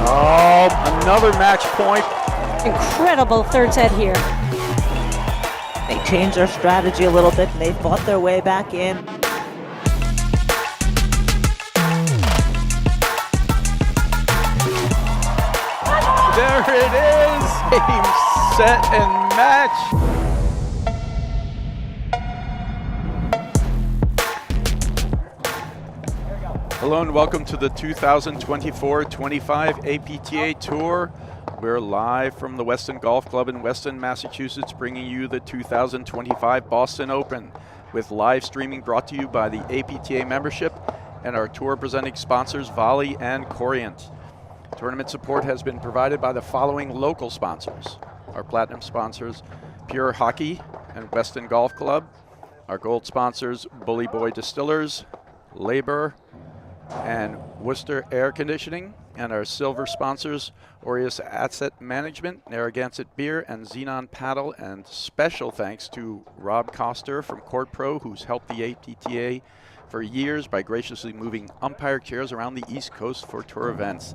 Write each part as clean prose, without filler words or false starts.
Oh, another match point. Incredible third set here. They changed their strategy a little bit and they fought their way back in. There it is. Game, set, and match. Hello and welcome to the 2024-25 APTA Tour. We're live from the Weston Golf Club in Weston, Massachusetts, bringing you the 2025 Boston Open, with live streaming brought to you by the APTA membership and our tour presenting sponsors, Volley and Corient. Tournament support has been provided by the following local sponsors. Our platinum sponsors, Pure Hockey and Weston Golf Club. Our gold sponsors, Bully Boy Distillers, Labor, and Worcester Air Conditioning. And our silver sponsors, Aureus Asset Management, Narragansett Beer, and Xenon Paddle. And special thanks to Rob Coster from Court Pro, who's helped the APTA for years by graciously moving umpire chairs around the East Coast for tour events.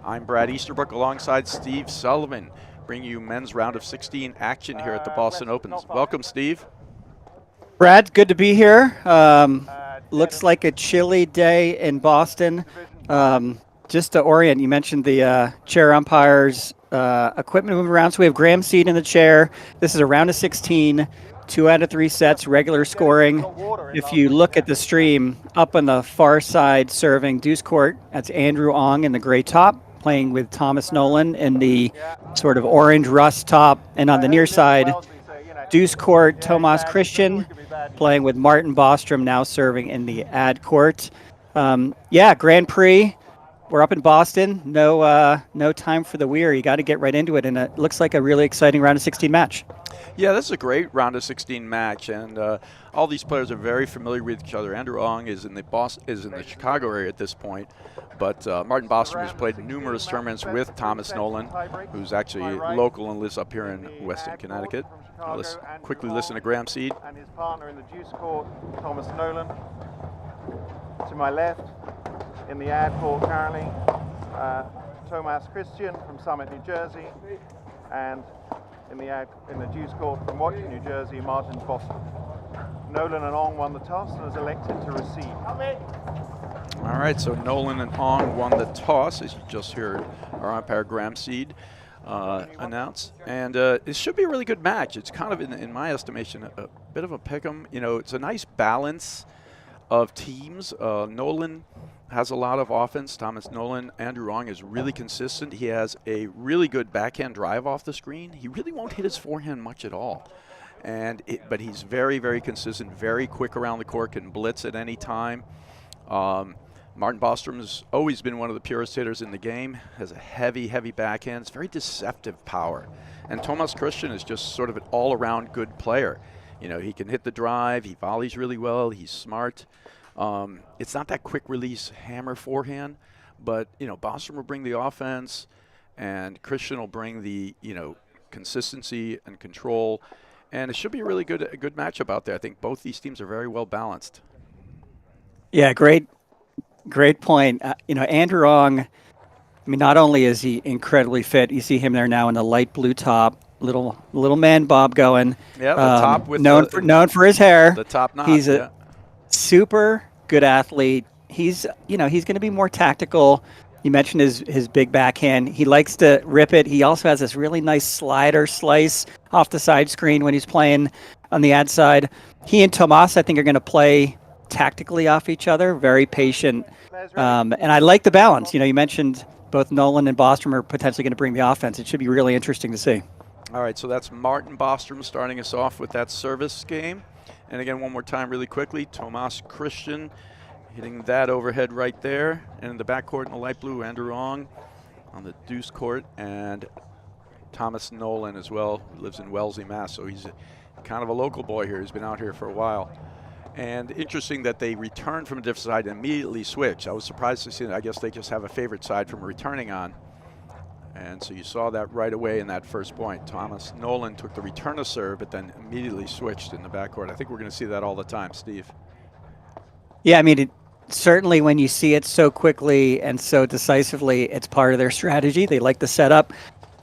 I'm Brad Easterbrook alongside Steve Sullivan, bringing you men's round of 16 action here at the Boston Opens. Welcome, Steve. Brad, good to be here. Looks like a chilly day in Boston. Just to orient, you mentioned the chair umpires, equipment moving around. So we have Graham Seed in the chair. This is a round of 16, 2 out of 3 sets, regular scoring. If you look at the stream, up on the far side serving deuce court, that's Andrew Ong in the gray top, playing with Thomas Nolan in the sort of orange rust top. And on the near side, deuce court, Tomas Christian, playing with Martin Bostrom, now serving in the ad court. Grand Prix. We're up in Boston. No time for the weary. You got to get right into it, and it looks like a really exciting round of 16 match. Yeah, this is a great round of 16 match, and all these players are very familiar with each other. Andrew Ong is in the Chicago area at this point, but Martin Bostrom has played numerous tournaments with Thomas Nolan, who's actually local and lives up here in Weston, Connecticut. Let's quickly listen to Graham Seed. And his partner in the deuce court, Thomas Nolan. To my left, in the ad court currently, Tomas Christian from Summit, New Jersey, and in the deuce court from Washington, New Jersey, Martin Bostrom. Nolan and Ong won the toss and is elected to receive. All right, so Nolan and Ong won the toss, as you just heard our umpire Graham Seed announce. And it should be a really good match. It's kind of, in my estimation, a bit of a pick'em. You know, it's a nice balance of teams. Nolan has a lot of offense. Thomas Nolan, Andrew Ong is really consistent. He has a really good backhand drive off the screen. He really won't hit his forehand much at all. But he's very, very consistent, very quick around the court, can blitz at any time. Martin Bostrom has always been one of the purest hitters in the game, has a heavy, heavy backhand. It's very deceptive power. And Tomas Christian is just sort of an all-around good player. You know, he can hit the drive, he volleys really well, he's smart. It's not that quick release hammer forehand, but, you know, Bostrom will bring the offense and Christian will bring the, you know, consistency and control. And it should be a really good matchup out there. I think both these teams are very well balanced. Yeah, great point. Andrew Ong, I mean, not only is he incredibly fit, you see him there now in the light blue top, little man bob going. Yeah, the top with known for his hair. The top knot. He's a super good athlete. He's going to be more tactical. You mentioned his big backhand. He likes to rip it. He also has this really nice slider slice off the side screen when he's playing on the ad side. He and Tomas, I think, are going to play tactically off each other, very patient. And I like the balance. You know, you mentioned both Nolan and Bostrom are potentially going to bring the offense. It should be really interesting to see. All right, so that's Martin Bostrom starting us off with that service game. And again, one more time really quickly, Tomas Christian hitting that overhead right there. And in the backcourt in the light blue, Andrew Ong on the deuce court, and Thomas Nolan as well, who lives in Wellesley, Mass. So he's kind of a local boy here. He's been out here for a while. And interesting that they returned from a different side and immediately switched. I was surprised to see that. I guess they just have a favorite side from returning on. And so you saw that right away in that first point. Thomas Nolan took the return of serve, but then immediately switched in the backcourt. I think we're going to see that all the time, Steve. Yeah, I mean, certainly when you see it so quickly and so decisively, it's part of their strategy. They like to set up.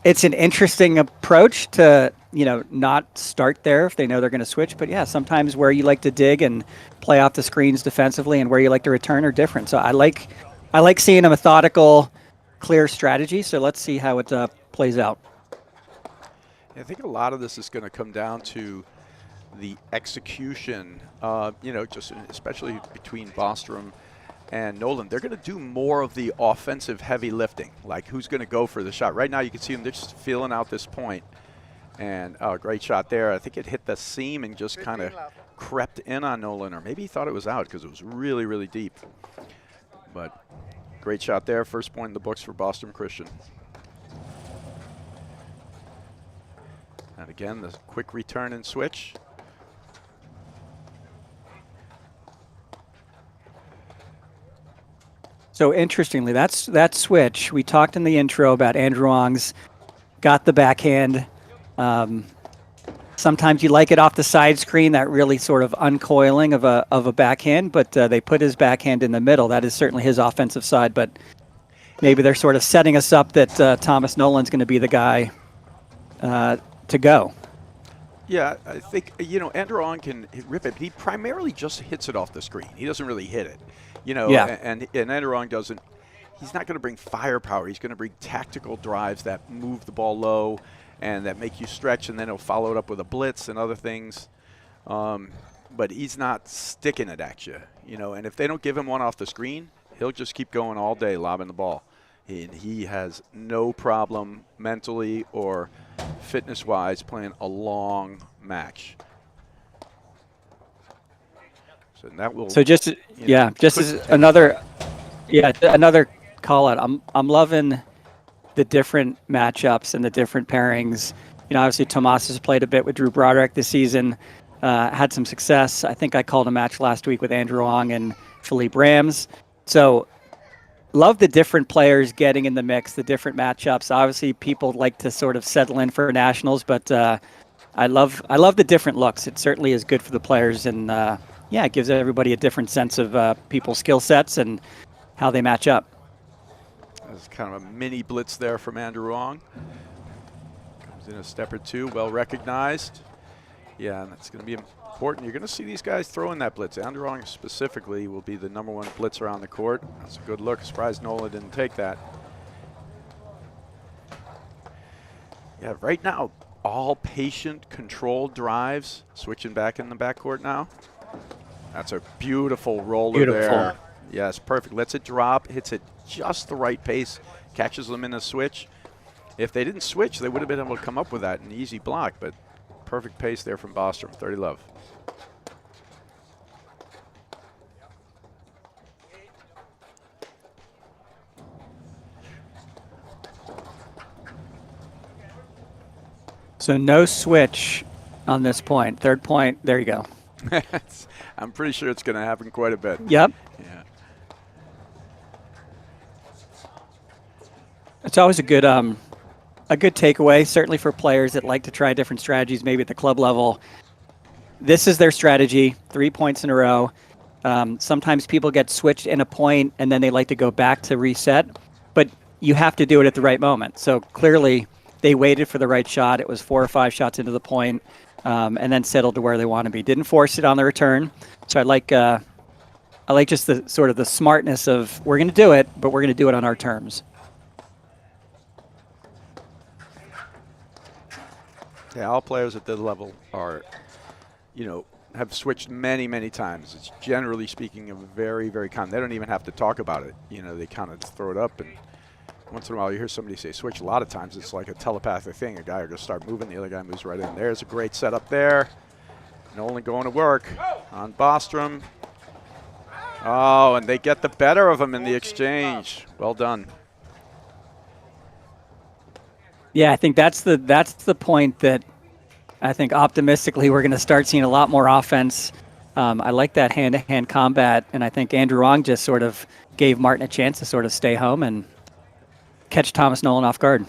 It's an interesting approach to, not start there if they know they're going to switch. But yeah, sometimes where you like to dig and play off the screens defensively and where you like to return are different. So I like seeing a methodical, clear strategy. So let's see how it plays out. I think a lot of this is going to come down to the execution, just especially between Bostrom and Nolan. They're going to do more of the offensive heavy lifting, like who's going to go for the shot. Right now you can see them, they're just feeling out this point. And great shot there. I think it hit the seam and just kind of crept in on Nolan, or maybe he thought it was out because it was really, really deep. But great shot there. First point in the books for Bostrom Christian. And again, the quick return and switch. So interestingly, that switch, we talked in the intro about Andrew Ong's got the backhand. Sometimes you like it off the side screen, that really sort of uncoiling of a backhand, but they put his backhand in the middle. That is certainly his offensive side, but maybe they're sort of setting us up that Thomas Nolan's going to be the guy to go. Yeah, I think, Andrew Ong can rip it, but he primarily just hits it off the screen. He doesn't really hit it, Yeah. and Andrew Ong doesn't, he's not going to bring firepower. He's going to bring tactical drives that move the ball low and that make you stretch, and then he'll follow it up with a blitz and other things. But he's not sticking it at you, and if they don't give him one off the screen, he'll just keep going all day lobbing the ball. And he has no problem mentally or fitness-wise playing a long match. So that will. So just as another call out. I'm loving the different matchups and the different pairings. Obviously Tomas has played a bit with Drew Broderick this season, had some success. I think I called a match last week with Andrew Ong and Philippe Rams. So love the different players getting in the mix, the different matchups. Obviously people like to sort of settle in for nationals, but I love the different looks. It certainly is good for the players, and it gives everybody a different sense of people's skill sets and how they match up. There's kind of a mini blitz there from Andrew Ong. Comes in a step or two, well recognized. Yeah, and that's going to be important. You're going to see these guys throwing that blitz. Andrew Ong specifically will be the #1 blitzer on the court. That's a good look. Surprised Nolan didn't take that. Yeah, right now, all patient, controlled drives. Switching back in the backcourt now. That's a beautiful roller there. Yes, perfect. Lets it drop, hits it just the right pace, catches them in a switch. If they didn't switch, they would have been able to come up with that, an easy block, but perfect pace there from Bostrom. 30 love. So no switch on this point. Third point, there you go. I'm pretty sure it's going to happen quite a bit. Yep. Yeah. It's always a good takeaway, certainly for players that like to try different strategies, maybe at the club level. This is their strategy, 3 points in a row. Sometimes people get switched in a point, and then they like to go back to reset. But you have to do it at the right moment. So clearly, they waited for the right shot. It was 4 or 5 shots into the point, and then settled to where they want to be. Didn't force it on the return. So I like just the sort of the smartness of, we're going to do it, but we're going to do it on our terms. Yeah, all players at this level are, have switched many, many times. It's generally speaking a very, very common. They don't even have to talk about it. They kind of throw it up, and once in a while you hear somebody say switch. A lot of times it's like a telepathic thing. A guy will just start moving, the other guy moves right in. There's a great setup there. Nolan going to work on Bostrom. Oh, and they get the better of him in the exchange. Well done. Yeah, I think that's the point that I think optimistically we're going to start seeing a lot more offense. I like that hand-to-hand combat, and I think Andrew Ong just sort of gave Martin a chance to sort of stay home and catch Thomas Nolan off guard.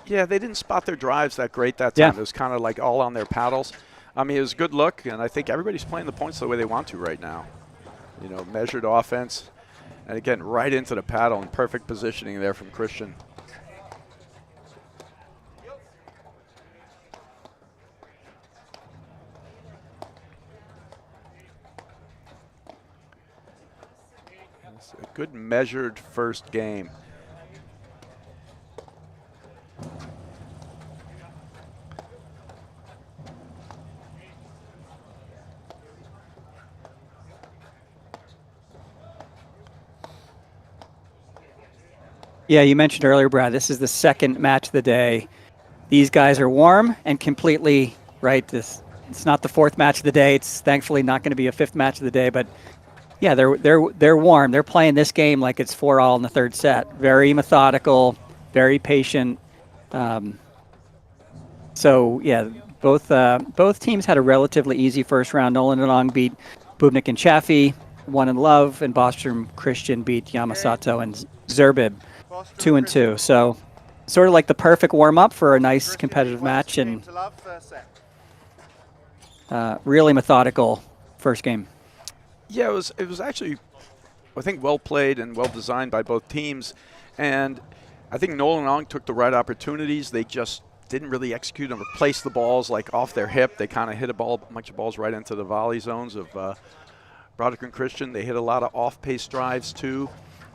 Yeah, they didn't spot their drives that great that time. Yeah. It was kind of like all on their paddles. I mean, it was a good look, and I think everybody's playing the points the way they want to right now. You know, measured offense. And again, right into the paddle and perfect positioning there from Christian. It's a good measured first game. Yeah, you mentioned earlier, Brad, this is the second match of the day. These guys are warm and completely right. It's not the fourth match of the day. It's thankfully not going to be a fifth match of the day, but yeah, they're warm. They're playing this game like it's 4-all in the third set. Very methodical, very patient. So yeah, both teams had a relatively easy first round. Nolan and Ong beat Bubnik and Chaffee, 1-love, and Bostrom Christian beat Yamasato and Zerbib 2-2. So sort of like the perfect warm up for a nice competitive match, and really methodical first game. Yeah, it was actually, I think, well played and well designed by both teams, and I think Nolan and Ong took the right opportunities. They just didn't really execute and replace the balls like off their hip. They kind of hit a bunch of balls right into the volley zones of Broderick and Christian. They hit a lot of off-pace drives too,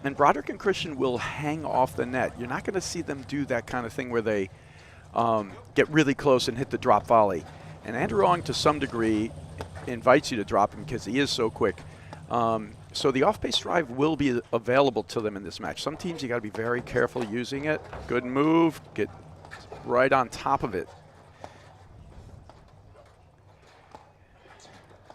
and Broderick and Christian will hang off the net. You're not going to see them do that kind of thing where they get really close and hit the drop volley. And Andrew Ong, to some degree, invites you to drop him because he is so quick. So the off-pace drive will be available to them in this match. Some teams, you got to be very careful using it. Good move, get right on top of it.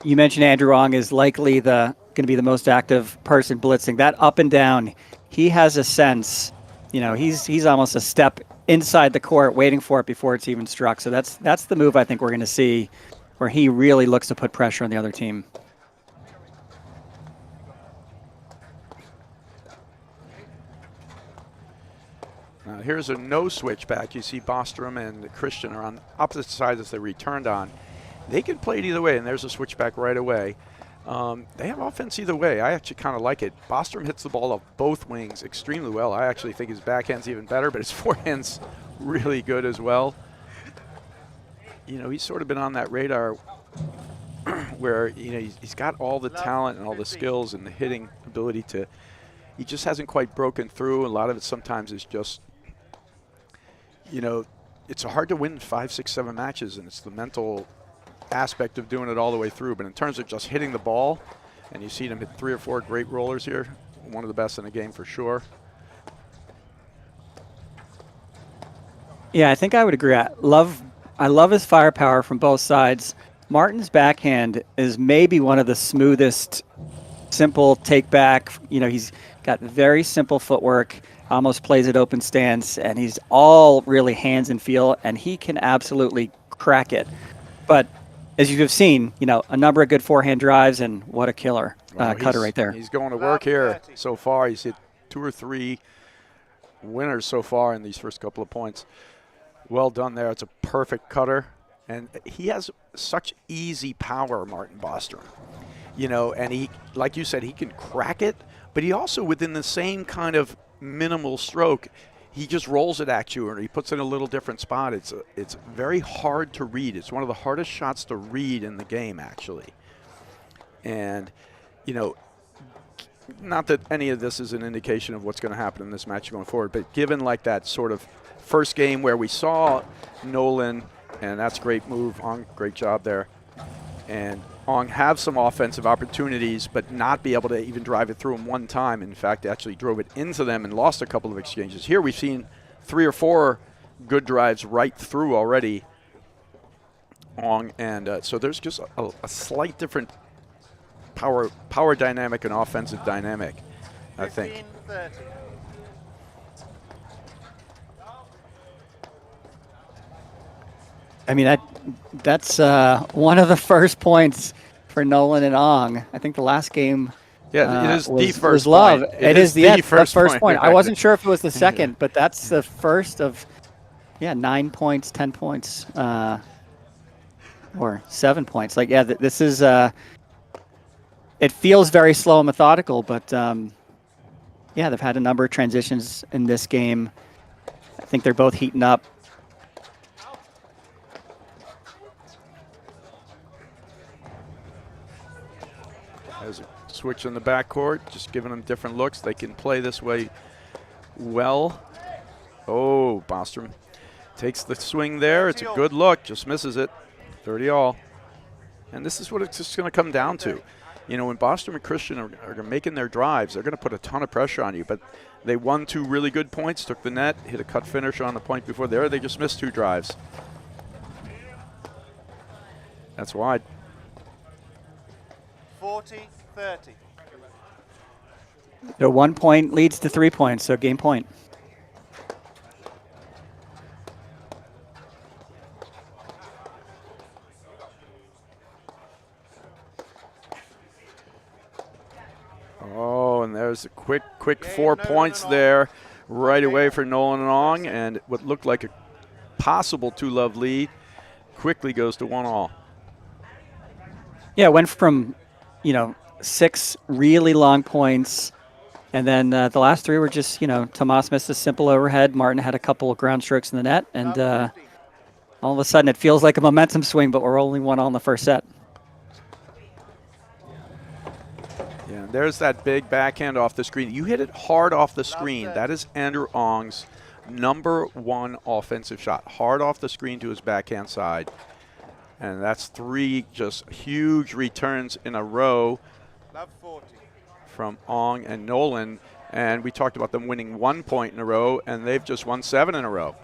You mentioned Andrew Ong is likely going to be the most active person blitzing. That up and down, he has a sense. You know, he's almost a step inside the court, waiting for it before it's even struck. So that's the move I think we're going to see, where he really looks to put pressure on the other team. Now here's a no switch back. You see Bostrom and Christian are on opposite sides as they returned on. They can play it either way, and there's a switch back right away. They have offense either way. I actually kind of like it. Bostrom hits the ball off both wings extremely well. I actually think his backhand's even better, but his forehand's really good as well. You know, he's sort of been on that radar where, you know, he's got all the talent and all the skills and the hitting ability to, he just hasn't quite broken through. A lot of it sometimes is just, you know, it's hard to win 5, 6, 7 matches, and it's the mental aspect of doing it all the way through. But in terms of just hitting the ball, and you see him hit 3 or 4 great rollers here, one of the best in the game for sure. Yeah, I think I would agree. I love his firepower from both sides. Martin's backhand is maybe one of the smoothest, simple take back. You know, he's got very simple footwork, almost plays at open stance, and he's all really hands and feel, and he can absolutely crack it. But as you have seen, you know, a number of good forehand drives, and what a killer cutter right there. He's going to work here so far. He's hit 2 or 3 winners so far in these first couple of points. Well done there. It's a perfect cutter. And he has such easy power, Martin Bostrom. You know, and he, like you said, he can crack it, but he also, within the same kind of minimal stroke, he just rolls it at you, or he puts it in a little different spot. It's very hard to read. It's one of the hardest shots to read in the game, actually. And, you know, not that any of this is an indication of what's going to happen in this match going forward, but given like that sort of first game where we saw Nolan, and that's a great move, Ong, great job there, and Ong have some offensive opportunities but not be able to even drive it through them one time. In fact, actually drove it into them and lost a couple of exchanges. Here we've seen 3 or 4 good drives right through already, Ong, and so there's just a slight different power dynamic and offensive dynamic, I think. 15-30. I mean, that's one of the first points for Nolan and Ong. I think the last game Yeah, it is was, the first was love. point. It is the first point. Right. I wasn't sure if it was the second, but that's the first of, 9 points, 10 points, or 7 points. Like, yeah, this is it feels very slow and methodical, but yeah, they've had a number of transitions in this game. I think they're both heating up. There's a switch in the backcourt, just giving them different looks. They can play this way well. Oh, Bostrom takes the swing there. It's a good look, just misses it. 30 all. And this is what it's just going to come down to. You know, when Bostrom and Christian are making their drives, they're going to put a ton of pressure on you. But they won 2 really good points, took the net, hit a cut finish on the point before there. They just missed 2 drives. That's wide. 40-30. So 1 point leads to 3 points, so game point. Oh, and there's a quick 4 points there right away for Nolan and Ong, and what looked like a possible 2-love lead quickly goes to 1 all. Yeah, it went from, 6 really long points, and then the last 3 were just, Tomas missed a simple overhead. Martin had a couple of ground strokes in the net, and all of a sudden it feels like a momentum swing, but we're only 1 all in the first set. Yeah, there's that big backhand off the screen. You hit it hard off the screen. That is Andrew Ong's #1 offensive shot. Hard off the screen to his backhand side. And that's 3 just huge returns in a row from Ong and Nolan. And we talked about them winning 1 point in a row, and they've just won 7 in a row.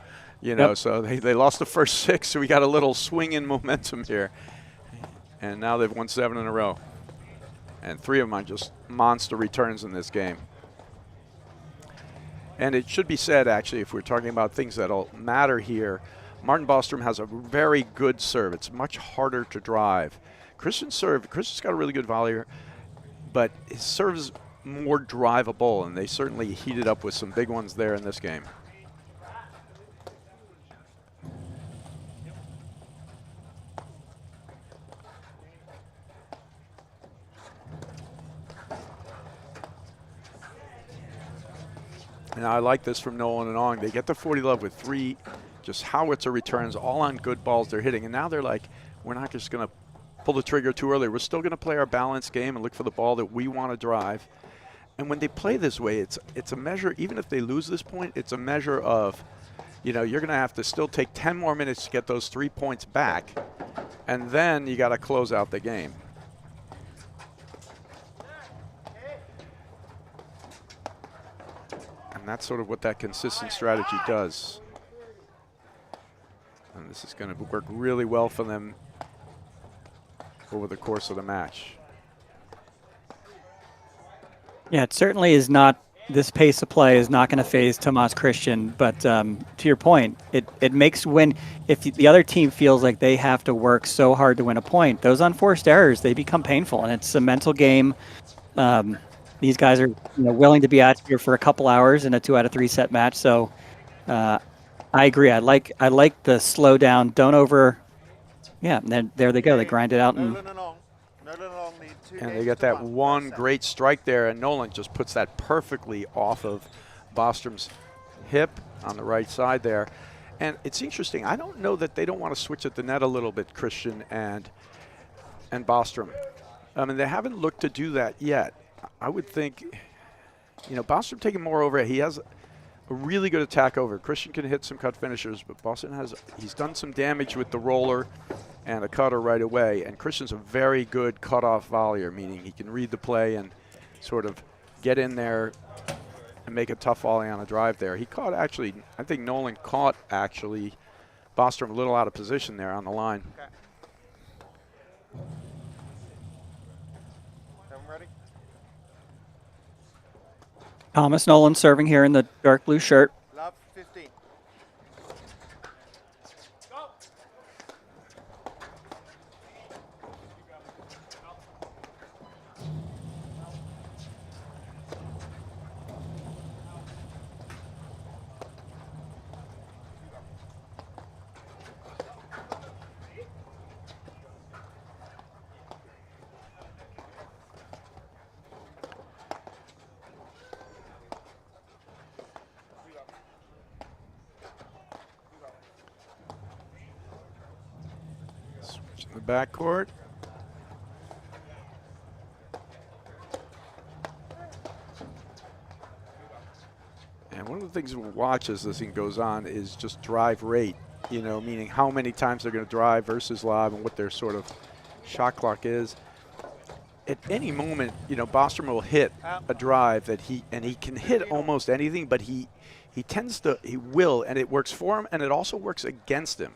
So they lost the first 6, so we got a little swing in momentum here. And now they've won 7 in a row. And 3 of them are just monster returns in this game. And it should be said, actually, if we're talking about things that'll matter here, Martin Bostrom has a very good serve. It's much harder to drive. Christian's got a really good volleyer, but his serve is more drivable, and they certainly heated up with some big ones there in this game. And I like this from Nolan and Ong. They get the 40 love with 3 just howitzer returns, all on good balls they're hitting. And now they're like, we're not just going to pull the trigger too early. We're still going to play our balanced game and look for the ball that we want to drive. And when they play this way, it's a measure, even if they lose this point, it's a measure of, you're going to have to still take 10 more minutes to get those 3 points back. And then you got to close out the game. And that's sort of what that consistent strategy does. And this is going to work really well for them over the course of the match. Yeah, it certainly is not, this pace of play is not going to phase Tomas Christian, but to your point, it makes if the other team feels like they have to work so hard to win a point, those unforced errors, they become painful, and it's a mental game. These guys are willing to be out here for a couple hours in a 2 out of 3 set match. So I agree. I like the slow down. Don't over. Yeah, and then there they go. They grind it out. And they get that 1 great strike there, and Nolan just puts that perfectly off of Bostrom's hip on the right side there. And it's interesting. I don't know that they don't want to switch at the net a little bit, Christian and Bostrom. I mean, they haven't looked to do that yet. I would think, Bostrom taking more overhead. He has a really good attack over. Christian can hit some cut finishers, but he's done some damage with the roller and a cutter right away. And Christian's a very good cutoff volleyer, meaning he can read the play and sort of get in there and make a tough volley on a drive there. He caught I think Nolan caught Bostrom a little out of position there on the line. Okay. Ready? Thomas Nolan serving here in the dark blue shirt. Love 15. The backcourt. And one of the things we'll watch as this thing goes on is just drive rate, you know, meaning how many times they're going to drive versus lob and what their sort of shot clock is. At any moment, you know, Bostrom will hit a drive that he can hit almost anything, but he will, and it works for him, and it also works against him.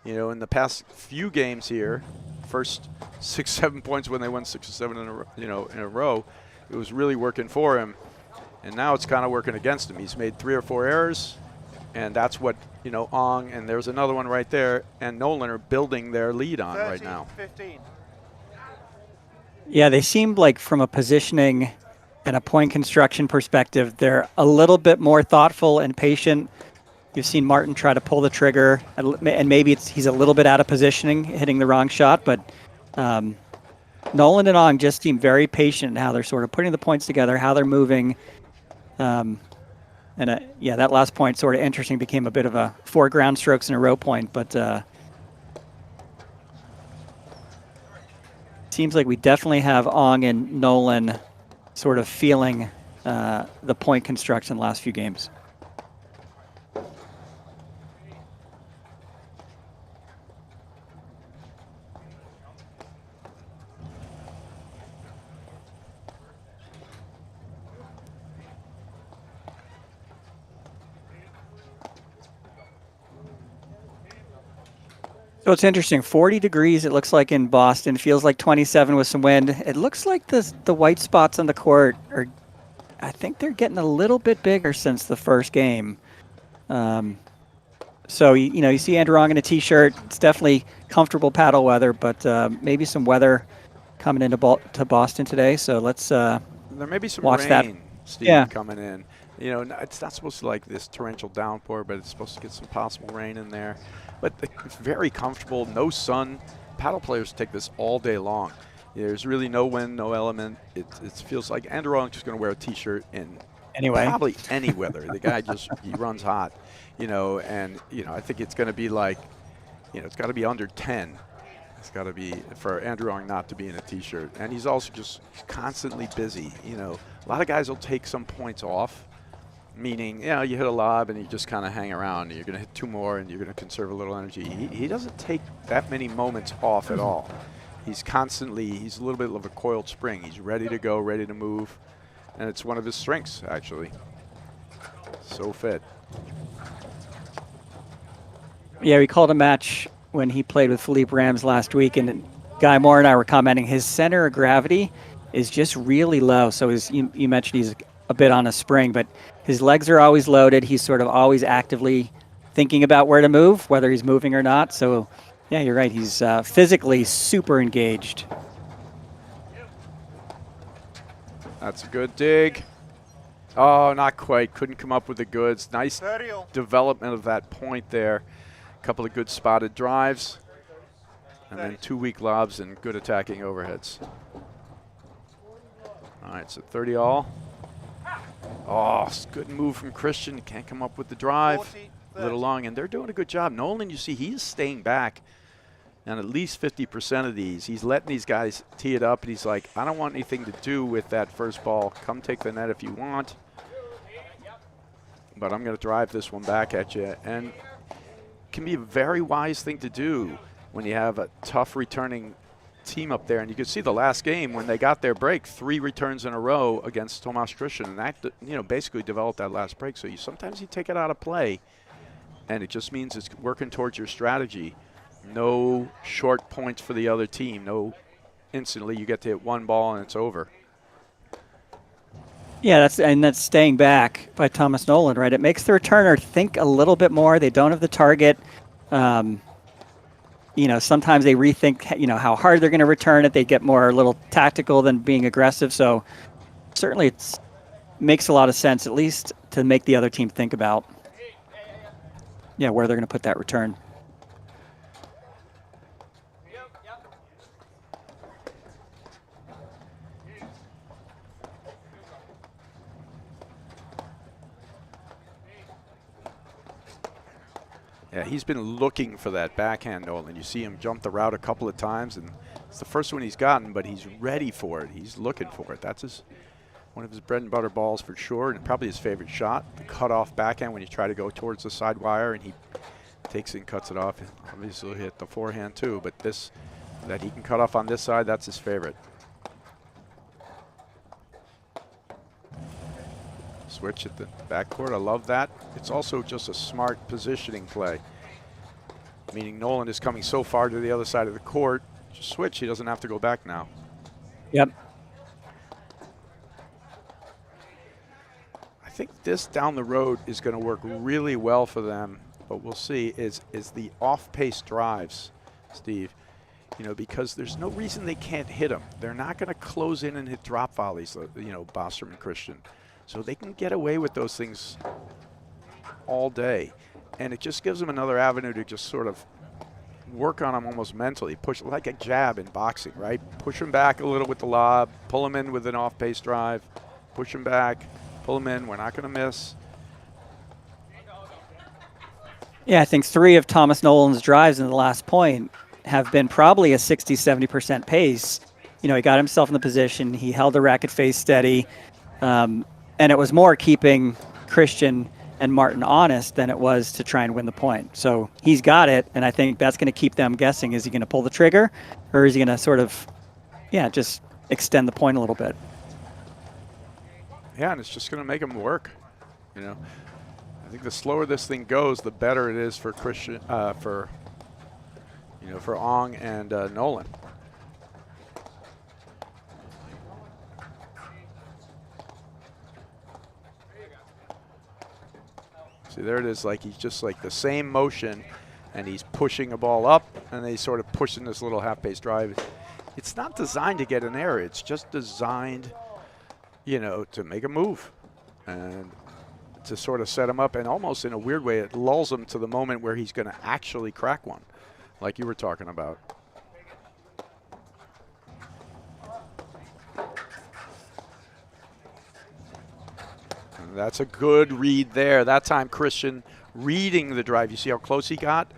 You know, in the past few games here, first 6-7 points when they won 6 or 7 in a row, it was really working for him, and now it's kind of working against him. He's made 3 or 4 errors, and that's what, you know, Ong, and there's another one right there, and Nolan are building their lead on right now. 15. Yeah, they seem like from a positioning and a point construction perspective, they're a little bit more thoughtful and patient. You've seen Martin try to pull the trigger, and maybe he's a little bit out of positioning, hitting the wrong shot, but Nolan and Ong just seem very patient in how they're sort of putting the points together, how they're moving. Yeah, that last point sort of interesting, became a bit of a 4 ground strokes in a row point, but seems like we definitely have Ong and Nolan sort of feeling the point construction the last few games. So it's interesting, 40 degrees it looks like in Boston, feels like 27 with some wind. It looks like the white spots on the court are, I think they're getting a little bit bigger since the first game. So, you know, you see Andrew Ong in a t-shirt. It's definitely comfortable paddle weather, but maybe some weather coming into Boston today. So let's there may be some watch rain, that. Steve, coming in. You know, it's not supposed to like this torrential downpour, but it's supposed to get some possible rain in there. But it's very comfortable, no sun. Paddle players take this all day long. There's really no wind, no element. It feels like Andrew Ong just going to wear a t-shirt in probably any weather. The guy he runs hot, you know, and, you know, I think it's going to be like, you know, it's got to be under 10. It's got to be for Andrew Ong not to be in a t-shirt. And he's also just constantly busy. You know, a lot of guys will take some points off, meaning, you know, you hit a lob and you just kind of hang around. You're going to hit 2 more and you're going to conserve a little energy. He doesn't take that many moments off at all. He's a little bit of a coiled spring. He's ready to go, ready to move. And it's one of his strengths, actually. So fit. Yeah, we called a match when he played with Philippe Rams last week, and Guy Moore and I were commenting his center of gravity is just really low. So you mentioned he's a bit on a spring, but his legs are always loaded. He's sort of always actively thinking about where to move, whether he's moving or not. So, yeah, you're right. He's physically super engaged. That's a good dig. Oh, not quite. Couldn't come up with the goods. Nice development of that point there. A couple of good spotted drives. And then 2 weak lobs and good attacking overheads. All right, so 30 all. Oh, good move from Christian. Can't come up with the drive. A little long, and they're doing a good job. Nolan, you see, he's staying back on at least 50% of these. He's letting these guys tee it up, and he's like, I don't want anything to do with that first ball. Come take the net if you want. But I'm going to drive this one back at you. And it can be a very wise thing to do when you have a tough returning team up there. And you can see the last game when they got their break, 3 returns in a row against Tomas Christian, and that, you know, basically developed that last break. So sometimes you take it out of play, and it just means it's working towards your strategy. No short points for the other team. No, instantly you get to hit 1 ball and it's over. Yeah, that's staying back by Thomas Nolan, right? It makes the returner think a little bit more. They don't have the target. You know, sometimes they rethink, you know, how hard they're going to return it. They get more a little tactical than being aggressive. So certainly it makes a lot of sense, at least to make the other team think about, yeah, where they're going to put that return. Yeah, he's been looking for that backhand, Nolan. You see him jump the route a couple of times, and it's the first one he's gotten, but he's ready for it. He's looking for it. That's one of his bread and butter balls for sure, and probably his favorite shot, the cut-off backhand when you try to go towards the side wire, and he takes it and cuts it off. Obviously hit the forehand too, but this, that he can cut off on this side, that's his favorite. Switch at the backcourt, I love that. It's also just a smart positioning play, meaning Nolan is coming so far to the other side of the court, just switch, he doesn't have to go back now. Yep. I think this down the road is going to work really well for them, but we'll see, is the off-pace drives, Steve. You know, because there's no reason they can't hit them. They're not going to close in and hit drop volleys, you know, Bostrom and Christian. So they can get away with those things all day. And it just gives them another avenue to just sort of work on them almost mentally. Push, like a jab in boxing, right? Push them back a little with the lob, pull them in with an off-pace drive, push them back, pull them in, we're not going to miss. Yeah, I think 3 of Thomas Nolan's drives in the last point have been probably a 60-70% pace. You know, he got himself in the position, he held the racket face steady, and it was more keeping Christian and Martin honest than it was to try and win the point. So he's got it, and I think that's going to keep them guessing. Is he going to pull the trigger, or is he going to sort of, just extend the point a little bit? Yeah, and it's just going to make him work, you know. I think the slower this thing goes, the better it is for Christian, for Ong and Nolan. See, there it is. Like he's just like the same motion, and he's pushing a ball up, and they sort of pushing this little half-pace drive. It's not designed to get an error. It's just designed, you know, to make a move and to sort of set him up, and almost in a weird way, it lulls him to the moment where he's going to actually crack one, like you were talking about. And that's a good read there. That time Christian reading the drive. You see how close he got?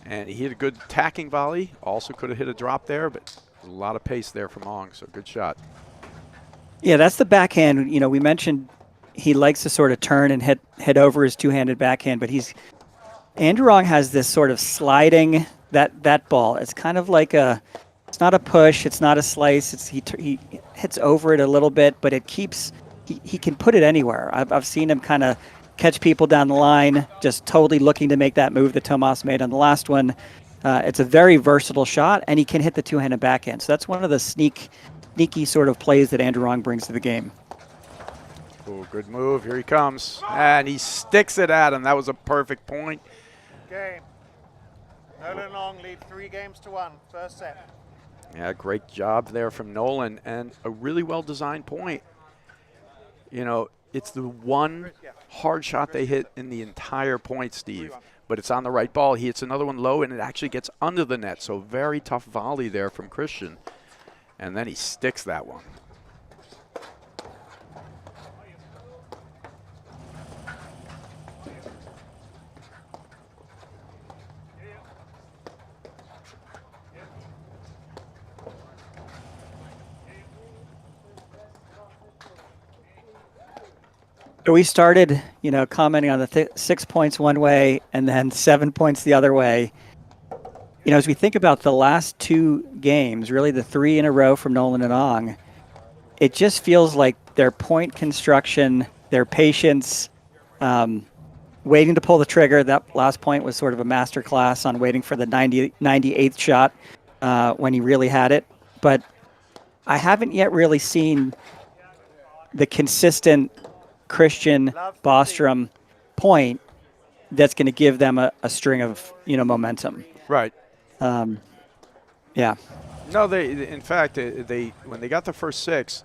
And he hit a good tacking volley. Also could have hit a drop there, but a lot of pace there from Ong, so good shot. Yeah, that's the backhand. You know, we mentioned he likes to sort of turn and hit over his two-handed backhand, but Andrew Ong has this sort of sliding that ball. It's kind of like it's not a push, it's not a slice. He hits over it a little bit, but it keeps. He can put it anywhere. I've seen him kind of catch people down the line, just totally looking to make that move that Tomas made on the last one. It's a very versatile shot, and he can hit the two-handed backhand. So that's one of the sneaky sort of plays that Andrew Ong brings to the game. Oh, good move. Here he comes. And he sticks it at him. That was a perfect point. Game. Nolan Ong lead 3-1, first set. Yeah, great job there from Nolan, and a really well-designed point. You know, it's the one hard shot they hit in the entire point, Steve. But it's on the right ball. He hits another one low, and it actually gets under the net. So very tough volley there from Christian. And then he sticks that one. So we started, commenting on the 6 points one way and then 7 points the other way. You know, as we think about the last 2 games, really the 3 in a row from Nolan and Ong, it just feels like their point construction, their patience, waiting to pull the trigger. That last point was sort of a master class on waiting for the 98th shot when he really had it. But I haven't yet really seen the consistent Christian Bostrom point that's going to give them a string of momentum. Right. Yeah. No, in fact when they got the first 6,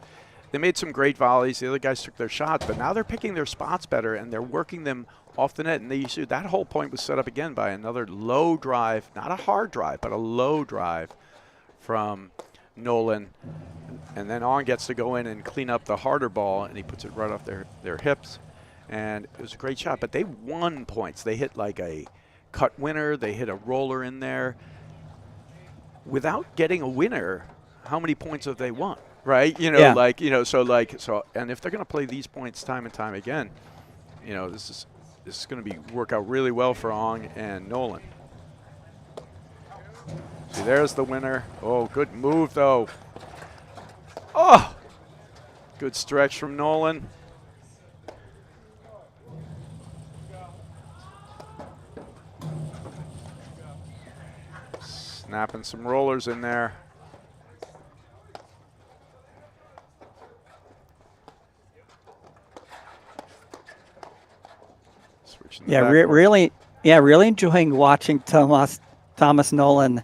they made some great volleys. The other guys took their shots, but now they're picking their spots better and they're working them off the net. And that whole point was set up again by another low drive, not a hard drive, but a low drive from Nolan. And then Ong gets to go in and clean up the harder ball, and he puts it right off their hips. And it was a great shot, but they won points. They hit like a cut winner. They hit a roller in there. Without getting a winner, how many points have they won? Right? You know, Yeah. so and if they're going to play these points time and time again, you know, this is going to work out really well for Ong and Nolan. See, there's the winner. Oh, good move though. Oh, good stretch from Nolan. Snapping some rollers in there. Switching the Yeah, backboard. really enjoying watching Thomas Nolan.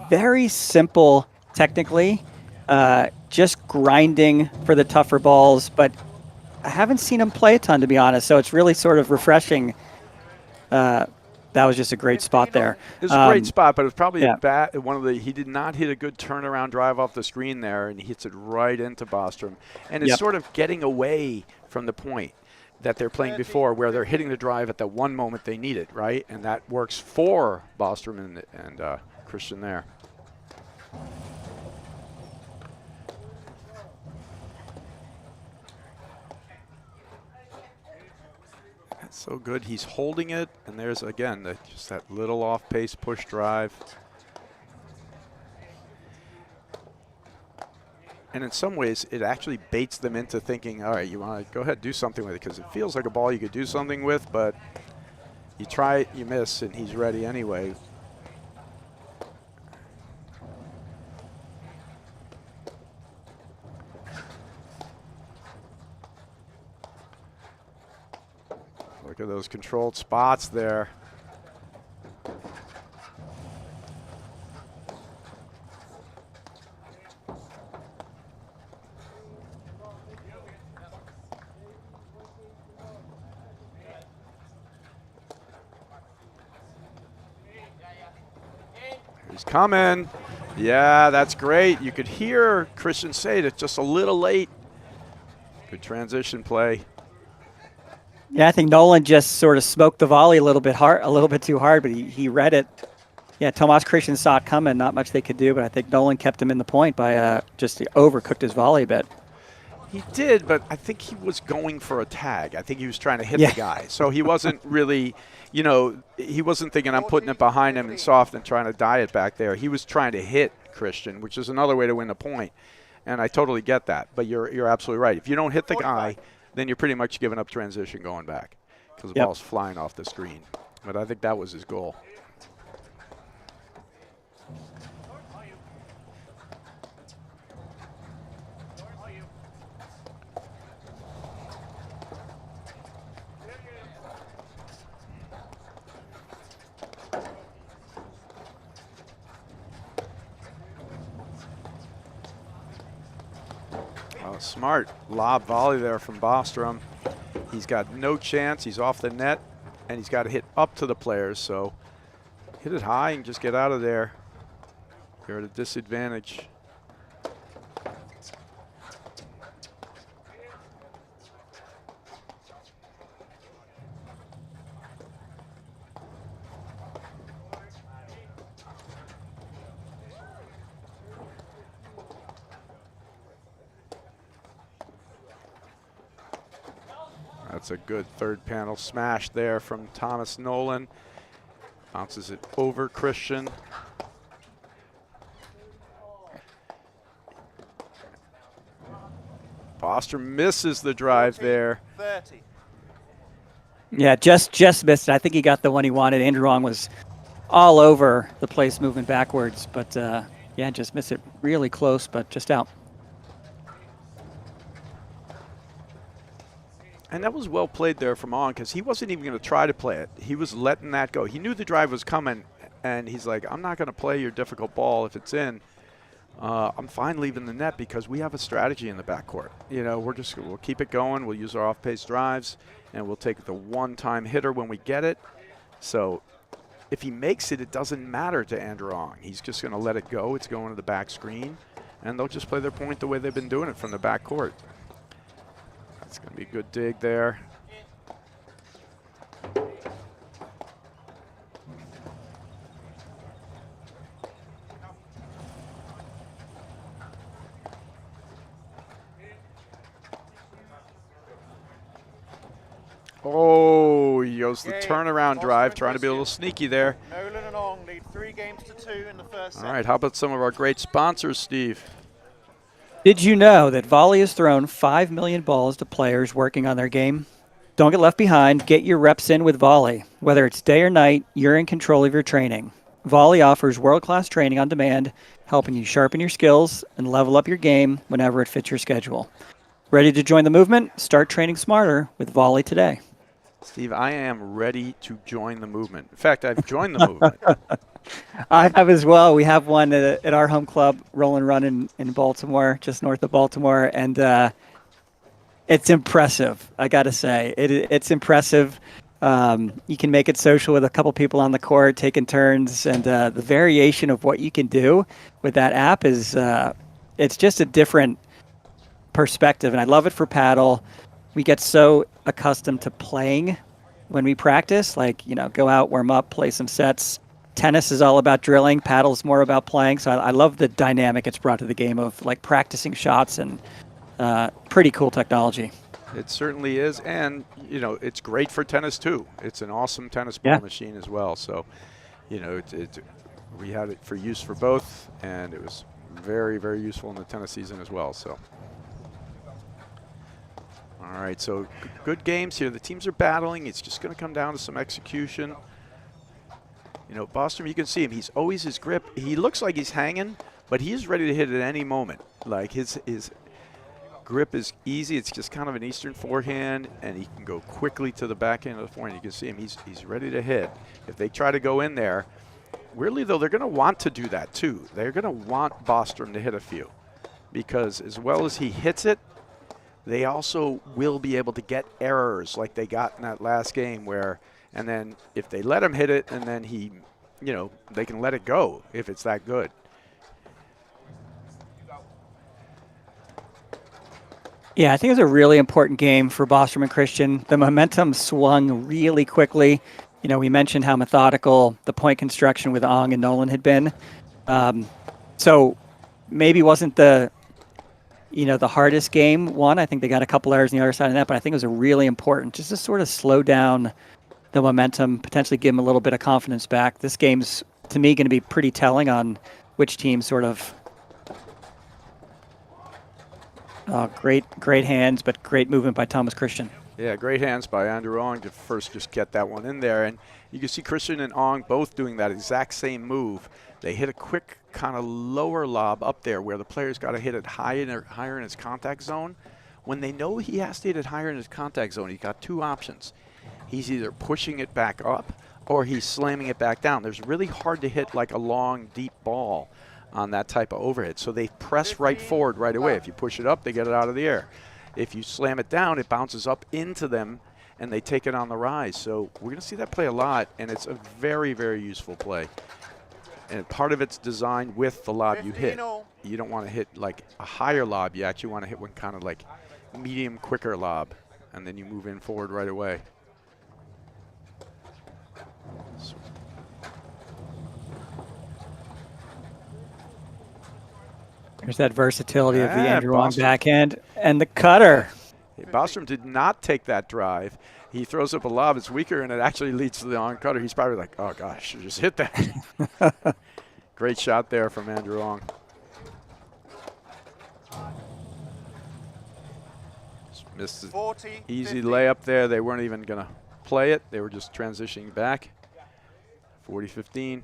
Very simple technically, just grinding for the tougher balls, but I haven't seen him play a ton, to be honest, so it's really sort of refreshing. That was just a great spot there. It was a great spot, but it was probably yeah. he did not hit a good turnaround drive off the screen there, and he hits it right into Bostrom. And it's Yep. sort of getting away from the point that they're playing before, where they're hitting the drive at the one moment they need it, right? And that works for Bostrom and Christian there. That's so good. He's holding it, and there's, again, just that little off-pace push drive. And in some ways, it actually baits them into thinking, all right, you want to go ahead and do something with it, because it feels like a ball you could do something with, but you try it, you miss, and he's ready anyway. Look at those controlled spots there. He's coming. Yeah, that's great. You could hear Christian say it just a little late. Good transition play. Yeah, I think Nolan just sort of smoked the volley a little bit too hard, but he read it. Yeah, Tomas Christian saw it coming. Not much they could do, but I think Nolan kept him in the point by just overcooked his volley a bit. He did, but I think he was going for a tag. I think he was trying to hit Yeah. the guy. So he wasn't really, you know, he wasn't thinking I'm putting it behind him and soft and trying to die it back there. He was trying to hit Christian, which is another way to win the point. And I totally get that. But you're absolutely right. If you don't hit the guy, then you're pretty much giving up transition going back because the ball's flying off the screen. But I think that was his goal. Oh, smart lob volley there from Bostrom. He's got no chance. He's off the net, and he's got to hit up to the players. So hit it high and just get out of there. You're at a disadvantage. That's a good third panel smash there from Thomas Nolan. Bounces it over Christian. Bostrom misses the drive there. 30. Yeah, just missed it. I think he got the one he wanted. Andrew Wong was all over the place moving backwards, but yeah, just missed it really close, but just out. And that was well played there from On, because he wasn't even going to try to play it. He was letting that go. He knew the drive was coming, and he's like, I'm not going to play your difficult ball if it's in. I'm fine leaving the net because we have a strategy in the backcourt. You know, we'll keep it going. We'll use our off-pace drives, and we'll take the one-time hitter when we get it. So if he makes it, it doesn't matter to Andrew Ong. He's just going to let it go. It's going to the back screen, and they'll just play their point the way they've been doing it from the backcourt. It's going to be a good dig there. Oh, he goes the Yeah, turnaround Bostrom drive, and trying to be a little Christian. sneaky there. Nolan and Ong lead 3-2 in the first All set. right, how about some of our great sponsors, Steve? Did you know that Volley has thrown 5 million balls to players working on their game? Don't get left behind. Get your reps in with Volley. Whether it's day or night, you're in control of your training. Volley offers world-class training on demand, helping you sharpen your skills and level up your game whenever it fits your schedule. Ready to join the movement? Start training smarter with Volley today. Steve, I am ready to join the movement. In fact, I've joined the movement. I have as well. We have one at our home club, Roll and Run in Baltimore, just north of Baltimore, and it's impressive. I got to say, it's impressive. You can make it social with a couple people on the court, taking turns, and the variation of what you can do with that app is it's just a different perspective, and I love it for paddle. We get so accustomed to playing when we practice, like, go out, warm up, play some sets. Tennis is all about drilling. Paddle's more about playing. So I love the dynamic it's brought to the game of like practicing shots, and pretty cool technology. It certainly is, and it's great for tennis too. It's an awesome tennis ball machine as well. So, we had it for use for both, and it was very, very useful in the tennis season as well. So, all right, so good games here. The teams are battling. It's just going to come down to some execution. Bostrom, you can see him. He's always his grip. He looks like he's hanging, but he's ready to hit at any moment. Like his grip is easy. It's just kind of an Eastern forehand, and he can go quickly to the backhand of the forehand. You can see him. He's ready to hit. If they try to go in there, weirdly though, they're going to want to do that too. They're going to want Bostrom to hit a few, because as well as he hits it, they also will be able to get errors like they got in that last game where, and then if they let him hit it, and then he, they can let it go if it's that good. Yeah, I think it was a really important game for Bostrom and Christian. The momentum swung really quickly. We mentioned how methodical the point construction with Ong and Nolan had been. So maybe wasn't the hardest game won. I think they got a couple errors on the other side of that, but I think it was a really important just to sort of slow down the momentum, potentially give them a little bit of confidence back. This game's, to me, going to be pretty telling on which team sort of great hands, but great movement by Thomas Christian. Yeah, great hands by Andrew Ong to first just get that one in there. And you can see Christian and Ong both doing that exact same move. They hit a quick kind of lower lob up there where the player's got to hit it higher in his contact zone. When they know he has to hit it higher in his contact zone, he's got two options. He's either pushing it back up or he's slamming it back down. There's really hard to hit like a long, deep ball on that type of overhead. So they press right forward right away. If you push it up, they get it out of the air. If you slam it down, it bounces up into them, and they take it on the rise. So we're going to see that play a lot, and it's a very, very useful play. And part of it's designed with the lob you hit. You don't want to hit like a higher lob. You actually want to hit one kind of like medium, quicker lob, and then you move in forward right away. So there's that versatility of the Yeah, Andrew Ong Bostrom. backhand and the cutter. Bostrom did not take that drive. He throws up a lob. It's weaker, and it actually leads to the on cutter. He's probably like, oh, gosh, I should just hit that. Great shot there from Andrew Ong. Just missed an 40, easy 50. layup there. They weren't even going to play it. They were just transitioning back. 40-15.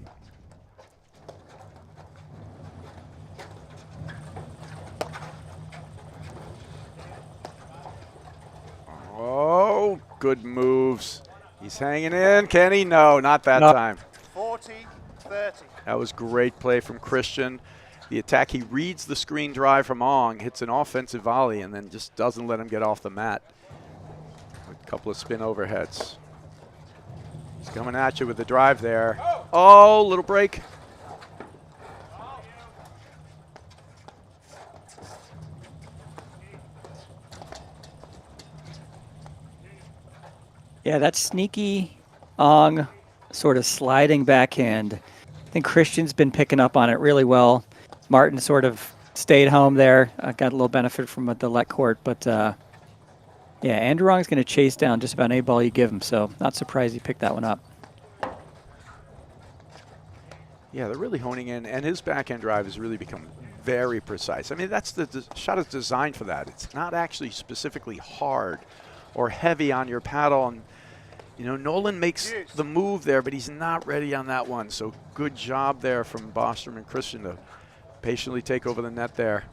Oh, good moves. He's hanging in. Can he? No, not that time. 40, 30. That was great play from Christian. The attack, he reads the screen drive from Ong, hits an offensive volley, and then just doesn't let him get off the mat. A couple of spin overheads. He's coming at you with the drive there. Oh, little break. Yeah, that sneaky Ong sort of sliding backhand. I think Christian's been picking up on it really well. Martin sort of stayed home there. Got a little benefit from the let court, but Yeah, Andrew Wrong's going to chase down just about any ball you give him, so not surprised he picked that one up. Yeah, they're really honing in, and his backhand drive has really become very precise. I mean, that's the shot is designed for that. It's not actually specifically hard or heavy on your paddle. And you know, Nolan makes the move there, but he's not ready on that one. So good job there from Bostrom and Christian to patiently take over the net there.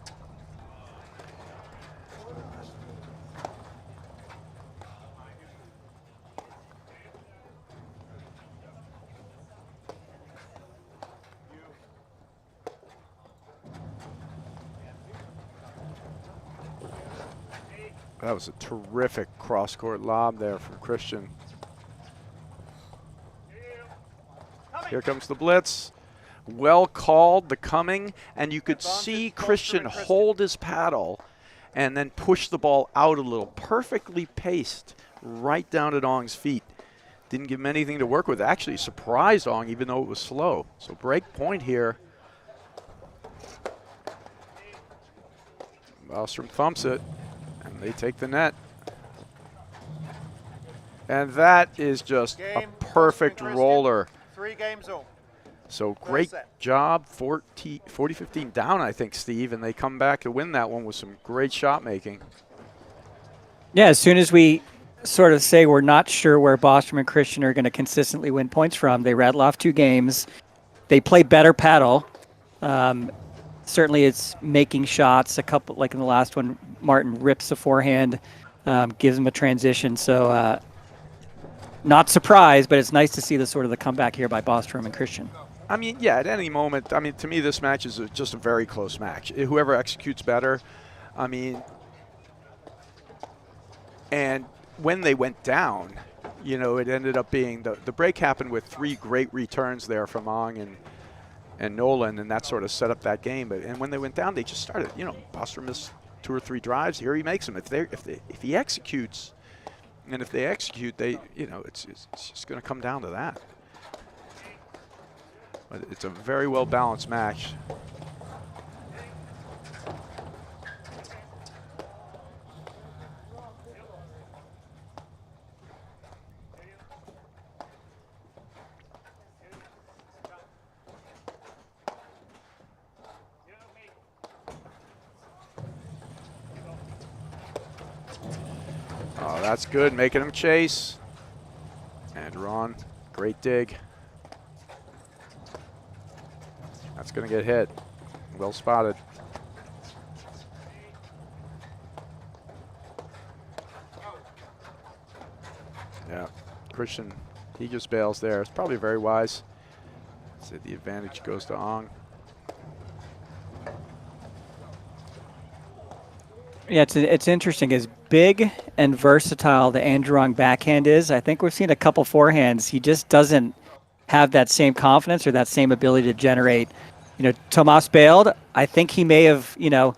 That was a terrific cross-court lob there from Christian. Here comes the blitz. Well called, the coming, and you could see Christian hold his paddle and then push the ball out a little. Perfectly paced right down at Ong's feet. Didn't give him anything to work with. Actually surprised Ong even though it was slow. So break point here. Bostrom thumps it. They take the net. And that is just a perfect roller. 3 games all. So great job, 40-15 down, I think, Steve, and they come back to win that one with some great shot making. Yeah, as soon as we sort of say we're not sure where Bostrom and Christian are going to consistently win points from, they rattle off 2 games. They play better paddle. Certainly it's making shots. A couple, like in the last one, Martin rips the forehand, gives him a transition. So not surprised, but it's nice to see the sort of the comeback here by Bostrom and Christian. I mean, yeah, at any moment, I mean, to me, this match is just a very close match. Whoever executes better, I mean, and when they went down, you know, it ended up being, the break happened with 3 great returns there from Ong and Nolan, and that sort of set up that game. But and when they went down, they just started. You know, Bostrom missed 2 or 3 drives. Here he makes them. If he executes, and if they execute, you know, it's just going to come down to that. But it's a very well balanced match. Oh, that's good, making him chase. And Ron, great dig. That's going to get hit. Well spotted. Yeah, Christian, he just bails there. It's probably very wise. So the advantage goes to Ong. Yeah, it's interesting. As big and versatile the Andrew Ong backhand is, I think we've seen a couple forehands. He just doesn't have that same confidence or that same ability to generate. You know, Tomas bailed. I think he may have, you know,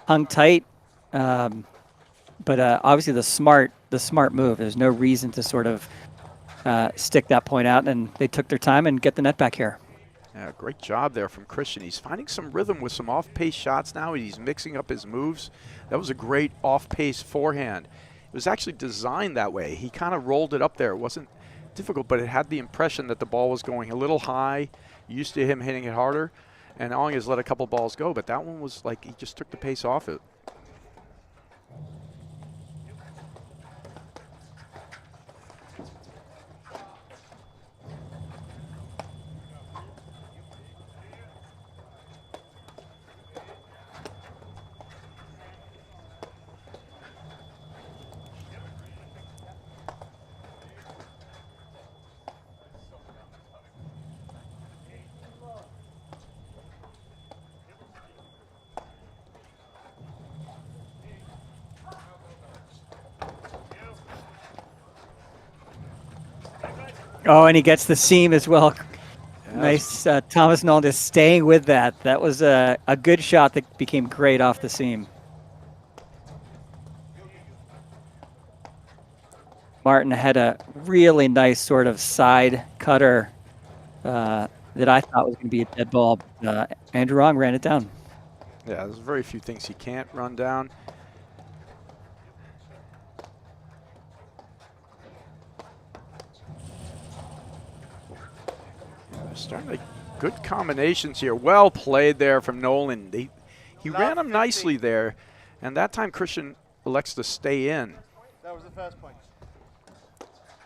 hung tight. But obviously the smart move. There's no reason to sort of stick that point out, and they took their time and get the net back here. Yeah, great job there from Christian. He's finding some rhythm with some off-pace shots now. He's mixing up his moves. That was a great off-pace forehand. It was actually designed that way. He kind of rolled it up there. It wasn't difficult, but it had the impression that the ball was going a little high. Used to him hitting it harder. And Ong has let a couple balls go, but that one was like he just took the pace off it. Oh, and he gets the seam as well. Yeah, Nice. Thomas Nolan just staying with that. That was a good shot that became great off the seam. Martin had a really nice sort of side cutter that I thought was going to be a dead ball. Andrew Ong ran it down. Yeah, there's very few things he can't run down. Starting to good combinations here. Well played there from Nolan. He ran him nicely there, and that time Christian elects to stay in. That was the first point.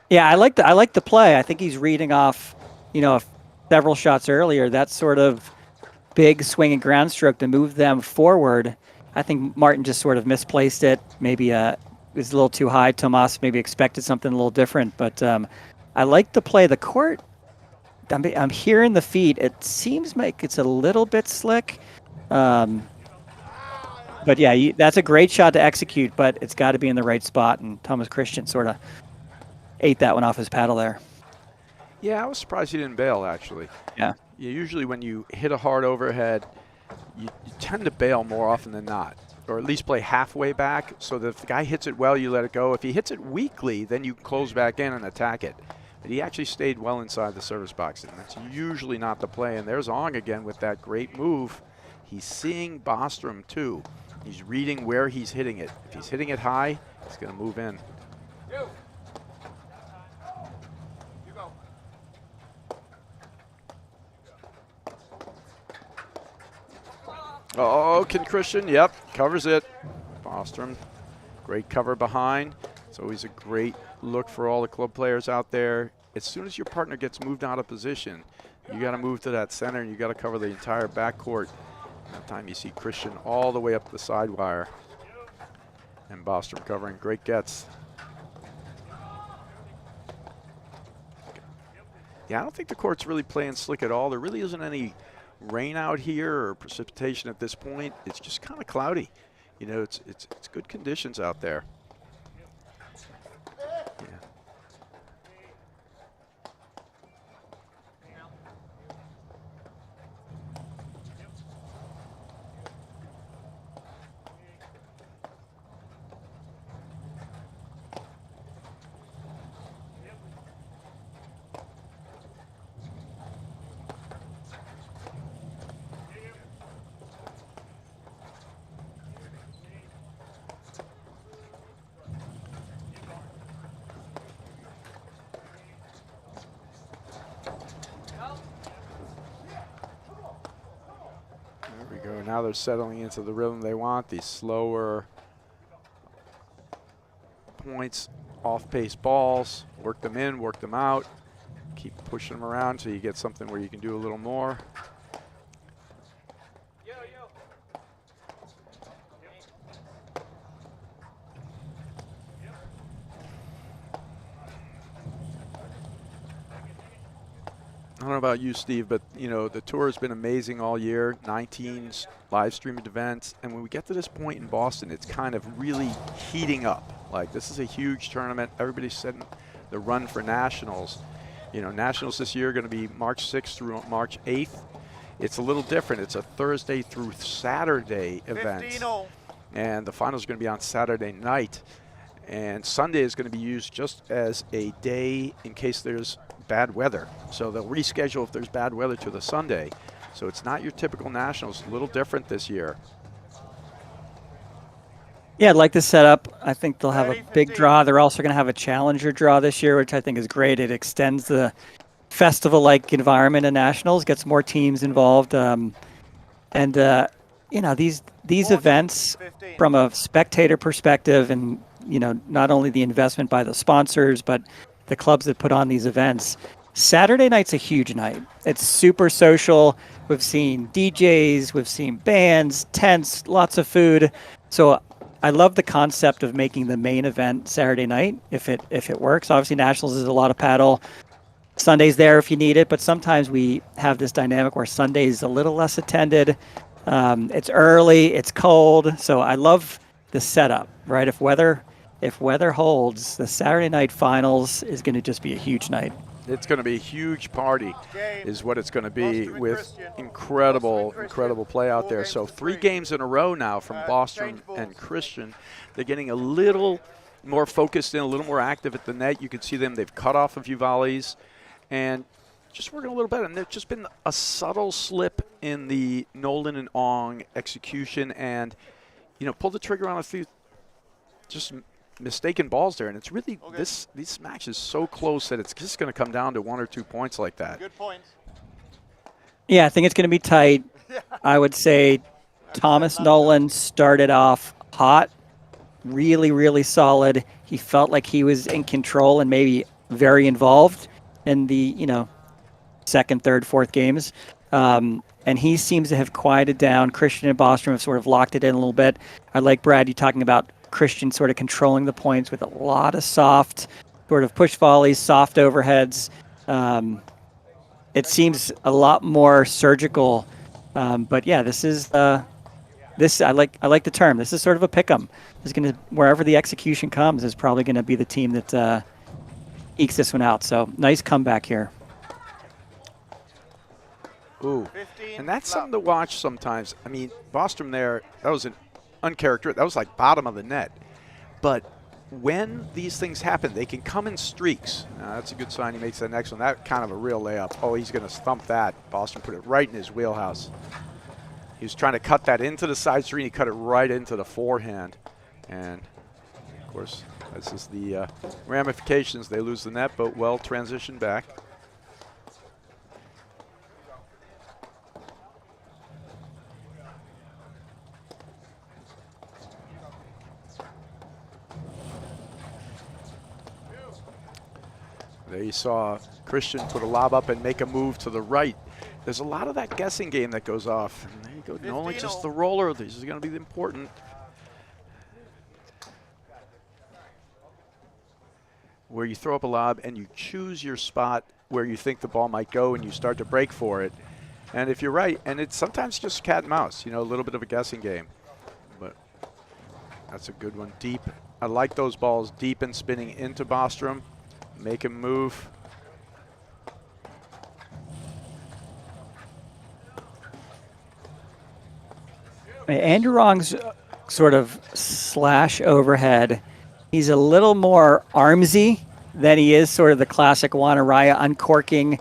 Yeah, I like the play. I think he's reading off, several shots earlier. That sort of big swing and ground stroke to move them forward. I think Martin just sort of misplaced it. Maybe it was a little too high. Tomas maybe expected something a little different, but I like the play. The court, I'm hearing the feet. It seems like it's a little bit slick. But yeah, that's a great shot to execute, but it's got to be in the right spot. And Thomas Christian sort of ate that one off his paddle there. Yeah, I was surprised he didn't bail, actually. Yeah. Usually when you hit a hard overhead, you tend to bail more often than not, or at least play halfway back, so that if the guy hits it well, you let it go. If he hits it weakly, then you close back in and attack it. But he actually stayed well inside the service box, and that's usually not the play. And there's Ong again with that great move. He's seeing Bostrom, too. He's reading where he's hitting it. If he's hitting it high, he's going to move in. Oh, can Christian? Yep, covers it. Bostrom, great cover behind. It's always a great look for all the club players out there. As soon as your partner gets moved out of position, you got to move to that center, and you got to cover the entire backcourt. That time you see Christian all the way up the side wire. And Bostrom covering. Great gets. Yeah, I don't think the court's really playing slick at all. There really isn't any rain out here or precipitation at this point. It's just kind of cloudy. It's good conditions out there. Yeah. There we go. Now they're settling into the rhythm they want. These slower points, off-pace balls. Work them in, work them out. Keep pushing them around until you get something where you can do a little more. I don't know about you, Steve, but the tour has been amazing all year. 19 live streamed events, and when we get to this point in Boston, it's kind of really heating up. Like, this is a huge tournament. Everybody's setting the run for nationals. Nationals this year are going to be March 6th through March 8th. It's a little different. It's a Thursday through Saturday event, and the finals are going to be on Saturday night. And Sunday is going to be used just as a day in case there's bad weather. So they'll reschedule if there's bad weather to the Sunday. So it's not your typical nationals. A little different this year. Yeah, I'd like to set up. I think they'll have a big draw. They're also going to have a challenger draw this year, which I think is great. It extends the festival-like environment of nationals, gets more teams involved. These events, from a spectator perspective, and not only the investment by the sponsors, but the clubs that put on these events. Saturday night's a huge night. It's super social. We've seen DJs, we've seen bands, tents, lots of food. So I love the concept of making the main event Saturday night if it works. Obviously, Nationals is a lot of paddle. Sunday's there if you need it, but sometimes we have this dynamic where Sunday's a little less attended. It's early, it's cold, so I love the setup, right? If weather holds, the Saturday night finals is going to just be a huge night. It's going to be a huge party is what it's going to be, with incredible play out there. So 3 games in a row now from Bostrom and Christian. They're getting a little more focused in, a little more active at the net. You can see them. They've cut off a few volleys and just working a little better. And there's just been a subtle slip in the Nolan and Ong execution, and pull the trigger on a few just mistaken balls there, and it's really this match is so close that it's just going to come down to 1 or 2 points like that. Good points. Yeah, I think it's going to be tight. I would say Thomas Nolan started off hot, really, really solid. He felt like he was in control and maybe very involved in the, second, third, fourth games. And he seems to have quieted down. Christian and Bostrom have sort of locked it in a little bit. I like, Brad, you talking about Christian sort of controlling the points with a lot of soft sort of push volleys, soft overheads. It seems a lot more surgical. But yeah, this is this I like the term. This is sort of a pick 'em. This is going to, wherever the execution comes, is probably going to be the team that ekes this one out. So nice comeback here. Ooh, and that's something to watch sometimes. I mean, Bostrom there, that was an uncharacteristic. That was like bottom of the net. But when these things happen, they can come in streaks. That's a good sign he makes that next one. That kind of a real layup. Oh, he's going to stump that. Bostrom put it right in his wheelhouse. He was trying to cut that into the side screen. He cut it right into the forehand. And, of course, this is the ramifications. They lose the net, but well transitioned back. There you saw Christian put a lob up and make a move to the right. There's a lot of that guessing game that goes off. And there you go, Nolan, just the roller. This is going to be important. Where you throw up a lob and you choose your spot where you think the ball might go and you start to break for it. And if you're right, and it's sometimes just cat and mouse, a little bit of a guessing game. But that's a good one. Deep. I like those balls deep and spinning into Bostrom. Make him move. Andrew Wrong's sort of slash overhead, he's a little more armsy than he is sort of the classic Juan Araya uncorking,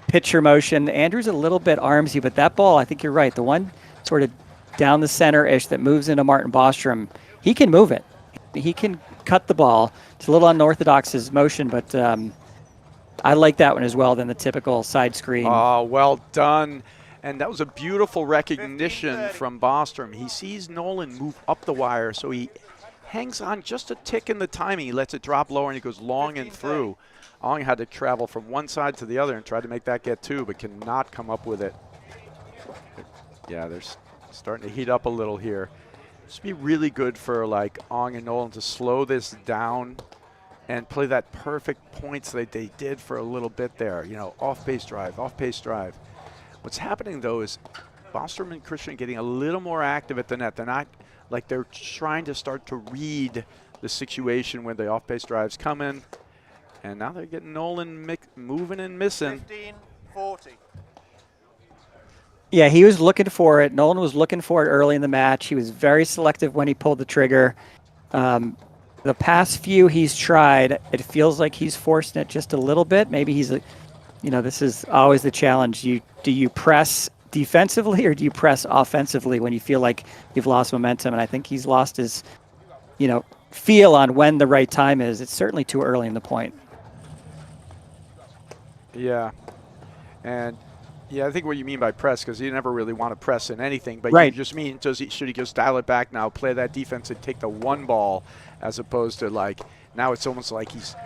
pitcher motion. Andrew's a little bit armsy, but that ball, I think you're right. The one sort of down the center-ish that moves into Martin Bostrom, he can move it. He can cut the ball. It's a little unorthodox, his motion, but I like that one as well than the typical side screen. Oh, well done. And that was a beautiful recognition from Bostrom. He sees Nolan move up the wire, so he hangs on just a tick in the timing. He lets it drop lower, and he goes long and through. Ong had to travel from one side to the other and try to make that get two, but cannot come up with it. Yeah, they're starting to heat up a little here. This would be really good for like Ong and Nolan to slow this down and play that perfect points that they did for a little bit there. Off-base drive, off-pace drive. What's happening, though, is Bostrom and Christian getting a little more active at the net. They're not like they're trying to start to read the situation when the off-base drives come in. And now they're getting Nolan moving and missing. 15-40. Yeah, he was looking for it. Nolan was looking for it early in the match. He was very selective when he pulled the trigger. The past few he's tried, it feels like he's forcing it just a little bit. Maybe he's, this is always the challenge. Do you press defensively or do you press offensively when you feel like you've lost momentum? And I think he's lost his, feel on when the right time is. It's certainly too early in the point. Yeah, and yeah, I think what you mean by press, because you never really want to press in anything, but right. You just mean should he just dial it back now, play that defense and take the one ball, as opposed to like now it's almost like he's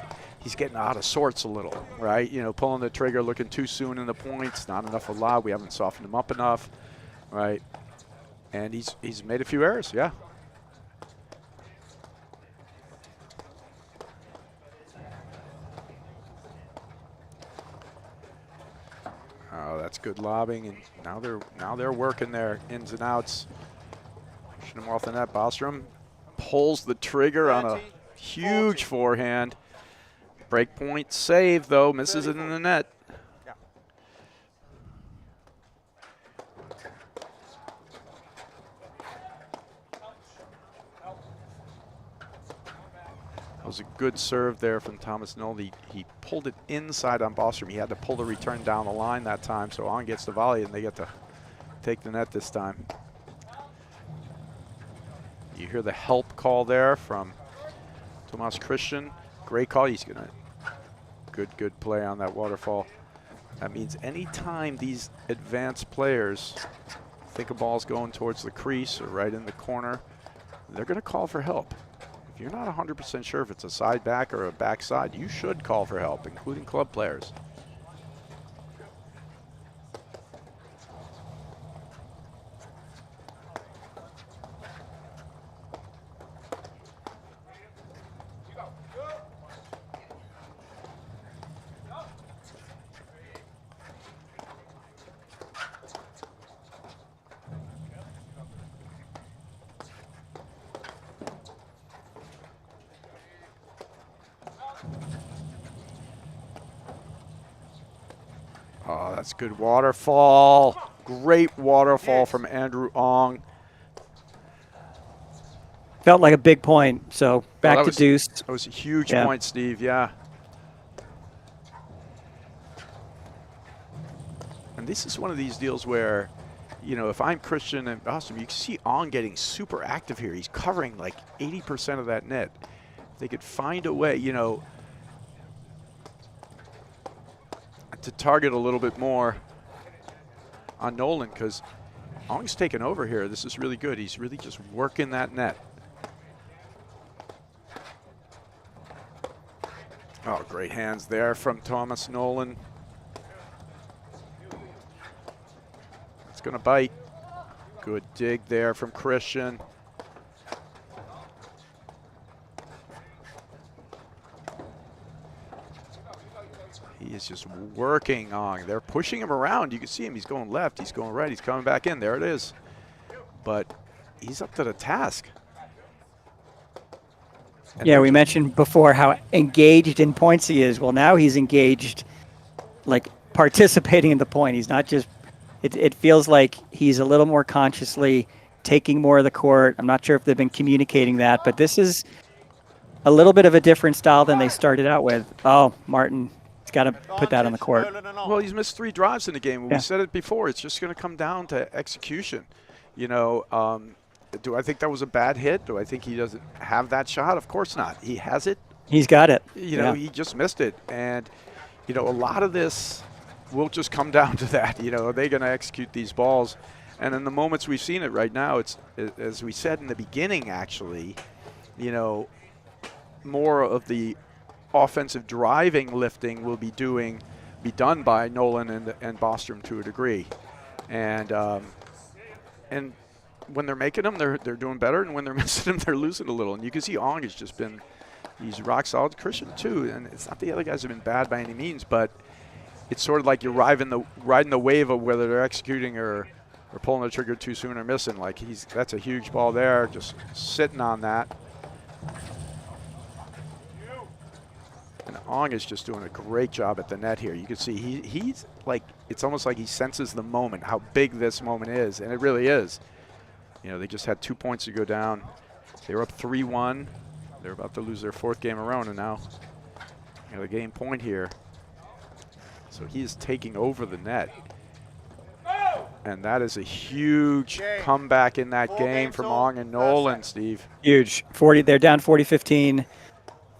getting out of sorts a little, right? Pulling the trigger, looking too soon in the points, not enough of a lob. We haven't softened him up enough, right? And he's made a few errors, yeah. Oh, that's good lobbing, and now they're working their ins and outs. Pushing him off the net. Bostrom pulls the trigger on a huge forehand. Break point save, though, misses it in the net. That was a good serve there from Thomas Nolan. He pulled it inside on Bostrom. He had to pull the return down the line that time, so On gets the volley, and they get to take the net this time. You hear the help call there from Tomas Christian. Great call. He's going to good play on that waterfall. That means anytime these advanced players think a ball's going towards the crease or right in the corner, they're going to call for help. If you're not 100% sure if it's a side back or a back side, you should call for help, including club players. Oh, that's good waterfall. Great waterfall from Andrew Ong. Felt like a big point, so back to deuce. That was a huge point, Steve, yeah. And this is one of these deals where, you know, if I'm Christian and Bostrom, you can see Ong getting super active here. He's covering like 80% of that net. If they could find a way, you know, to target a little bit more on Nolan, because Ong's taken over here. This is really good. He's really just working that net. Oh, great hands there from Thomas Nolan. It's going to bite. Good dig there from Christian. He is just working on. They're pushing him around. You can see him. He's going left. He's going right. He's coming back in. There it is. But he's up to the task. And yeah, we mentioned before how engaged in points he is. Well, now he's engaged, like participating in the point. He's not just, it feels like he's a little more consciously taking more of the court. I'm not sure if they've been communicating that, but this is a little bit of a different style than they started out with. Oh, Martin. Got to put that on the court. Well, he's missed 3 drives in the game. We said it before. It's just going to come down to execution. You know, do I think that was a bad hit? Do I think he doesn't have that shot? Of course not. He has it. He's got it. You know, he just missed it. And, you know, a lot of this will just come down to that. You know, are they going to execute these balls? And in the moments we've seen it right now, it's, as we said in the beginning, actually, you know, more of the offensive driving lifting will be done by Nolan and Bostrom to a degree, and when they're making them, they're doing better, and when they're missing them, they're losing a little. And you can see Ong has just been, he's rock solid. Christian too, and it's not the other guys have been bad by any means, but it's sort of like you're riding the wave of whether they're executing or pulling the trigger too soon or missing. Like that's a huge ball there, just sitting on that. And Ong is just doing a great job at the net here. You can see he's like, it's almost like he senses the moment, how big this moment is, and it really is. You know, they just had 2 points to go down. They were up 3-1. They're about to lose their 4th game around, and now you know, the game point here. So he is taking over the net. And that is a huge comeback in that game from Ong and Nolan, Steve. Huge. 40. They're down 40-15.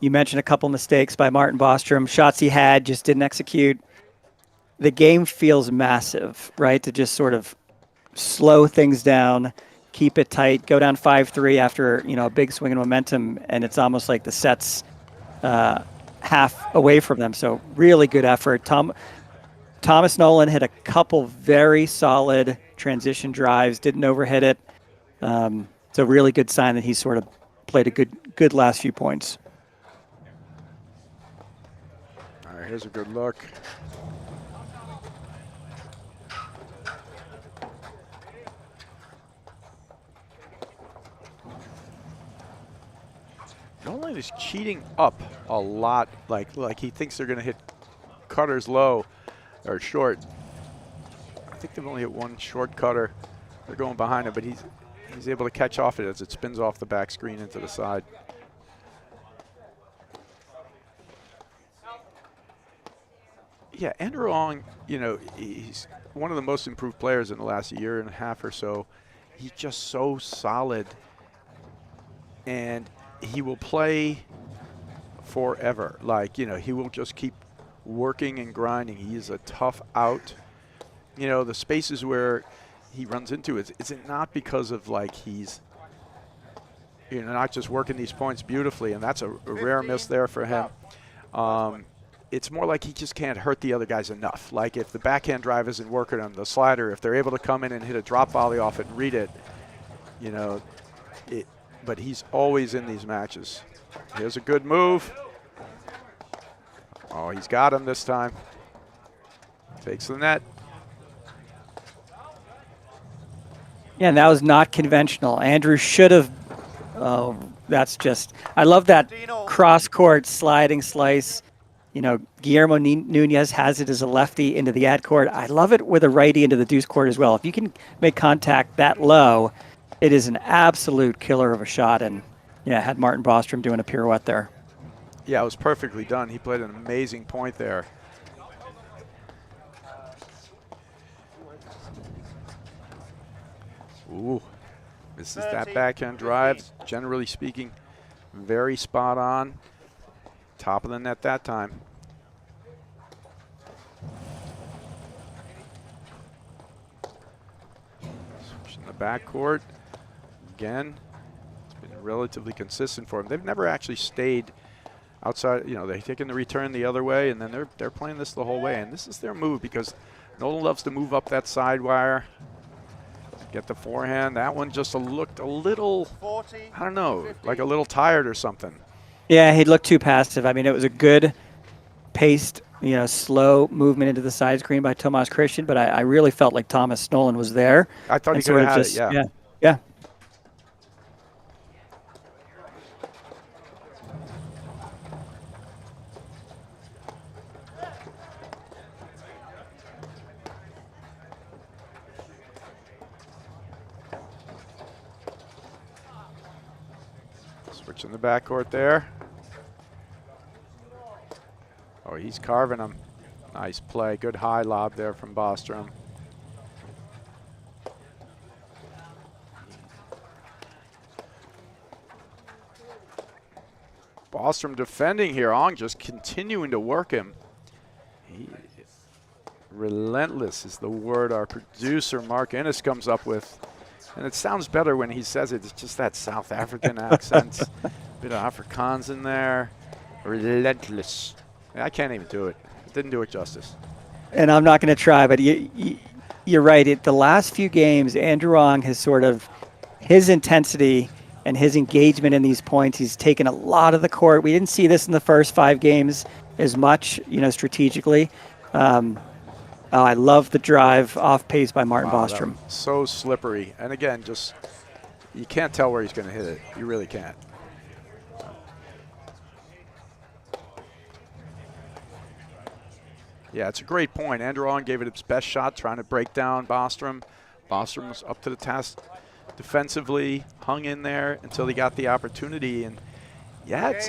You mentioned a couple mistakes by Martin Bostrom. Shots he had, just didn't execute. The game feels massive, right? To just sort of slow things down, keep it tight, go down 5-3 after, you know, a big swing of momentum, and it's almost like the set's half away from them. So really good effort. Thomas Nolan hit a couple very solid transition drives, didn't overhit it. It's a really good sign that he sort of played a good last few points. Here's a good look. Nolan is cheating up a lot, like he thinks they're going to hit cutters low or short. I think they've only hit 1 short cutter. They're going behind it, but he's able to catch off it as it spins off the back screen into the side. Yeah, Andrew Ong, you know, he's one of the most improved players in the last year and a half or so. He's just so solid, and he will play forever. Like, you know, he will just keep working and grinding. He is a tough out. You know, the spaces where he runs into it, is it not because of like he's, you know, not just working these points beautifully, and that's a rare miss there for him. It's more like he just can't hurt the other guys enough. Like if the backhand drive isn't working on the slider, if they're able to come in and hit a drop volley off it and read it, you know, but he's always in these matches. Here's a good move. Oh, he's got him this time. Takes the net. Yeah, and that was not conventional. Andrew should have. Oh, that's just. I love that cross-court sliding slice. You know, Guillermo Nunez has it as a lefty into the ad court. I love it with a righty into the deuce court as well. If you can make contact that low, it is an absolute killer of a shot. And yeah, had Martin Bostrom doing a pirouette there. Yeah, it was perfectly done. He played an amazing point there. Ooh, this is that backhand drive. Generally speaking, very spot on. Top of the net that time. Switch in the backcourt. Again, it's been relatively consistent for them. They've never actually stayed outside. You know, they're taking the return the other way, and then they're playing this the whole way. And this is their move because Nolan loves to move up that side wire. Get the forehand. That one just looked a little, I don't know, like a little tired or something. Yeah, he looked too passive. I mean, it was a good paced, you know, slow movement into the side screen by Tomas Christian, but I really felt like Thomas Nolan was there. I thought he could have had it, yeah. Yeah. Switch in the backcourt there. Oh, he's carving him. Nice play. Good high lob there from Bostrom. Bostrom defending here. Ong just continuing to work him. Relentless is the word our producer Mark Ennis comes up with. And it sounds better when he says it. It's just that South African accent. Bit of Afrikaans in there. Relentless. I can't even do it. It didn't do it justice. And I'm not going to try, but you're right. The last few games, Andrew Ong has sort of, his intensity and his engagement in these points, he's taken a lot of the court. We didn't see this in the first 5 games as much, you know, strategically. I love the drive off pace by Martin Bostrom. So slippery. And again, just, you can't tell where he's going to hit it. You really can't. Yeah, it's a great point. Andrew Ong gave it his best shot, trying to break down Bostrom. Bostrom was up to the task defensively, hung in there until he got the opportunity. And yeah, it's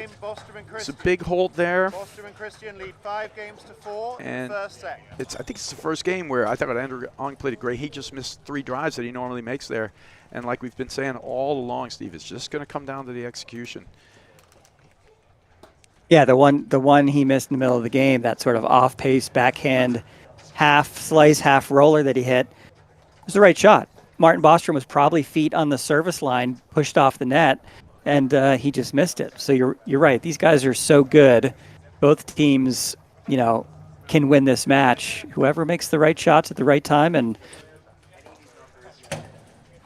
a big hold there. Bostrom and Christian lead 5 games to 4 in And the first set. I think it's the first game where I thought Andrew Ong played it great. He just missed 3 drives that he normally makes there. And like we've been saying all along, Steve, it's just going to come down to the execution. Yeah, the one he missed in the middle of the game, that sort of off-pace backhand half slice, half roller that he hit, was the right shot. Martin Bostrom was probably feet on the service line, pushed off the net, and he just missed it. So you're right. These guys are so good. Both teams, you know, can win this match. Whoever makes the right shots at the right time, and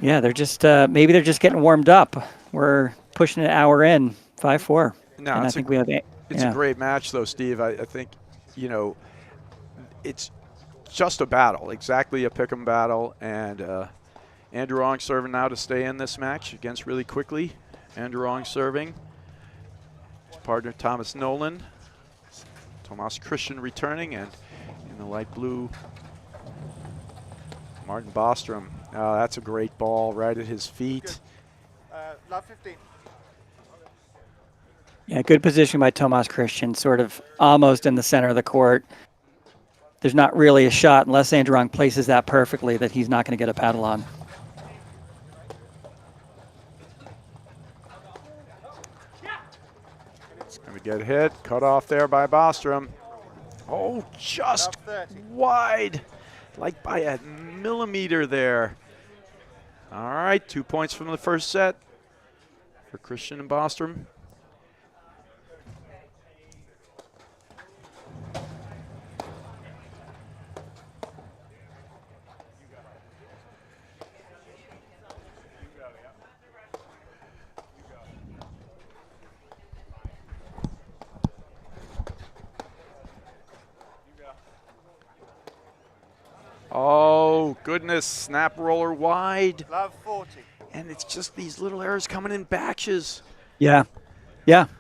yeah, they're just maybe they're just getting warmed up. We're pushing an hour in, 5-4. No, and I think we have. It's a great match, though, Steve. I think, you know, it's just a battle, exactly a pick'em battle. And Andrew Ong serving now to stay in this match against really quickly. Andrew Ong serving. His partner, Thomas Nolan. Tomas Christian returning. And in the light blue, Martin Bostrom. That's a great ball right at his feet. Love 15. Yeah, good position by Tomas Christian, sort of almost in the center of the court. There's not really a shot, unless Andrew Ong places that perfectly, that he's not going to get a paddle on. Going to get hit, cut off there by Bostrom. Oh, just Love 30. wide, like by a millimeter there. All right, 2 points from the first set for Christian and Bostrom. Oh, goodness, snap roller wide. Love 40. And it's just these little errors coming in batches. Yeah,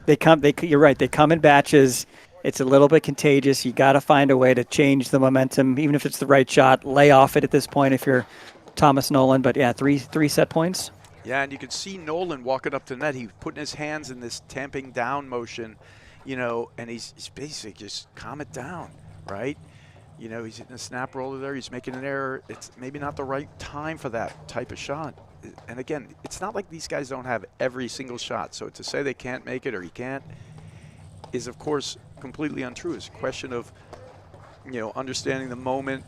they come. You're right. They come in batches. It's a little bit contagious. You got to find a way to change the momentum, even if it's the right shot. Lay off it at this point if you're Thomas Nolan. But yeah, three set points. Yeah, and you can see Nolan walking up to net. He's putting his hands in this tamping down motion, and he's basically just calm it down, right? He's hitting a snap roller there. He's making an error. It's maybe not the right time for that type of shot. And again, it's not like these guys don't have every single shot. So to say they can't make it or he can't is, of course, completely untrue. It's a question of, understanding the moment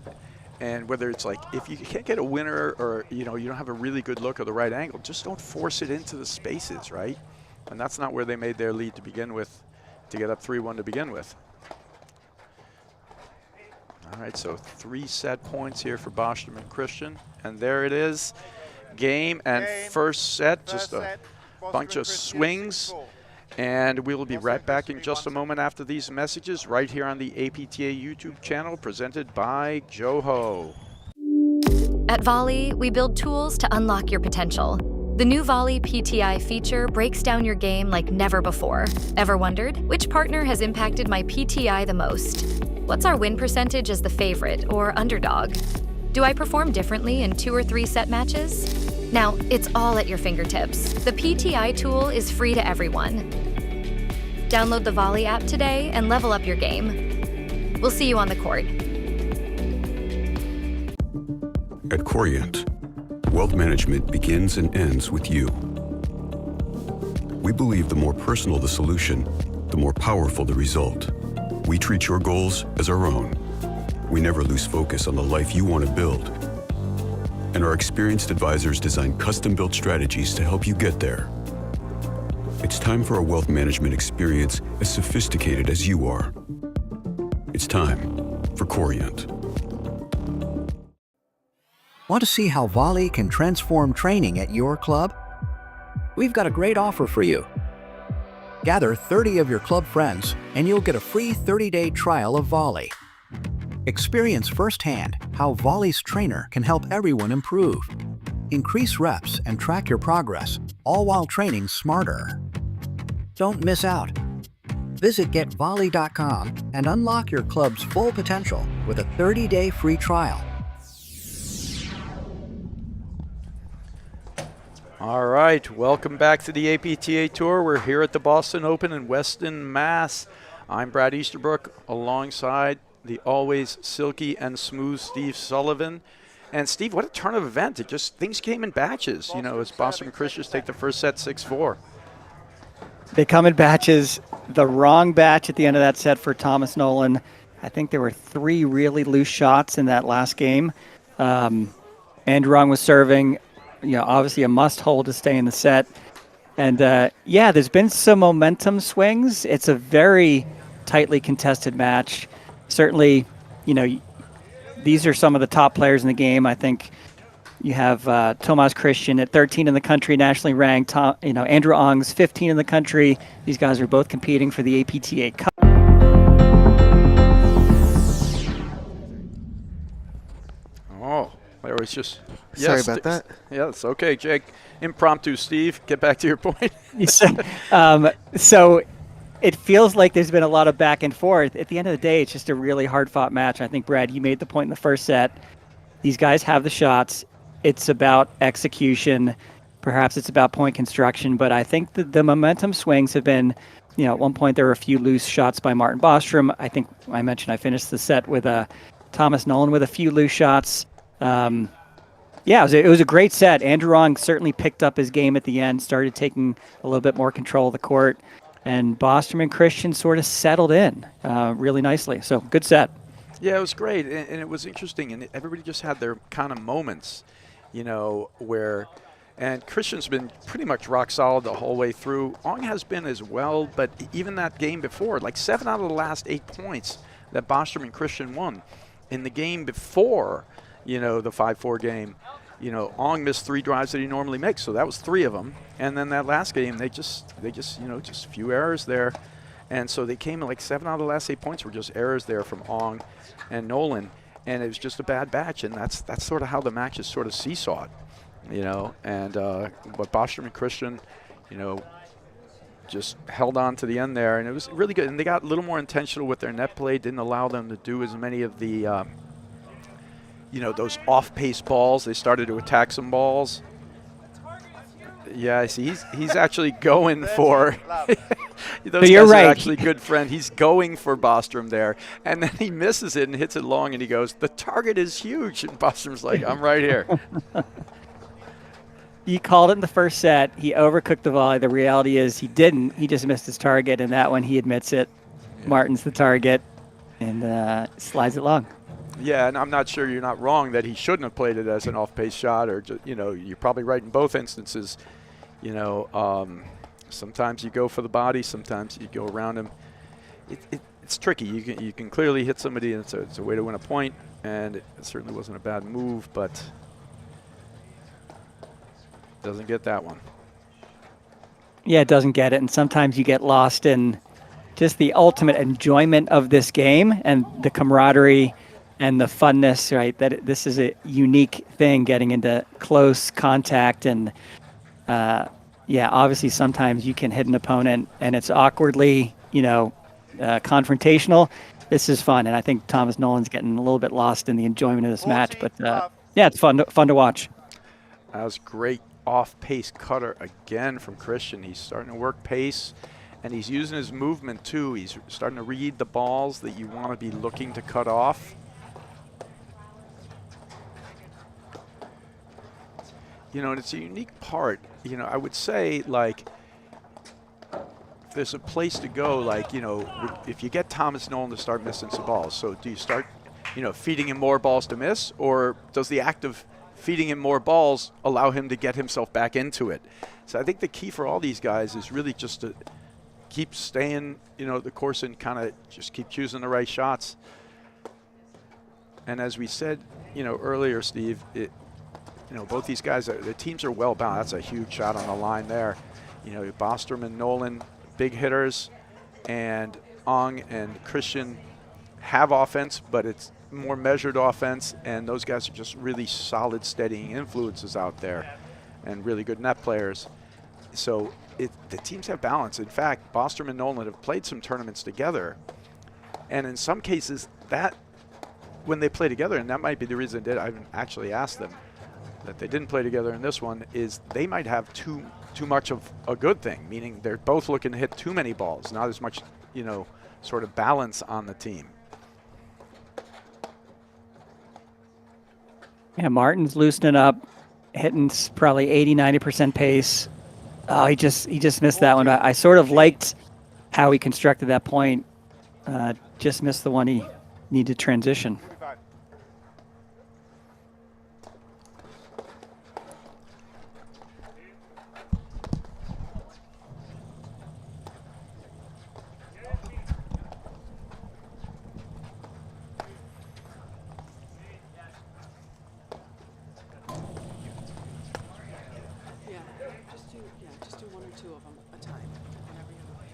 and whether it's like if you can't get a winner or, you don't have a really good look or the right angle, just don't force it into the spaces, right? And that's not where they made their lead to begin with, to get up 3-1 to begin with. All right, so 3 set points here for Bostrom and Christian. And there it is. Game and first set, just a bunch of swings. And we will be right back in just a moment after these messages right here on the APTA YouTube channel presented by Joho. At Volley, we build tools to unlock your potential. The new Volley PTI feature breaks down your game like never before. Ever wondered, which partner has impacted my PTI the most? What's our win percentage as the favorite or underdog? Do I perform differently in 2 or 3 set matches? Now, it's all at your fingertips. The PTI tool is free to everyone. Download the Volley app today and level up your game. We'll see you on the court. At Corient, wealth management begins and ends with you. We believe the more personal the solution, the more powerful the result. We treat your goals as our own. We never lose focus on the life you want to build. And our experienced advisors design custom-built strategies to help you get there. It's time for a wealth management experience as sophisticated as you are. It's time for Corient. Want to see how Volley can transform training at your club? We've got a great offer for you. Gather 30 of your club friends and you'll get a free 30-day trial of Volley. Experience firsthand how Volley's trainer can help everyone improve. Increase reps and track your progress, all while training smarter. Don't miss out. Visit getvolley.com and unlock your club's full potential with a 30-day free trial. All right, welcome back to the APTA Tour. We're here at the Boston Open in Weston, Mass. I'm Brad Easterbrook alongside the always silky and smooth Steve Sullivan. And Steve, what a turn of event. Things came in batches, as Bostrom and Christian take the first set 6-4. They come in batches. The wrong batch at the end of that set for Thomas Nolan. I think there were 3 really loose shots in that last game. Andrew Wrong was serving. Obviously a must-hold to stay in the set. And, there's been some momentum swings. It's a very tightly contested match. Certainly, these are some of the top players in the game. I think you have Tomas Christian at 13 in the country, nationally ranked. Andrew Ong's 15 in the country. These guys are both competing for the APTA Cup. Oh, there was just... Sorry about that. Yeah, it's okay, Jake. Impromptu, Steve. Get back to your point. So it feels like there's been a lot of back and forth. At the end of the day, it's just a really hard-fought match. I think, Brad, you made the point in the first set. These guys have the shots. It's about execution. Perhaps it's about point construction. But I think the momentum swings have been, at one point there were a few loose shots by Martin Bostrom. I think I mentioned I finished the set with Thomas Nolan with a few loose shots. It was a great set. Andrew Ong certainly picked up his game at the end, started taking a little bit more control of the court. and Bostrom and Christian sort of settled in really nicely. So good set. Yeah, it was great, and it was interesting, and everybody just had their kind of moments, you know, where, and Christian's been pretty much rock solid the whole way through. Ong has been as well, but even that game before, like 7 out of the last 8 points that Bostrom and Christian won. In the game before, you know, the 5-4 game, you know, Ong missed 3 drives that he normally makes, so that was 3 of them. And then that last game, they just, you know, just a few errors there. And so they came in like 7 out of the last 8 points were just errors there from Ong and Nolan, and it was just a bad batch. And that's sort of how the matches sort of seesawed, you know. And but Bostrom and Christian, you know, just held on to the end there, and it was really good. And they got a little more intentional with their net play, didn't allow them to do as many of the, you know, those off-pace balls. They started to attack some balls. Yeah, I see. He's actually going for. Those you're guys right. are actually good friend. He's going for Bostrom there, and then he misses it and hits it long, and he goes, "The target is huge." And Bostrom's like, "I'm right here." He called it in the first set. He overcooked the volley. The reality is he didn't. He just missed his target, and that one he admits it. Yeah. Martin's the target, and slides it long. Yeah, and I'm not sure you're not wrong that he shouldn't have played it as an off-pace shot, or just, you know, you're probably right in both instances. You know, sometimes you go for the body, sometimes you go around him. It's tricky. You can clearly hit somebody, and it's a way to win a point, and it certainly wasn't a bad move, but doesn't get that one. Yeah, it doesn't get it, and sometimes you get lost in just the ultimate enjoyment of this game and the camaraderie and the funness, right? That this is a unique thing, getting into close contact, and yeah, obviously sometimes you can hit an opponent and it's awkwardly, you know, confrontational. This is fun, and I think Thomas Nolan's getting a little bit lost in the enjoyment of this match. But yeah, it's fun to watch. That was great off-pace cutter again from Christian. He's starting to work pace, and he's using his movement too. He's starting to read the balls that you want to be looking to cut off. You know, and it's a unique part. You know, I would say, like, if there's a place to go, like, you know, if you get Thomas Nolan to start missing some balls, so do you start, you know, feeding him more balls to miss, or does the act of feeding him more balls allow him to get himself back into it? So I think the key for all these guys is really just to keep staying, you know, the course and kind of just keep choosing the right shots. And as we said, you know, earlier, Steve, you know, both these guys, the teams are well balanced. That's a huge shot on the line there. You know, Bostrom and Nolan, big hitters, and Ong and Christian have offense, but it's more measured offense, and those guys are just really solid, steadying influences out there and really good net players. So the teams have balance. In fact, Bostrom and Nolan have played some tournaments together, and in some cases, that when they play together, and that might be the reason I haven't actually asked them that they didn't play together in this one, is they might have too much of a good thing, meaning they're both looking to hit too many balls, not as much, you know, sort of balance on the team. Yeah, Martin's loosening up, hitting probably 80-90% pace. Oh, he just missed that one. I sort of liked how he constructed that point. Just missed the one he needed to transition. Just do 1 or 2 of them a time. Whenever you're ready.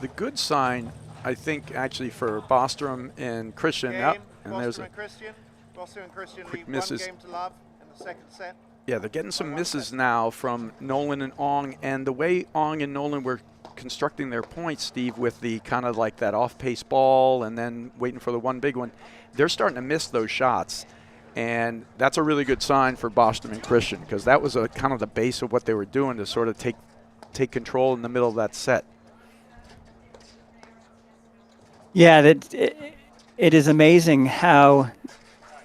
The good sign, I think, actually for Bostrom and Christian, and there's a Bostrom and Christian quick leave misses. 1 game to love in the second set. Yeah, they're getting some misses now from Nolan and Ong, and the way Ong and Nolan were constructing their points, Steve, with the kind of like that off-pace ball and then waiting for the one big one, they're starting to miss those shots. And that's a really good sign for Bostrom and Christian, because that was a kind of the base of what they were doing to sort of take control in the middle of that set. Yeah, it is amazing how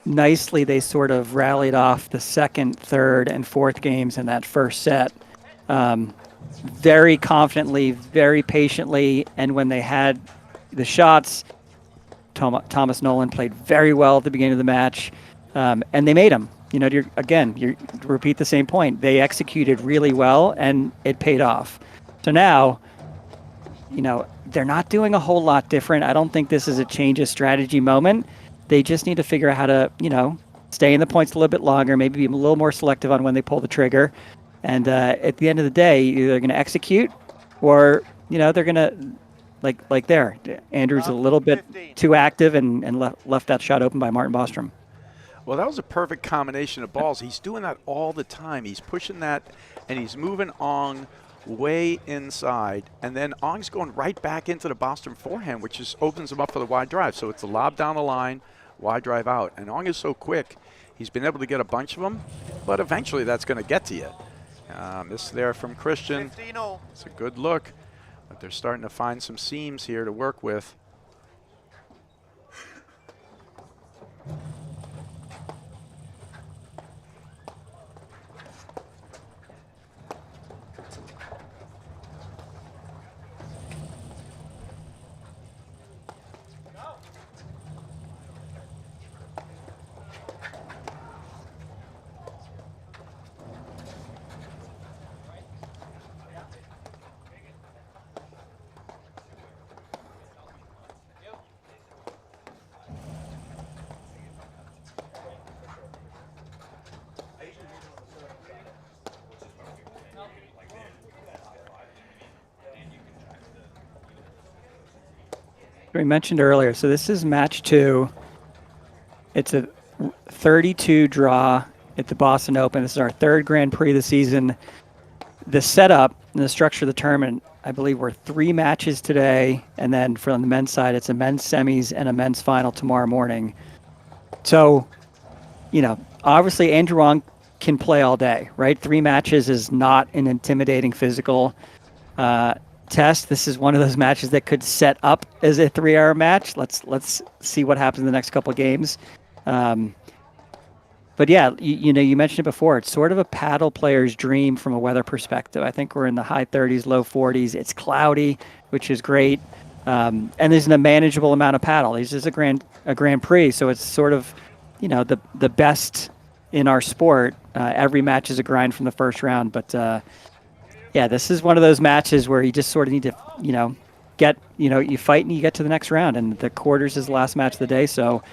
nicely they sort of rallied off the second, third, and fourth games in that first set. Very confidently, very patiently, and when they had the shots, Thomas Nolan played very well at the beginning of the match, and they made him. You know, you repeat the same point. They executed really well, and it paid off. So now, you know, they're not doing a whole lot different. I don't think this is a change of strategy moment. They just need to figure out how to, you know, stay in the points a little bit longer, maybe be a little more selective on when they pull the trigger. And at the end of the day, either they're going to execute or, you know, they're going to, like there. Andrew's a little bit too active and left that shot open by Martin Bostrom. Well, that was a perfect combination of balls. He's doing that all the time. He's pushing that, and he's moving Ong way inside, and then Ong's going right back into the Bostrom forehand, which just opens him up for the wide drive. So it's a lob down the line, wide drive out. And Ong is so quick, he's been able to get a bunch of them, but eventually that's going to get to you. This there from Christian. It's a good look, but they're starting to find some seams here to work with. We mentioned earlier, so this is match 2. It's a 32 draw at the Boston Open. This is our 3rd Grand Prix of the season. The setup and the structure of the tournament, I believe, were 3 matches today, and then from the men's side, it's a men's semis and a men's final tomorrow morning. So, you know, obviously Andrew Ong can play all day, right? 3 matches is not an intimidating physical test. This is one of those matches that could set up as a 3-hour match. Let's see what happens in the next couple of games. But yeah, you know, you mentioned it before. It's sort of a paddle player's dream from a weather perspective. I think we're in the high 30s, low 40s. It's cloudy, which is great, and there's a manageable amount of paddle. This is a Grand Prix, so it's sort of, you know, the best in our sport. Every match is a grind from the first round, but yeah, this is one of those matches where you just sort of need to, you know, you fight and you get to the next round, and the quarters is the last match of the day. So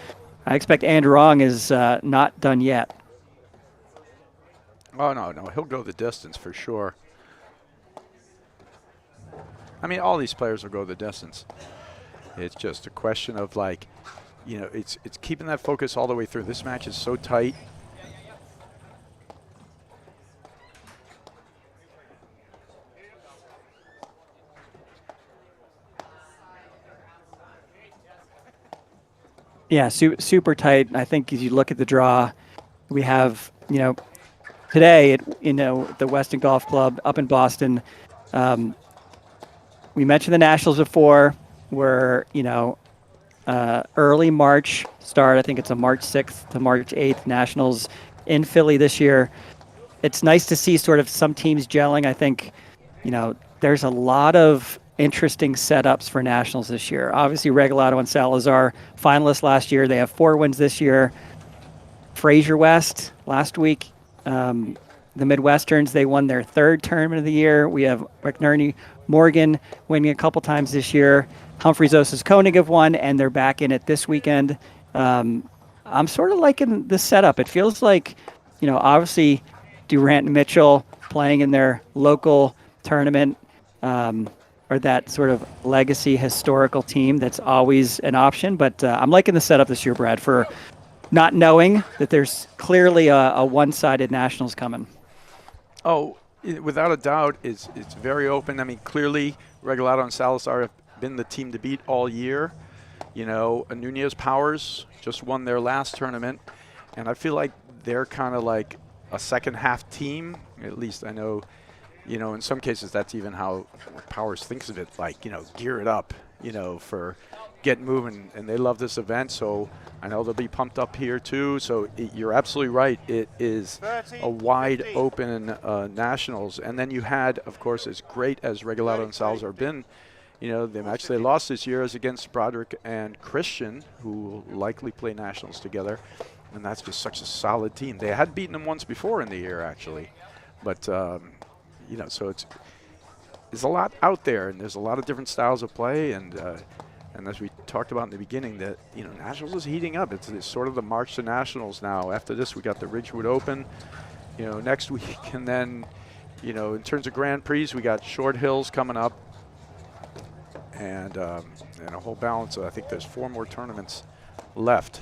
I expect Andrew Ong is not done yet. Oh, no, he'll go the distance for sure. I mean, all these players will go the distance. It's just a question of, like, you know, it's keeping that focus all the way through. This match is so tight. Yeah, super tight. I think as you look at the draw, we have, you know, today at, you know, the Weston Golf Club up in Boston. We mentioned the Nationals before. We're, you know, early March start. I think it's a March 6th to March 8th Nationals in Philly this year. It's nice to see sort of some teams gelling. I think, you know, there's a lot of interesting setups for Nationals this year. Obviously, Regalado and Salazar, finalists last year. They have 4 wins this year. Fraser West last week. The Midwesterns, they won their 3rd tournament of the year. We have McNerney Morgan winning a couple times this year. Humphreys Osas Koenig have won, and they're back in it this weekend. I'm sort of liking the setup. It feels like, you know, obviously Durant and Mitchell playing in their local tournament, or that sort of legacy historical team that's always an option. But I'm liking the setup this year, Brad, for not knowing that there's clearly a one-sided Nationals coming. Oh, without a doubt, it's very open. I mean, clearly Regalado and Salazar have been the team to beat all year. You know, Nunez Powers just won their last tournament, And I feel like they're kind of like a second half team. At least I know, in some cases that's even how Powers thinks of it, like, gear it up, for get moving. And they love this event, so I know they'll be pumped up here too. So you're absolutely right. It is a wide open nationals. And then you had, of course, as great as Regalado and Salazar been, the match they lost this year is against Broderick and Christian, who will likely play nationals together. And that's just such a solid team. They had beaten them once before in the year, actually. But, so there's a lot out there, and there's a lot of different styles of play. And as we talked about in the beginning, that, nationals is heating up. It's sort of the march to nationals now. After this, we got the Ridgewood Open, next week. And then, in terms of Grand Prix, we got Short Hills coming up. And a whole balance. I think there's 4 more tournaments left.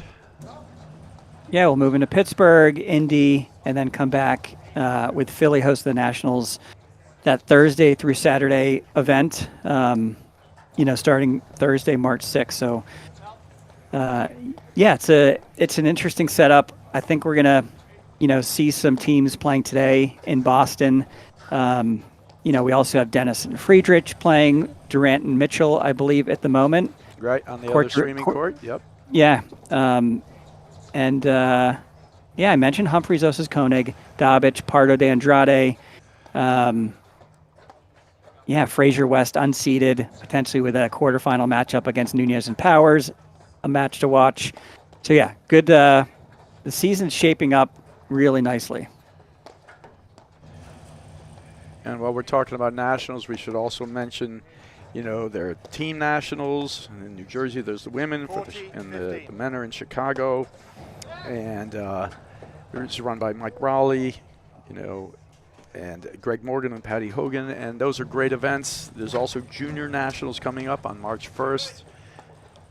Yeah, we'll move into Pittsburgh, Indy, and then come back with Philly host the Nationals. That Thursday through Saturday event, starting Thursday, March 6th. So, it's an interesting setup. I think we're gonna, see some teams playing today in Boston. We also have Dennis and Friedrich playing, Durant and Mitchell, I believe, at the moment. Right, on the other streaming court, yep. Yeah. I mentioned Humphreys versus Koenig, Dabic, Pardo de Andrade. Fraser West unseeded, potentially with a quarterfinal matchup against Nunez and Powers, a match to watch. So, good. The season's shaping up really nicely. And while we're talking about nationals, we should also mention, there are team nationals. In New Jersey, there's the women, and the men are in Chicago. And it's run by Mike Rowley, and Greg Morgan and Patty Hogan. And those are great events. There's also junior nationals coming up on March 1st.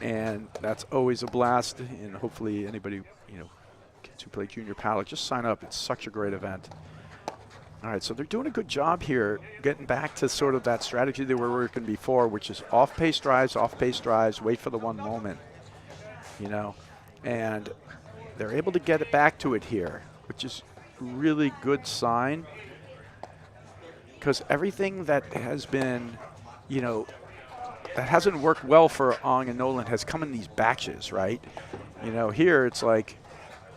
And that's always a blast. And hopefully anybody, kids who play junior paddle, just sign up. It's such a great event. All right, so they're doing a good job here, getting back to sort of that strategy they were working before, which is off-pace drives, wait for the one moment, and they're able to get it back to it here, which is a really good sign, because everything that has been, that hasn't worked well for Ong and Nolan has come in these batches, right? Here it's like,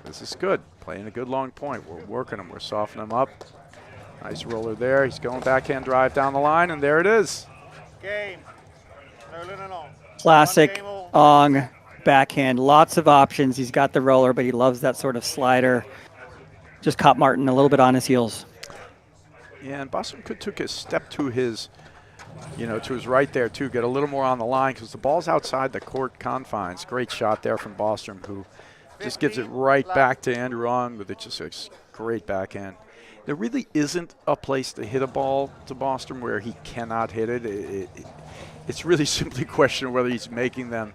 this is good, playing a good long point. We're working them, we're softening them up. Nice roller there. He's going backhand drive down the line, and there it is. Game. Nolan and Ong. Classic Ong backhand. Lots of options. He's got the roller, but he loves that sort of slider. Just caught Martin a little bit on his heels. Yeah, and Bostrom took a step to his, to his right there, too. Get a little more on the line because the ball's outside the court confines. Great shot there from Bostrom, who just gives it right back to Andrew Ong with just a great backhand. There really isn't a place to hit a ball to Bostrom where he cannot hit it. It's really simply a question of whether he's making them.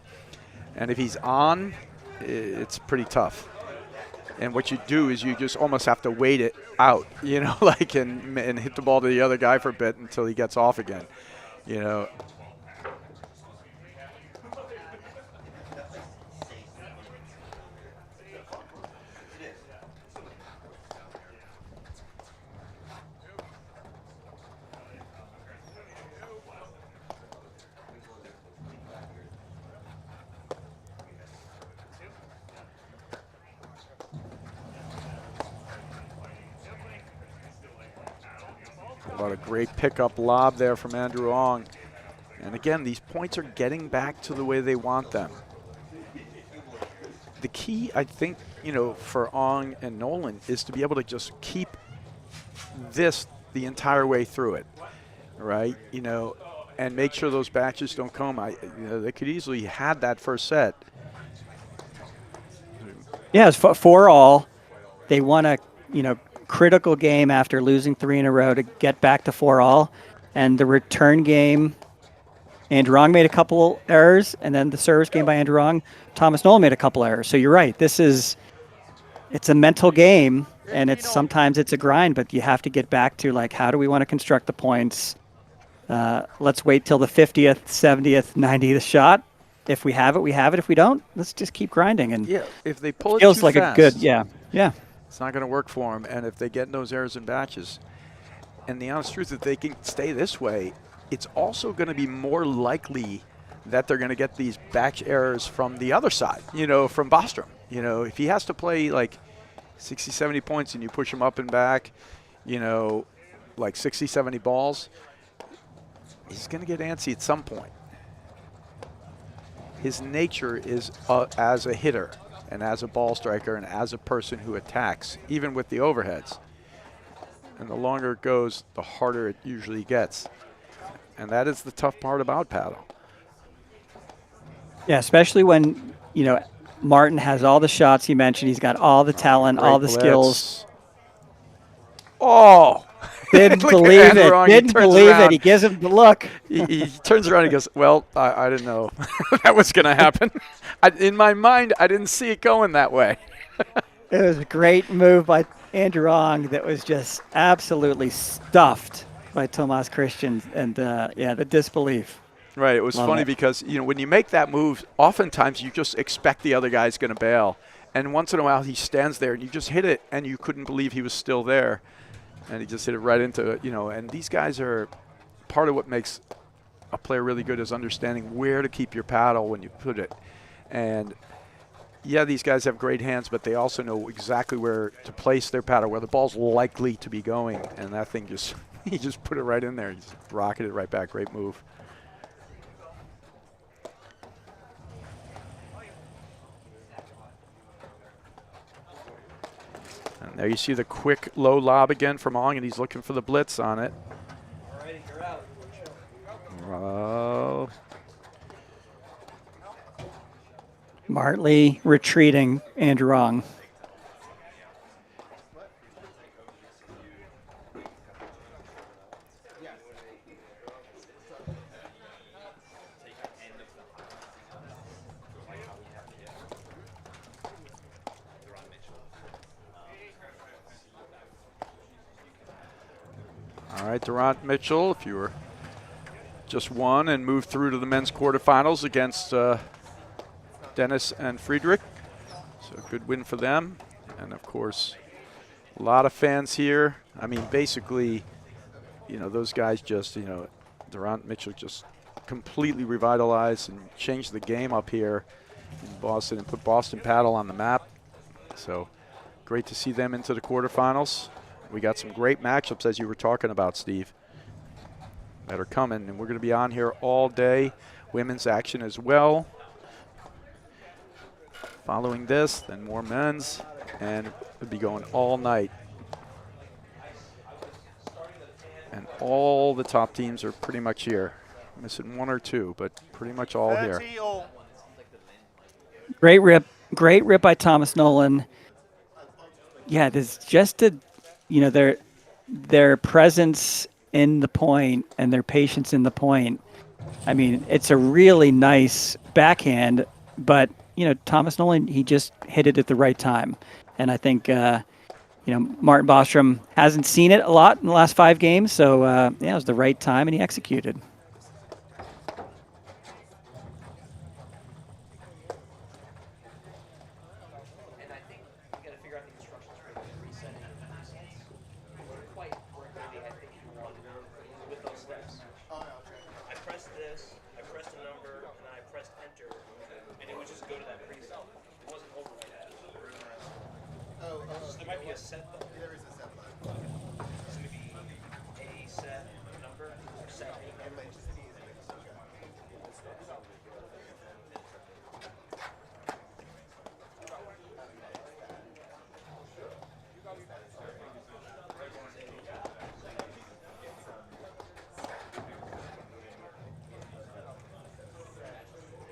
And if he's on, it's pretty tough. And what you do is you just almost have to wait it out, and hit the ball to the other guy for a bit until he gets off again, What a great pickup lob there from Andrew Ong. And again, these points are getting back to the way they want them. The key, I think, for Ong and Nolan is to be able to just keep this the entire way through it, right? And make sure those batches don't come. They could easily had that first set. Yeah, it's 4-all. They won a, critical game after losing 3 in a row to get back to 4-all. And the return game, Andrew Ong made a couple errors, and then the service game by Andrew Ong, Thomas Nolan made a couple errors. So you're right. It's a mental game, and sometimes it's a grind, but you have to get back to, how do we want to construct the points? Let's wait till the 50th, 70th, 90th shot. If we have it, we have it. If we don't, let's just keep grinding. And yeah, if they pull it feels too like fast, a good, Yeah. It's not going to work for them. And if they get in those errors and batches, and the honest truth, if they can stay this way, it's also going to be more likely that they're going to get these batch errors from the other side, from Bostrom. If he has to play like 60, 70 points and you push him up and back, like 60, 70 balls, he's going to get antsy at some point. His nature is as a hitter and as a ball striker and as a person who attacks, even with the overheads. And the longer it goes, the harder it usually gets. And that is the tough part about paddle. Yeah, especially when, Martin has all the shots he mentioned. He's got all the talent, all the skills. Oh! Didn't believe it. Didn't believe it. He gives him the look. he turns around and goes, well, I didn't know that was going to happen. In my mind, I didn't see it going that way. It was a great move by Andrew Ong that was just absolutely stuffed by Tomas Christian. And, the disbelief. Right. It was funny because, when you make that move, oftentimes you just expect the other guy's going to bail. And once in a while, he stands there and you just hit it and you couldn't believe he was still there. And he just hit it right into, and these guys are part of what makes a player really good is understanding where to keep your paddle when you put it. And yeah, these guys have great hands, but they also know exactly where to place their paddle, where the ball's likely to be going. And that thing he just put it right in there. He just rocketed it right back. Great move. And there you see the quick low lob again from Ong, and he's looking for the blitz on it. Oh. Martley retreating, Andrew Ong. All right, Durant Mitchell, if you were just won and moved through to the men's quarterfinals against Dennis and Friedrich. So a good win for them. And of course, a lot of fans here. I mean, basically, those guys just, Durant Mitchell just completely revitalized and changed the game up here in Boston and put Boston paddle on the map. So great to see them into the quarterfinals. We got some great matchups, as you were talking about, Steve, that are coming, and we're going to be on here all day. Women's action as well. Following this, then more men's, and we'll be going all night. And all the top teams are pretty much here. Missing one or two, but pretty much all here. Great rip by Thomas Nolan. Yeah, there's just their presence in the point and their patience in the point. I mean, it's a really nice backhand, but Thomas Nolan, he just hit it at the right time. And I think Martin Bostrom hasn't seen it a lot in the last 5 games, so it was the right time and he executed.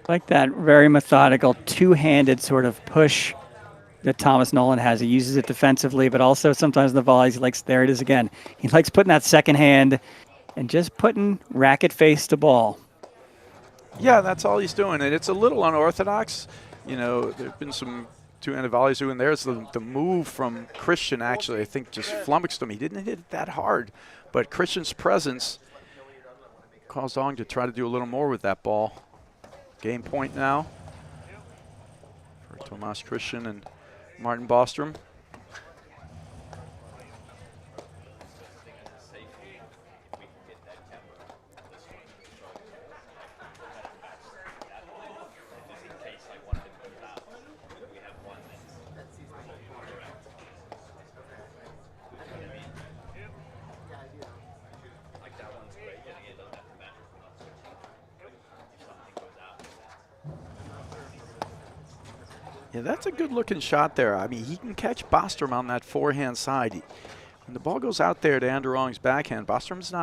Like that very methodical, two-handed sort of push that Thomas Nolan has. He uses it defensively, but also sometimes in the volleys, he likes, there it is again. He likes putting that second hand and just putting racket face to ball. Yeah, that's all he's doing, and it's a little unorthodox. There have been some two-handed volleys doing there. So the move from Christian, actually, I think just flummoxed him. He didn't hit it that hard, but Christian's presence caused Ong to try to do a little more with that ball. Game point now for Tomas Christian and Martin Bostrom. Yeah, that's a good looking shot there. I mean, he can catch Bostrom on that forehand side. When the ball goes out there to Andrew Ong's backhand, Bostrom's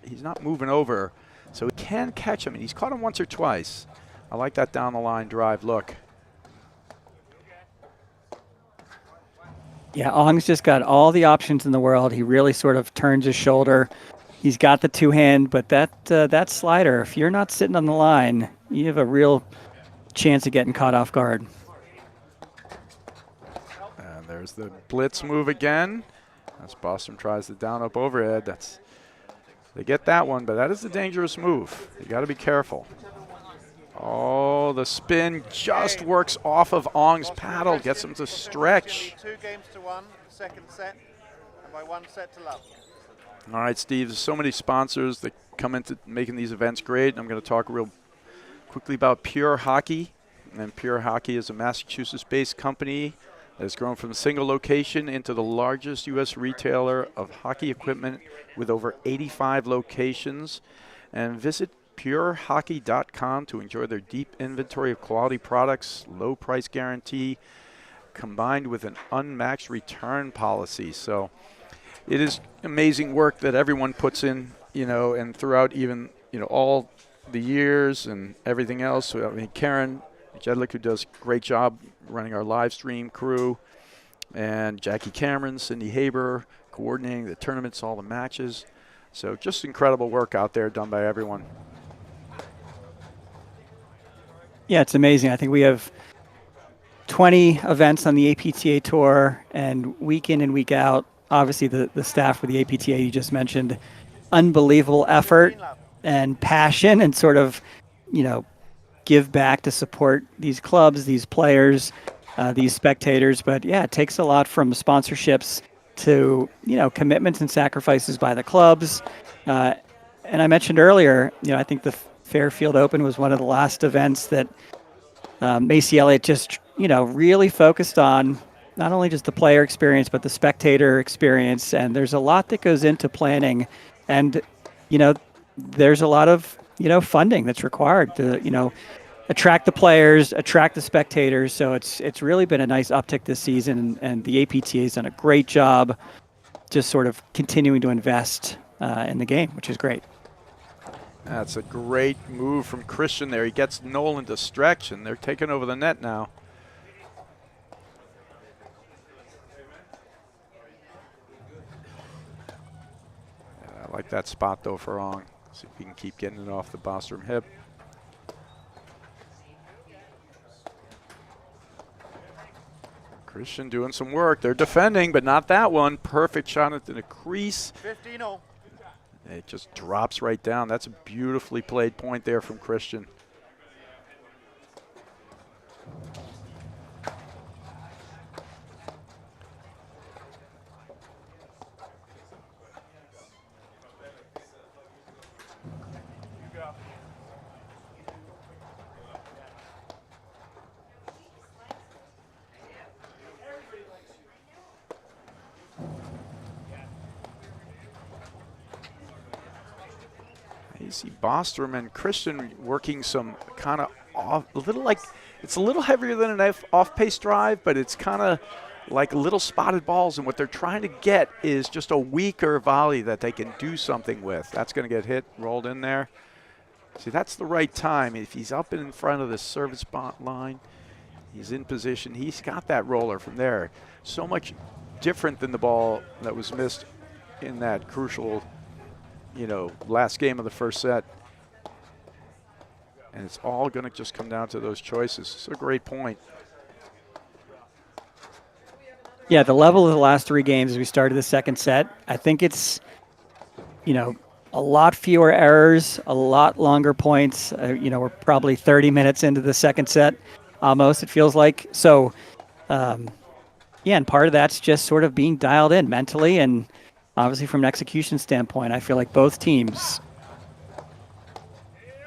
he's not moving over, so he can catch him. And he's caught him once or twice. I like that down the line drive look. Yeah, Ong's just got all the options in the world. He really sort of turns his shoulder. He's got the two-hand, but that slider, if you're not sitting on the line, you have a real chance of getting caught off guard. And there's the blitz move again. As Bostrom tries the down up overhead. They get that one, but that is a dangerous move. You got to be careful. Oh, the spin just works off of Ong's paddle, gets him to stretch. 2 games to 1, second set, and by 1 set to love. All right, Steve, there's so many sponsors that come into making these events great. I'm going to talk real quickly about Pure Hockey. And Pure Hockey is a Massachusetts-based company that has grown from a single location into the largest U.S. retailer of hockey equipment with over 85 locations. And visit purehockey.com to enjoy their deep inventory of quality products, low price guarantee, combined with an unmatched return policy. So it is amazing work that everyone puts in, and throughout even, all the years and everything else. I mean, Karen Jedlick, who does a great job running our live stream crew, and Jackie Cameron, Cindy Haber, coordinating the tournaments, all the matches. So just incredible work out there done by everyone. Yeah, it's amazing. I think we have 20 events on the APTA tour, and week in and week out, obviously the staff with the APTA you just mentioned, unbelievable effort and passion and sort of, give back to support these clubs, these players, these spectators. But yeah, it takes a lot from sponsorships to, commitments and sacrifices by the clubs. And I mentioned earlier, I think the Fairfield Open was one of the last events that Macy Elliott just, really focused on not only just the player experience, but the spectator experience. And there's a lot that goes into planning. And, there's a lot of, funding that's required to, attract the players, attract the spectators. So it's really been a nice uptick this season. And the APTA has done a great job just sort of continuing to invest in the game, which is great. That's a great move from Christian there. He gets Nolan to stretch, and they're taking over the net now. Yeah, I like that spot, though, for Ong. See if we can keep getting it off the Bostrom hip. Christian doing some work. They're defending, but not that one. Perfect shot into the crease. 15-0. It just drops right down. That's a beautifully played point there from Christian. You see Bostrom and Christian working some kind of off, it's a little heavier than an off-pace drive, but it's kind of like little spotted balls, and what they're trying to get is just a weaker volley that they can do something with. That's going to get hit, rolled in there. See, that's the right time. If he's up in front of the service spot line, he's in position. He's got that roller from there. So much different than the ball that was missed in that crucial last game of the first set. And it's all going to just come down to those choices. It's a great point. Yeah, the level of the last 3 games as we started the second set, I think it's, a lot fewer errors, a lot longer points. We're probably 30 minutes into the second set, almost, it feels like. So, and part of that's just sort of being dialed in mentally, and obviously from an execution standpoint, I feel like both teams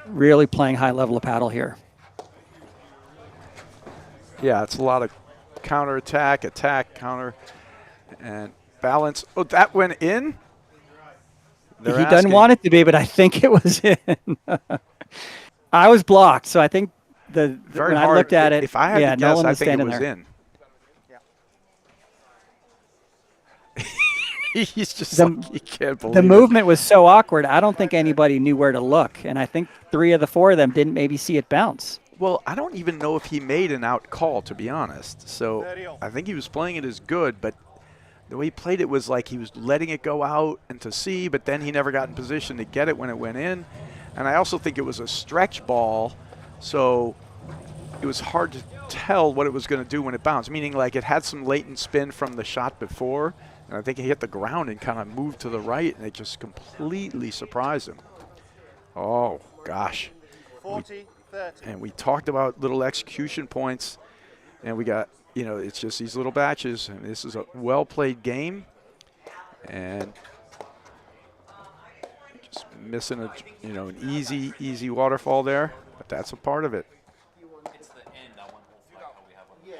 really playing high level of paddle here. Yeah, it's a lot of counterattack, attack, counter, and balance. Oh, that went in? He doesn't want it to be, but I think it was in. I was blocked, so I think Very when hard. I looked at it, If I had yeah, to guess, Nolan I was think it standing was there. in. He's just The- like, he can't believe The it. movement was so awkward. I don't think anybody knew where to look, and I think 3 of the 4 of them didn't maybe see it bounce. Well, I don't even know if he made an out call, to be honest. So I think he was playing it as good, but the way he played it was like he was letting it go out and to see, but then he never got in position to get it when it went in. And I also think it was a stretch ball, so it was hard to tell what it was going to do when it bounced, meaning like it had some latent spin from the shot before, and I think he hit the ground and kind of moved to the right, and it just completely surprised him. Oh, gosh. 40, 30. And we talked about little execution points, and we got, you know, it's just these little batches, and this is a well-played game, and just missing a, you know, an easy waterfall there, but that's a part of it. It's the end, that one whole flag how we have on the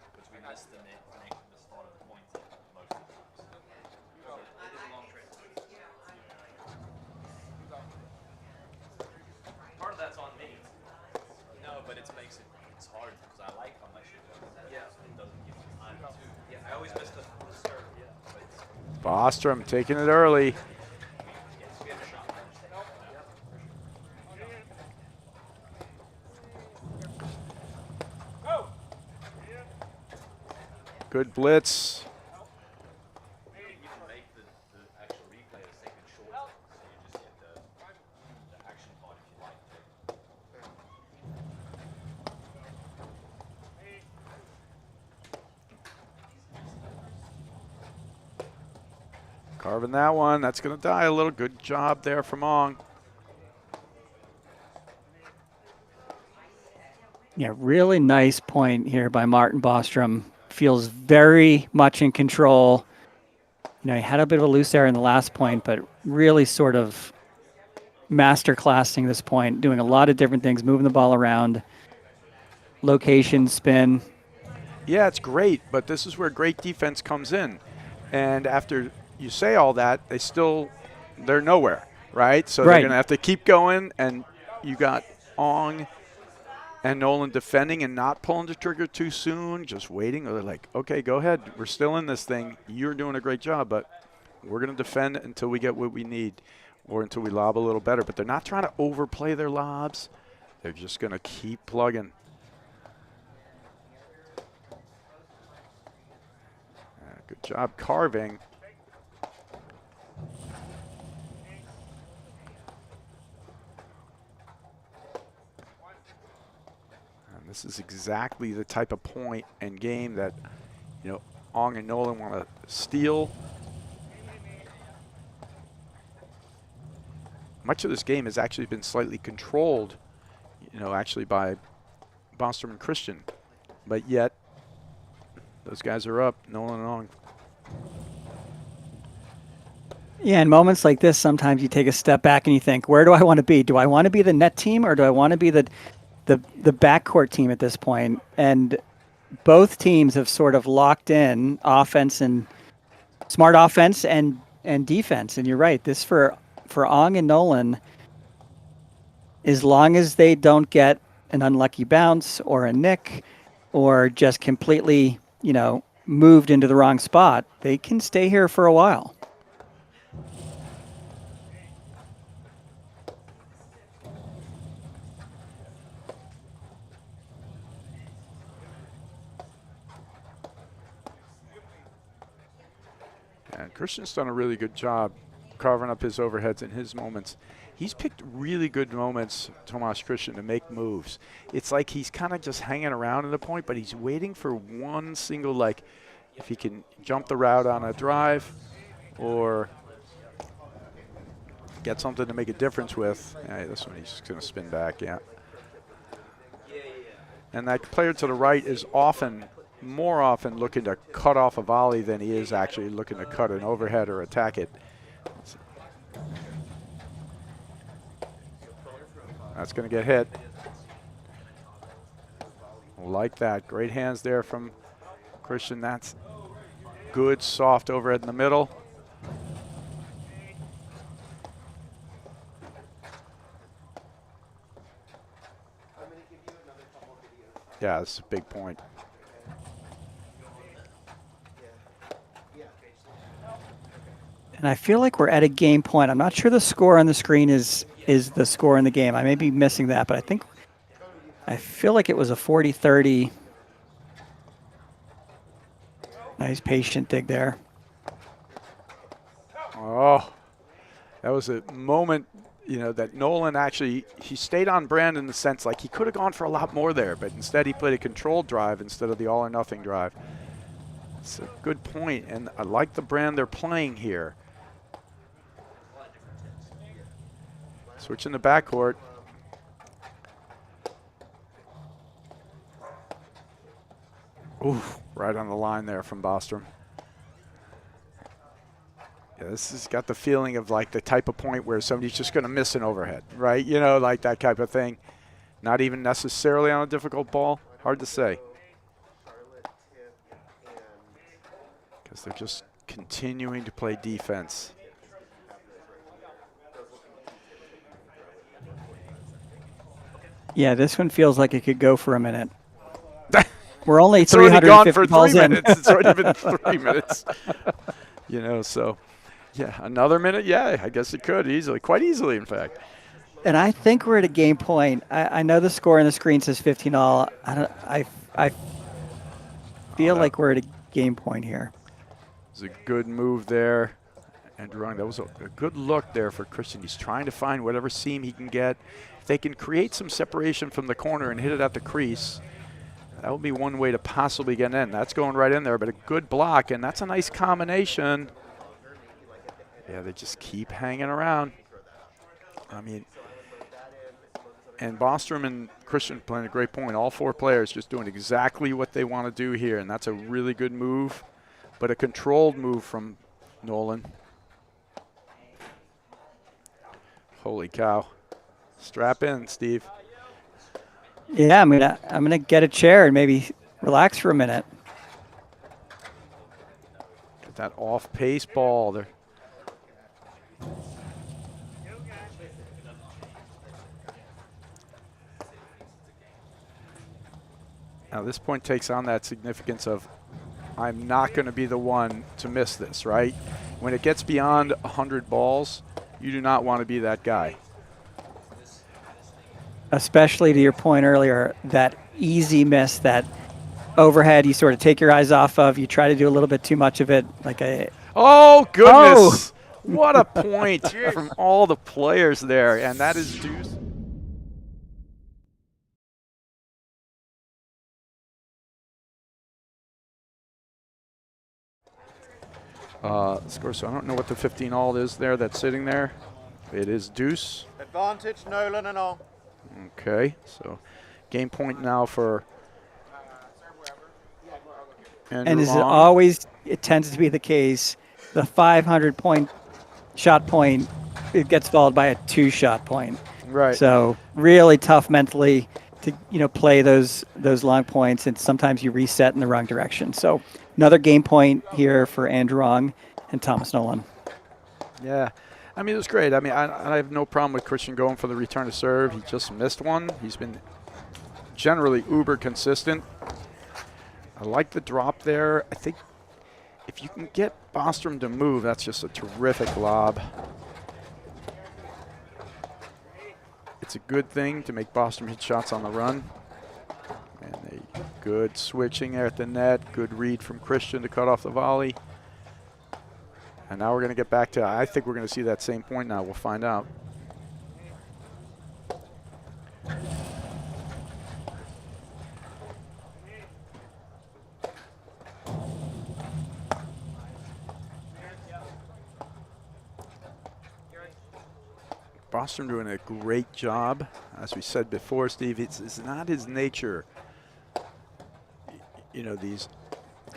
because we missed the start of the points most of the times. It is a long trip. Part of that's on me. No, but it makes it's hard because I like how my shit goes. Yeah, so it doesn't give me time to. Yeah, I always miss the serve. Yeah, but it's Bostrom taking it early. Good blitz. you can make the actual replay a second short, so you just get the action part if you like. Carving that one. That's going to die a little. Good job there from Ong. Yeah, really nice point here by Martin Bostrom. Feels very much in control. You know, he had a bit of a loose error in the last point, but really sort of master-classing this point, doing a lot of different things, moving the ball around, location, spin. Yeah, it's great, but this is where great defense comes in. And after you say all that, they're nowhere, right? So they're Right. going to have to keep going, and you got Ong and Nolan defending and not pulling the trigger too soon, just waiting. They're like, okay, go ahead. We're still in this thing. You're doing a great job, but we're going to defend until we get what we need or until we lob a little better. But they're not trying to overplay their lobs. They're just going to keep plugging. Good job carving. And this is exactly the type of point and game that, you know, Ong and Nolan want to steal. Much of this game has actually been slightly controlled, you know, actually by Bostrom and Christian. But yet, those guys are up, Nolan and Ong. Yeah, in moments like this, sometimes you take a step back and you think, where do I want to be? Do I want to be the net team or do I want to be the backcourt team at this point? And both teams have sort of locked in offense and smart offense and defense. And you're right, this for Ong and Nolan, as long as they don't get an unlucky bounce or a nick or just completely, you know, moved into the wrong spot, they can stay here for a while. And Christian's done a really good job carving up his overheads in his moments. He's picked really good moments, Tomas Christian, to make moves. It's like he's kind of just hanging around at a point, but he's waiting for one single, like, if he can jump the route on a drive or get something to make a difference with. Yeah, this one he's just going to spin back, yeah. And that player to the right is more often looking to cut off a volley than he is actually looking to cut an overhead or attack it. That's going to get hit. Like that. Great hands there from Christian. That's good, soft overhead in the middle. Yeah, that's a big point. And I feel like we're at a game point. I'm not sure the score on the screen is the score in the game. I may be missing that, but I feel like it was a 40-30. Nice patient dig there. Oh, that was a moment, you know, that Nolan actually, he stayed on brand in the sense like he could have gone for a lot more there, but instead he played a controlled drive instead of the all or nothing drive. It's a good point, and I like the brand they're playing here. Switching the backcourt. Ooh, right on the line there from Bostrom. Yeah, this has got the feeling of like the type of point where somebody's just going to miss an overhead, right? You know, like that type of thing. Not even necessarily on a difficult ball. Hard to say. Because they're just continuing to play defense. Yeah, this one feels like it could go for a minute. We're only It's already gone 350 for balls 3 in. minutes. It's already been 3 minutes. You know, so yeah, another minute. Yeah, I guess it could easily, quite easily, in fact. And I think we're at a game point. I know the score on the screen says 15-all. I feel like we're at a game point here. It was a good move there. Andrew Young, that was a good look there for Christian. He's trying to find whatever seam he can get. If they can create some separation from the corner and hit it at the crease, that would be one way to possibly get in. That's going right in there, but a good block, and that's a nice combination. Yeah, they just keep hanging around. I mean, and Bostrom and Christian playing a great point. All four players just doing exactly what they want to do here, and that's a really good move, but a controlled move from Nolan. Holy cow. Strap in, Steve. Yeah, I'm gonna get a chair and maybe relax for a minute. Get that off-pace ball there. Now this point takes on that significance of I'm not going to be the one to miss this, right? When it gets beyond 100 balls, you do not want to be that guy. Especially to your point earlier, that easy miss, that overhead you sort of take your eyes off of. You try to do a little bit too much of it. Like a Oh, goodness. Oh. What a point from all the players there. And that is deuce. Score, so I don't know what the 15-all is there that's sitting there. It is deuce. Advantage, Nolan and all. Okay, so game point now for Andrew and as Long. it always, it tends to be the case, the 500-point shot point, it gets followed by a 2-shot point. Right. So really tough mentally to play those long points, and sometimes you reset in the wrong direction. So another game point here for Andrew Long and Thomas Nolan. Yeah. I mean, it was great. I mean, I have no problem with Christian going for the return to serve. He just missed one. He's been generally uber consistent. I like the drop there. I think if you can get Bostrom to move, that's just a terrific lob. It's a good thing to make Bostrom hit shots on the run. And a good switching there at the net. Good read from Christian to cut off the volley. And now we're going to get back to, I think we're going to see that same point now. We'll find out. Bostrom doing a great job. As we said before, Steve, it's not his nature. You know, these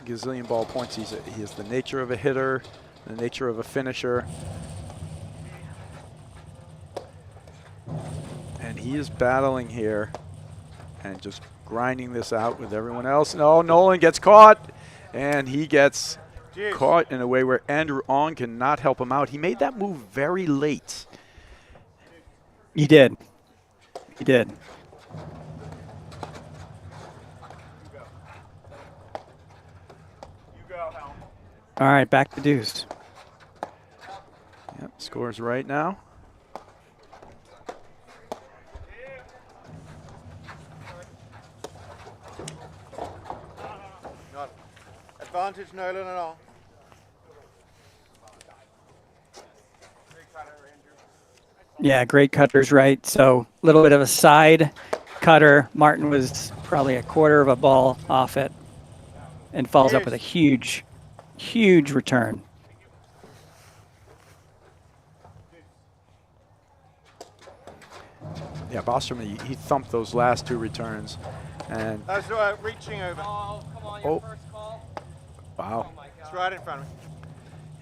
gazillion ball points, he has the nature of a hitter, the nature of a finisher. And he is battling here and just grinding this out with everyone else. No, Nolan gets caught, and he gets caught in a way where Andrew Ong cannot help him out. He made that move very late. He did. He did. All right, back to deuce. Yep, scores right now. Got advantage, Nolan and all. Yeah, great cutters right. So a little bit of a side cutter. Martin was probably a quarter of a ball off it and follows up with a huge, huge return. Yeah, Bostrom, he thumped those last two returns. And That's reaching over. oh, wow. It's right in front of me.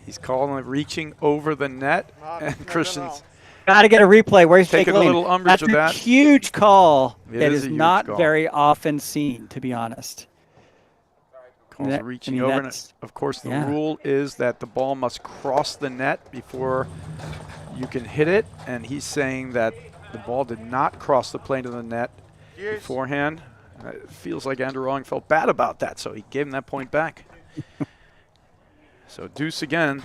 He's calling it reaching over the net. Martin, And Christian's Got to get a replay. Where's Jake taking a Lane? little umbrage That's with that. a huge call. It It is is a huge not call. very often seen, to be honest. Calls That- reaching I mean, over. And that's- of course, the yeah. rule is that the ball must cross the net before you can hit it. And he's saying that the ball did not cross the plane of the net beforehand. It feels like Andrew Wrong felt bad about that, so he gave him that point back. So deuce again.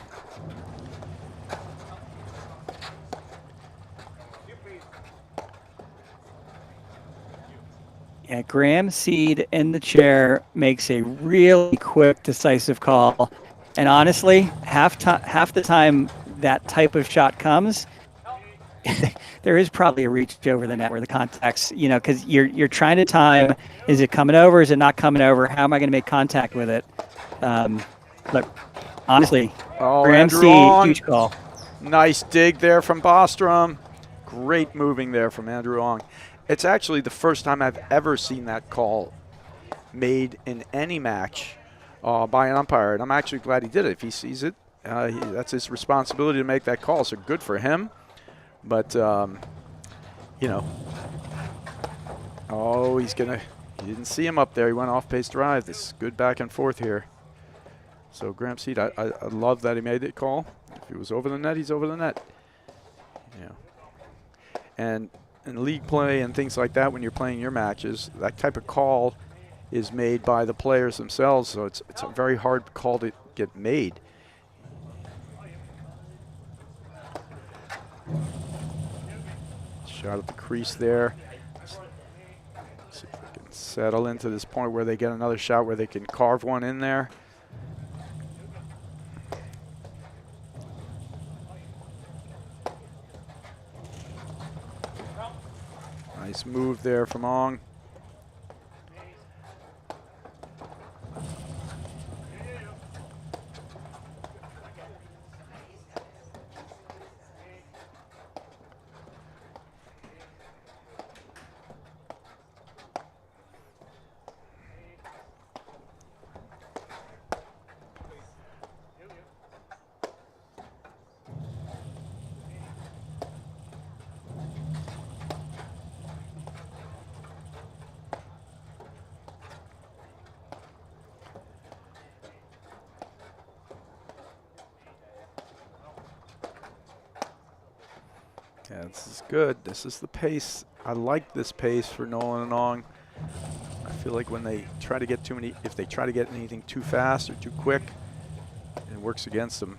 Yeah, Graham Seed in the chair makes a really quick, decisive call. And honestly, half the time that type of shot comes, there is probably a reach over the net where the contact's, because you're trying to time, is it coming over, is it not coming over, how am I going to make contact with it? But honestly, Graham Andrew Seed, Wrong. huge call. Nice dig there from Bostrom. Great moving there from Andrew Wrong. It's actually the first time I've ever seen that call made in any match by an umpire, and I'm actually glad he did it. If he sees it, that's his responsibility to make that call, so good for him. But, oh, he didn't see him up there. He went off-pace drive. This is good back and forth here. So Graham Seed, I love that he made that call. If he was over the net, he's over the net. Yeah. And in league play and things like that, when you're playing your matches, that type of call is made by the players themselves, so it's a very hard call to get made. Shot at the crease there. See if they can settle into this point where they get another shot where they can carve one in there. Nice move there from Ong. Yeah, this is good. This is the pace. I like this pace for Nolan and Ong. I feel like when they try to get if they try to get anything too fast or too quick, it works against them.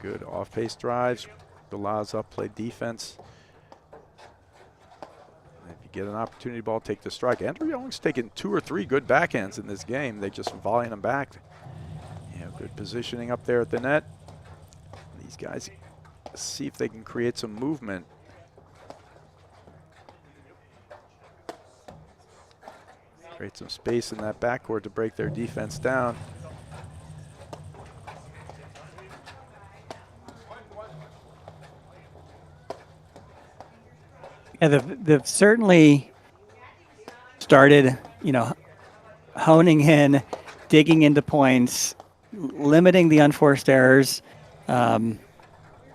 Good off-pace drives. Allows up, play defense. If you get an opportunity ball, take the strike. Andrew Young's taken 2 or 3 good backhands in this game. They just volleying them back. Good positioning up there at the net. These guys see if they can create some movement. Create some space in that backcourt to break their defense down. Yeah, they've certainly started, honing in, digging into points, limiting the unforced errors. And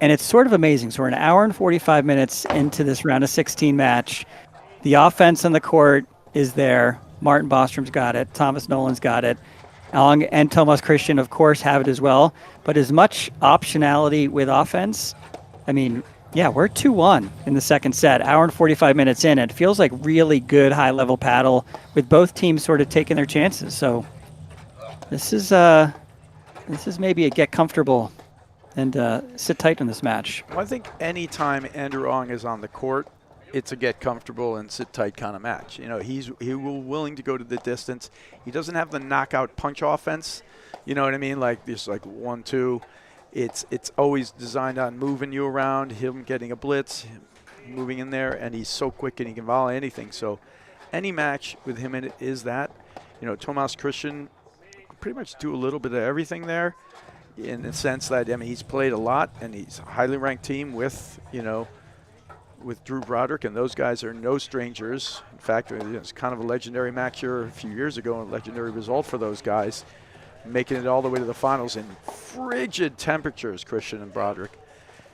it's sort of amazing. So we're an hour and 45 minutes into this round of 16 match. The offense on the court is there. Martin Bostrom's got it. Thomas Nolan's got it. Ong and Tomas Christian, of course, have it as well. But as much optionality with offense, I mean, Yeah, we're 2-1 in the second set, hour and 45 minutes in. It feels like really good high-level paddle with both teams sort of taking their chances. So this is maybe a get comfortable and sit tight in this match. Well, I think any time Andrew Ong is on the court, it's a get comfortable and sit tight kind of match. You know, he will willing to go to the distance. He doesn't have the knockout punch offense. You know what I mean? Like this, like 1-2. It's always designed on moving you around, him getting a blitz, him moving in there, and he's so quick and he can volley anything. So any match with him in it is that. You know, Tomas Christian pretty much do a little bit of everything there, in the sense that, I mean, he's played a lot and he's a highly ranked team with, you know, with Drew Broderick, and those guys are no strangers. In fact, it's kind of a legendary match here a few years ago, a legendary result for those guys, making it all the way to the finals in frigid temperatures, Christian and Broderick,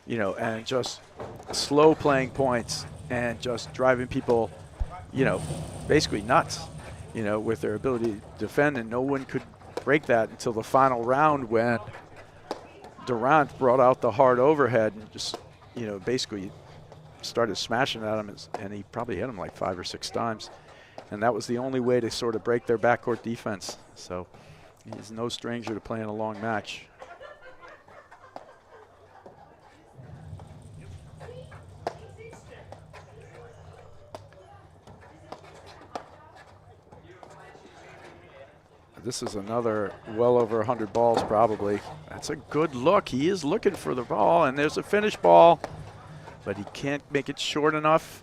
you know, and just slow playing points and just driving people, you know, basically nuts, you know, with their ability to defend, and no one could break that until the final round when Durant brought out the hard overhead and just, you know, basically started smashing at him, and he probably hit him like 5 or 6 times. And that was the only way to sort of break their backcourt defense. So he's no stranger to playing a long match. This is another well over 100 balls probably. That's a good look. He is looking for the ball, and there's a finish ball, but he can't make it short enough.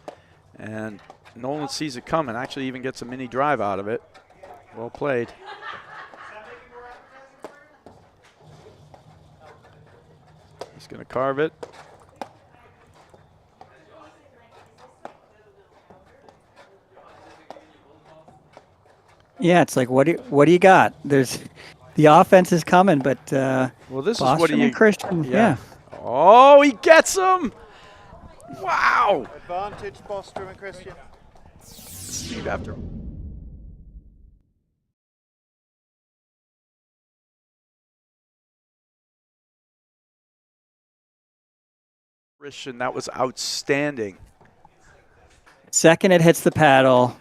And Nolan sees it coming, actually even gets a mini drive out of it. Well played. He's going to carve it. Yeah, it's like, what do you got? There's the offense is coming, but well, this Bostrom is what he and Christian. Yeah. Oh, he gets him! Wow! Advantage, Bostrom and Christian. Steve after. Christian, that was outstanding. Second, it hits the paddle.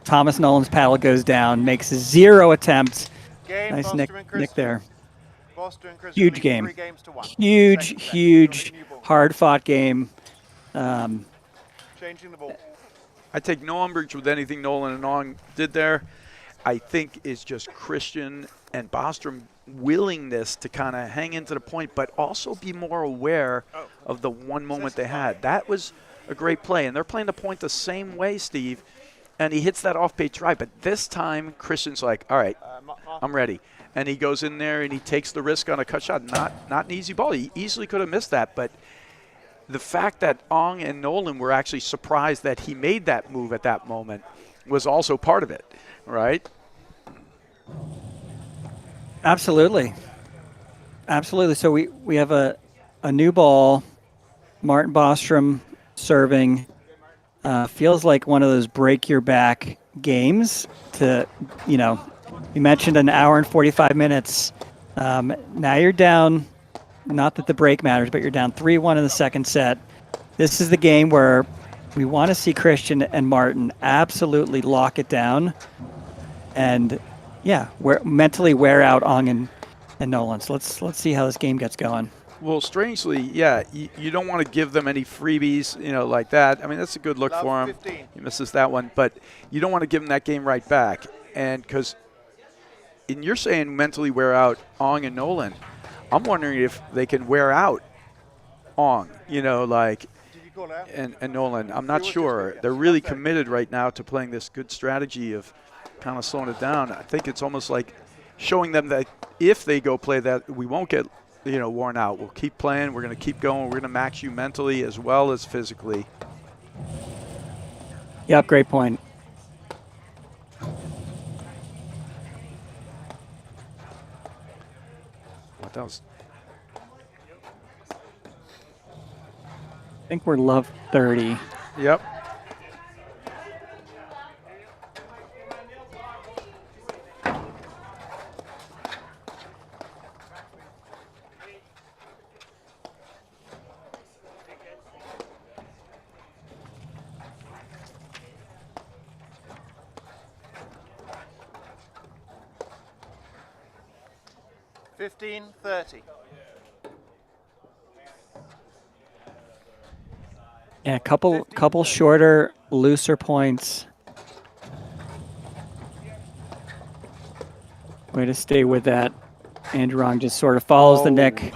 Thomas Nolan's paddle goes down, makes 0 attempts. Game, Nice Bostrom nick there. Bostrom and Christian Huge lead game. 3 games to 1. Huge, hard-fought game. Changing the ball. I take no umbrage with anything Nolan and Ong did there. I think it's just Christian and Bostrom willingness to kind of hang into the point, but also be more aware of the one moment they had. That was a great play, and they're playing the point the same way, Steve, and he hits that off-page drive, but this time Christian's like, all right, I'm ready. And he goes in there and he takes the risk on a cut shot. Not an easy ball. He easily could have missed that, but the fact that Ong and Nolan were actually surprised that he made that move at that moment was also part of it, right? Absolutely. So we have a new ball. Martin Bostrom serving. Feels like one of those break your back games to, you know, you mentioned an hour and 45 minutes. Now you're down, not that the break matters, but you're down 3-1 in the second set. This is the game where we want to see Christian and Martin absolutely lock it down and, yeah, mentally wear out Ong and Nolan. So let's see how this game gets going. Well, strangely, yeah, you don't want to give them any freebies, you know, like that. I mean, that's a good look for him. 15. He misses that one, but you don't want to give him that game right back. And because you're saying mentally wear out Ong and Nolan, I'm wondering if they can wear out Ong, you know, like, and Nolan. I'm not sure. They're really committed right now to playing this good strategy of kind of slowing it down. I think it's almost like showing them that if they go play that, we won't get, you know, worn out. We'll keep playing. We're going to keep going. We're going to max you mentally as well as physically. Yep, great point. What else? I think we're love 30. Yep. 15-30. Yeah, a couple shorter, looser points. Way to stay with that. Androng just sort of follows the nick.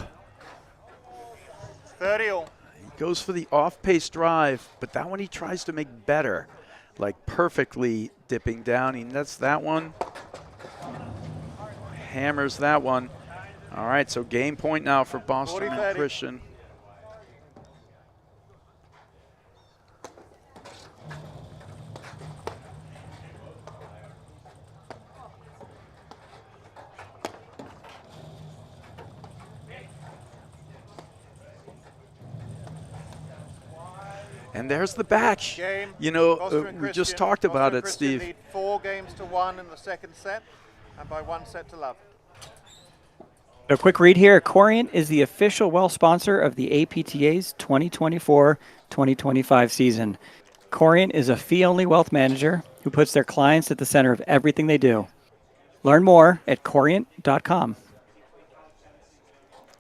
30 all. He goes for the off-pace drive, but that one he tries to make better, like perfectly dipping down. He nets that one, hammers that one. All right, so game point now for Bostrom and Christian. And there's the batch. Game. You know, Bostrom and we just Christian. talked about Bostrom it, Christian Steve. lead 4 games to 1 in the second set, and by 1 set to love. A quick read here. Corient is the official well sponsor of the APTA's 2024-2025 season. Corient is a fee-only wealth manager who puts their clients at the center of everything they do. Learn more at corient.com.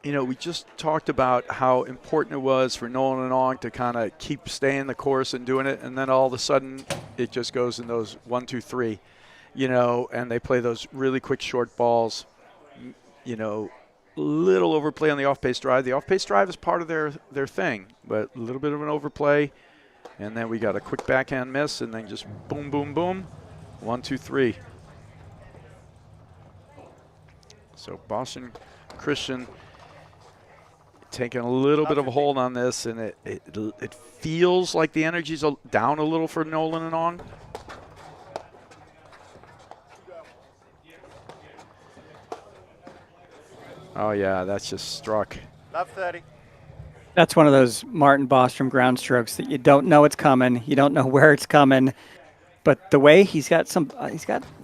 You know, we just talked about how important it was for Nolan and Ong to kind of keep staying the course and doing it, and then all of a sudden it just goes in those 1, 2, 3, you know, and they play those really quick short balls, you know, little overplay on the off-pace drive. The off-pace drive is part of their thing, but a little bit of an overplay, and then we got a quick backhand miss, and then just boom, boom, boom, 1, 2, 3. So Boston Christian taking a little bit of a hold on this, and it feels like the energy's down a little for Nolan and Ong. Oh yeah, that's just struck. Love 30. That's one of those Martin Bostrom ground strokes that you don't know it's coming. You don't know where it's coming. But the way he's got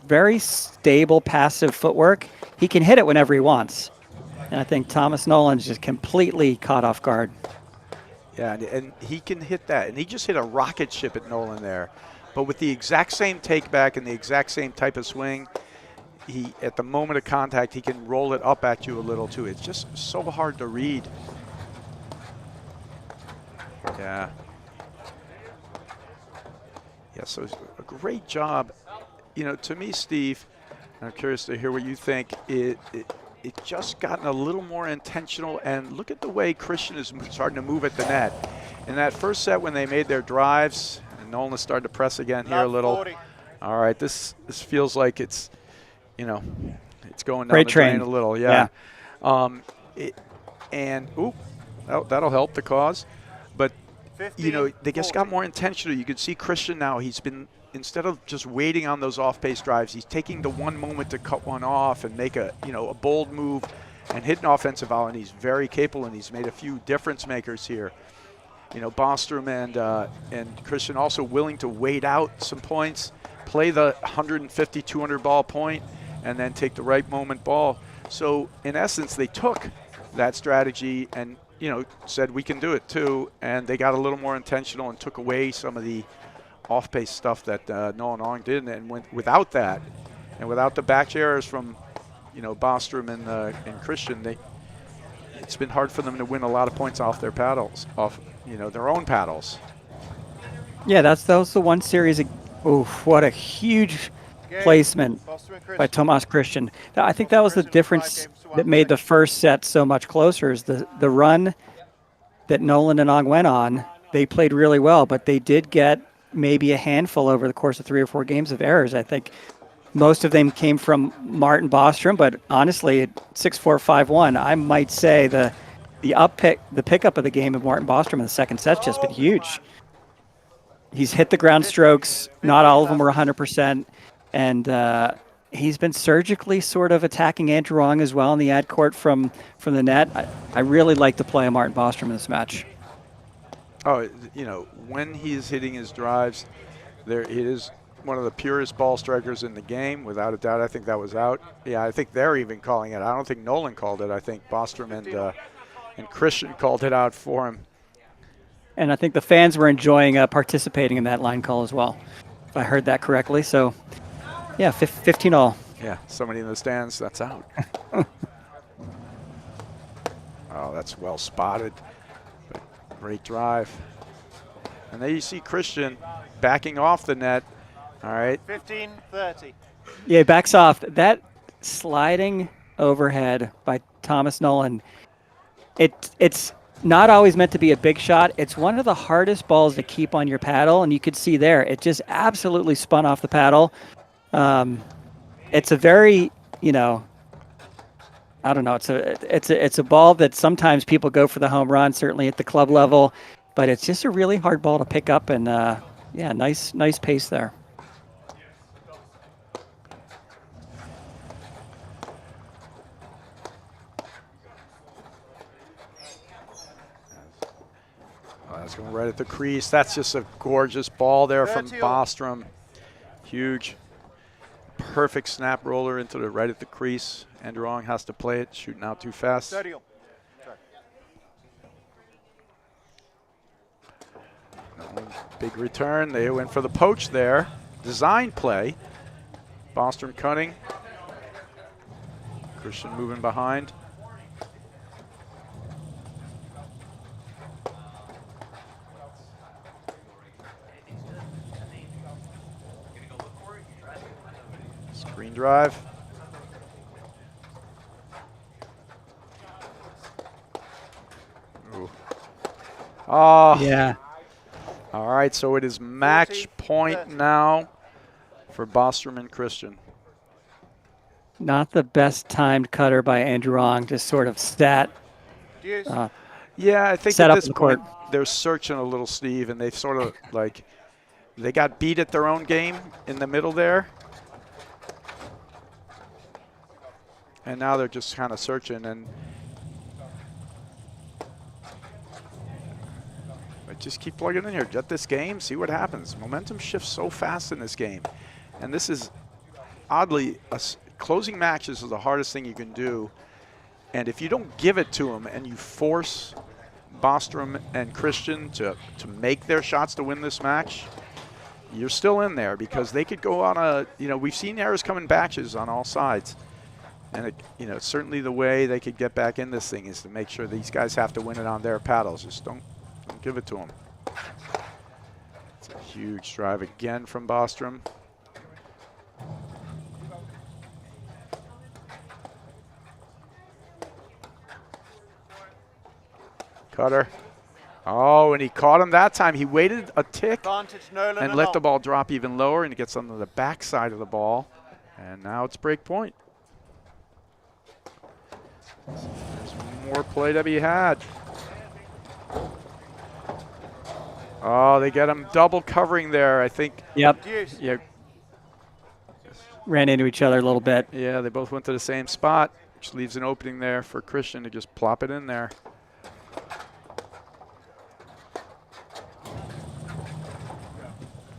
very stable passive footwork, he can hit it whenever he wants. And I think Thomas Nolan's just completely caught off guard. Yeah, and he can hit that. And he just hit a rocket ship at Nolan there. But with the exact same take back and the exact same type of swing, he, at the moment of contact, he can roll it up at you a little too. It's just so hard to read. Yeah. Yeah, so a great job. You know, to me, Steve, I'm curious to hear what you think. It just gotten a little more intentional, and look at the way Christian is starting to move at the net. In that first set when they made their drives, and Nolan is starting to press again here a little. 40. All right, this feels like it's, you know, it's going down Freight the train. drain a little, yeah. That'll help the cause. But, you know, they just got more intentional. You can see Christian now, he's been, instead of just waiting on those off-pace drives, he's taking the one moment to cut one off and make a bold move and hit an offensive foul, and he's very capable, and he's made a few difference makers here. You know, Bostrom and Christian also willing to wait out some points, play the 150, 200 ball point, and then take the right moment ball. So in essence, they took that strategy and, you know, said we can do it too, and they got a little more intentional and took away some of the off-pace stuff that Nolan Ong did, and went without that, and without the back errors from, you know, Bostrom and Christian, it's been hard for them to win a lot of points off their paddles, off, you know, their own paddles. Yeah, that was the one series. Oof, what a huge placement by Tomas Christian. I think that was the difference that made the first set so much closer, is the run that Nolan and Ong went on. They played really well, but they did get maybe a handful over the course of 3 or 4 games of errors. I think most of them came from Martin Bostrom, but honestly, at 6-4, 5-1, I might say the pickup of the game of Martin Bostrom in the second set's just been huge. He's hit the ground strokes. Not all of them were 100%. And he's been surgically sort of attacking Andrew Ong as well in the ad court from the net. I really like the play of Martin Bostrom in this match. Oh, you know, when he's hitting his drives, he is one of the purest ball strikers in the game, without a doubt. I think that was out. Yeah, I think they're even calling it. I don't think Nolan called it. I think Bostrom and Christian called it out for him. And I think the fans were enjoying participating in that line call as well, if I heard that correctly. So, yeah, 15 all. Yeah, somebody in the stands, that's out. Oh, that's well spotted. But great drive. And there you see Christian backing off the net. All right. 15-30. Yeah, he backs off. That sliding overhead by Thomas Nolan, it's not always meant to be a big shot. It's one of the hardest balls to keep on your paddle, and you could see there, it just absolutely spun off the paddle. It's a very, I don't know. It's a ball that sometimes people go for the home run, certainly at the club level, but it's just a really hard ball to pick up, and yeah, nice pace there. Oh, that's going right at the crease. That's just a gorgeous ball there from Bostrom. Huge. Perfect snap roller into the right at the crease. Andrew Ong has to play it, shooting out too fast. Big return. They went for the poach there. Design play. Bostrom cutting. Christian moving behind. Screen drive. Ooh. Oh. Yeah. All right, so it is match point now for Bostrom and Christian. Not the best timed cutter by Andrew Ong, just sort of sat. Yeah, I think set at up this the point court. they're searching a little, Steve, and they've sort of like, they got beat at their own game in the middle there. And now they're just kind of searching, and just keep plugging in here. Get this game, see what happens. Momentum shifts so fast in this game. And this is, oddly, closing matches is the hardest thing you can do. And if you don't give it to them and you force Bostrom and Christian to make their shots to win this match, you're still in there, because they could go on a, we've seen errors come in batches on all sides. And, certainly the way they could get back in this thing is to make sure these guys have to win it on their paddles. Just don't give it to them. It's a huge drive again from Bostrom. Cutter. Oh, and he caught him that time. He waited a tick and let the ball drop even lower, and it gets onto the back side of the ball. And now it's break point. There's more play to be had. Oh, they get him double covering there, I think. Yep. Yeah. Ran into each other a little bit. Yeah, they both went to the same spot, which leaves an opening there for Christian to just plop it in there.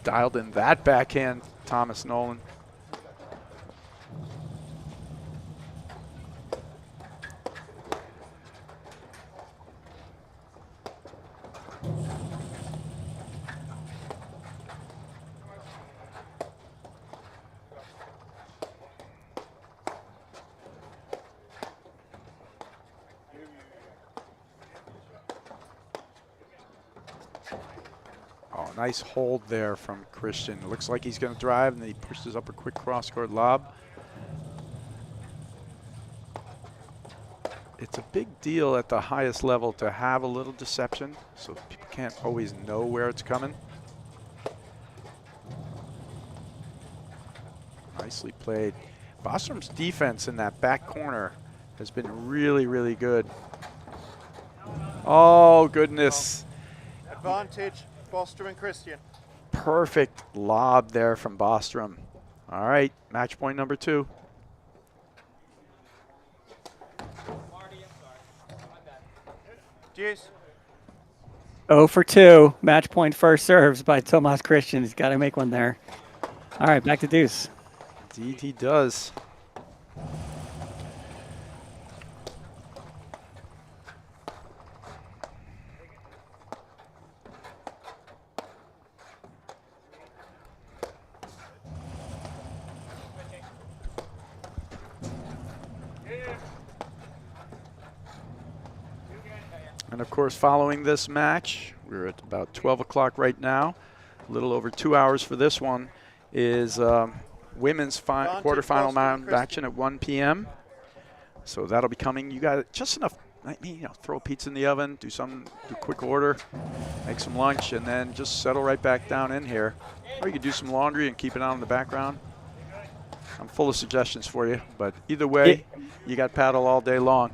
Dialed in that backhand, Thomas Nolan. Nice hold there from Christian. Looks like he's going to drive, and then he pushes up a quick cross-court lob. It's a big deal at the highest level to have a little deception, so people can't always know where it's coming. Nicely played. Bostrom's defense in that back corner has been really, really good. Oh, goodness. Advantage. Bostrom and Christian. Perfect lob there from Bostrom. All right, match point number 2. Deuce. 0 for 2. Match point first serves by Tomas Christian. He's got to make one there. All right, back to deuce. Indeed he does. And of course, following this match, we're at about 12 o'clock right now. A little over 2 hours for this one is women's quarterfinal action at 1 p.m. So that'll be coming. You got just enough. Throw a pizza in the oven, do quick order, make some lunch, and then just settle right back down in here. Or you could do some laundry and keep it on in the background. I'm full of suggestions for you, but either way, you got paddle all day long.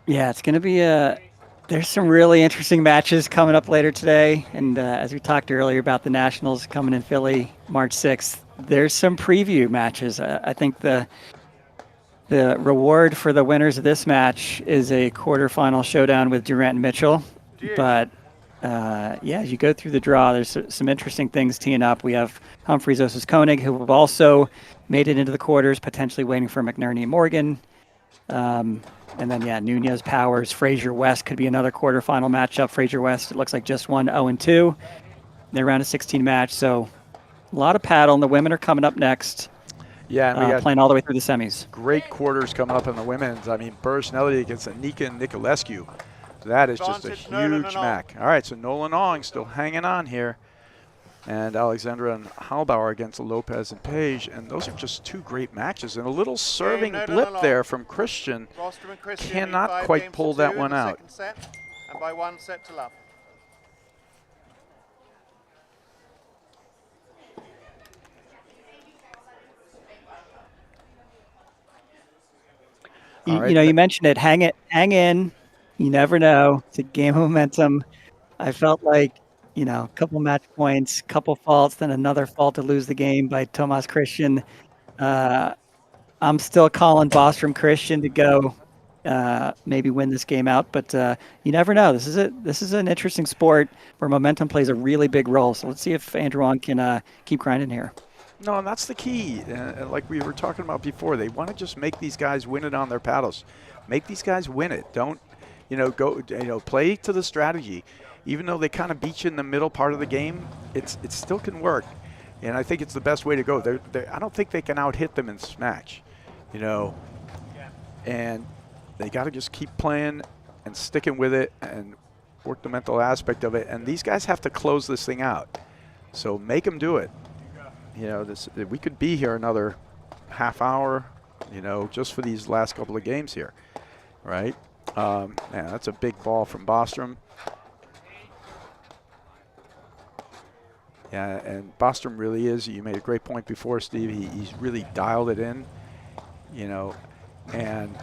Yeah, it's going to be there's some really interesting matches coming up later today. And as we talked earlier about the Nationals coming in Philly March 6th, there's some preview matches. I think the reward for the winners of this match is a quarterfinal showdown with Durant and Mitchell. But as you go through the draw, there's some interesting things teeing up. We have Humphreys versus Koenig, who have also made it into the quarters, potentially waiting for McNerney and Morgan. And then, Nunez, Powers, Frazier West could be another quarterfinal matchup. Frazier West, it looks like just won 0-2. They're around a 16 match, so a lot of paddle, and the women are coming up next. Yeah, and we got playing all the way through the semis. Great quarters coming up in the women's. I mean, Burrs Nelly against Anika Nicolescu. That is just a huge match. All right, so Nolan Ong still hanging on here. And Alexandra and Halbauer against Lopez and Page. And those are just two great matches. And a little serving blip there from Christian. Cannot quite pull that one out. And by 1 set to love. You mentioned it. Hang in. You never know. It's a game of momentum. I felt like, a couple match points, couple faults, then another fault to lose the game by Tomas Christian. I'm still calling Bostrom Christian to go maybe win this game out, but you never know. This is an interesting sport where momentum plays a really big role. So let's see if Andrew Ong can keep grinding here. No, and that's the key. Like we were talking about before, they want to just make these guys win it on their paddles. Make these guys win it. Don't, play to the strategy. Even though they kind of beat you in the middle part of the game, it still can work. And I think it's the best way to go. I don't think they can out-hit them in this match, And they got to just keep playing and sticking with it and work the mental aspect of it. And these guys have to close this thing out. So make them do it. We could be here another half hour, just for these last couple of games here, right? Man, that's a big ball from Bostrom. Yeah, and Bostrom really is. You made a great point before, Steve. He's really dialed it in, and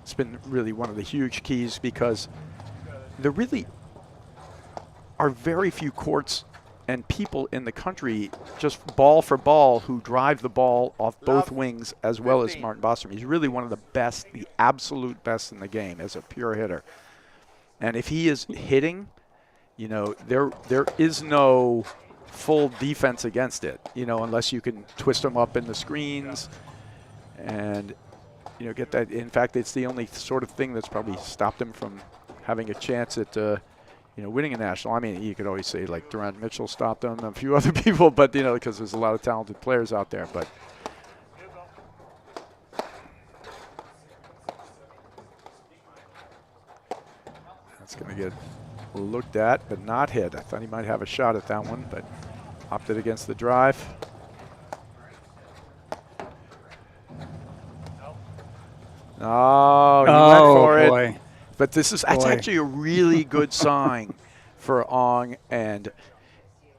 it's been really one of the huge keys because there really are very few courts and people in the country just ball for ball who drive the ball off both wings as well as Martin Bostrom. He's really one of the best, the absolute best in the game as a pure hitter. And if he is hitting, there is no full defense against it, unless you can twist them up in the screens and, get that. In fact, it's the only sort of thing that's probably stopped him from having a chance at, winning a national. I mean, you could always say like Durant Mitchell stopped him, a few other people, but, because there's a lot of talented players out there. But that's going to get looked at, but not hit. I thought he might have a shot at that one, but opted against the drive. Oh, he went for it. But that's actually a really good sign for Ong and,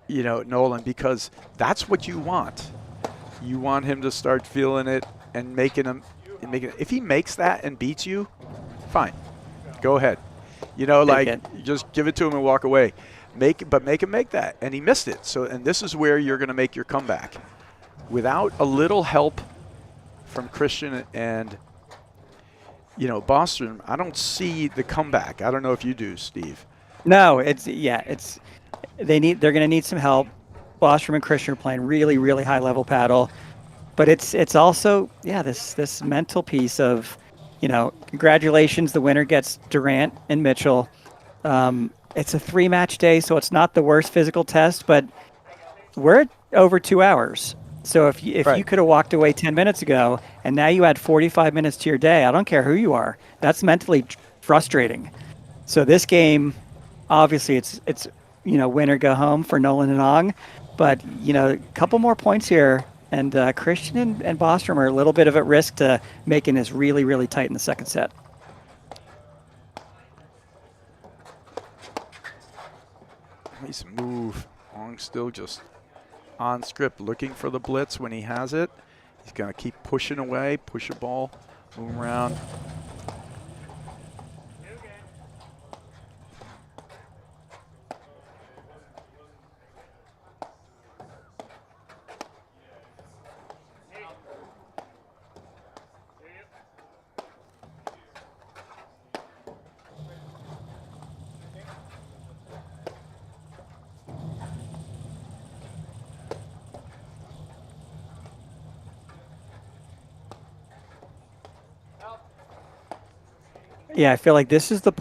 Nolan, because that's what you want. You want him to start feeling it and making him. If he makes that and beats you, fine, go ahead. Just give it to him and walk away. Make him make that, and he missed it. So, and this is where you're going to make your comeback. Without a little help from Christian and Bostrom, I don't see the comeback. I don't know if you do, Steve. No, they're going to need some help. Bostrom and Christian are playing really, really high level paddle, but it's also this mental piece of, congratulations, the winner gets Durant and Mitchell. It's a 3-match day, so it's not the worst physical test, but we're at over 2 hours. So if you could have walked away 10 minutes ago and now you add 45 minutes to your day, I don't care who you are. That's mentally frustrating. So this game, obviously, it's win or go home for Nolan and Ong, but a couple more points here, and Christian and Bostrom are a little bit of at risk to making this really, really tight in the second set. Nice move. Ong still just on script, looking for the blitz when he has it. He's going to keep pushing away, push a ball, move around. Yeah, I feel like this is the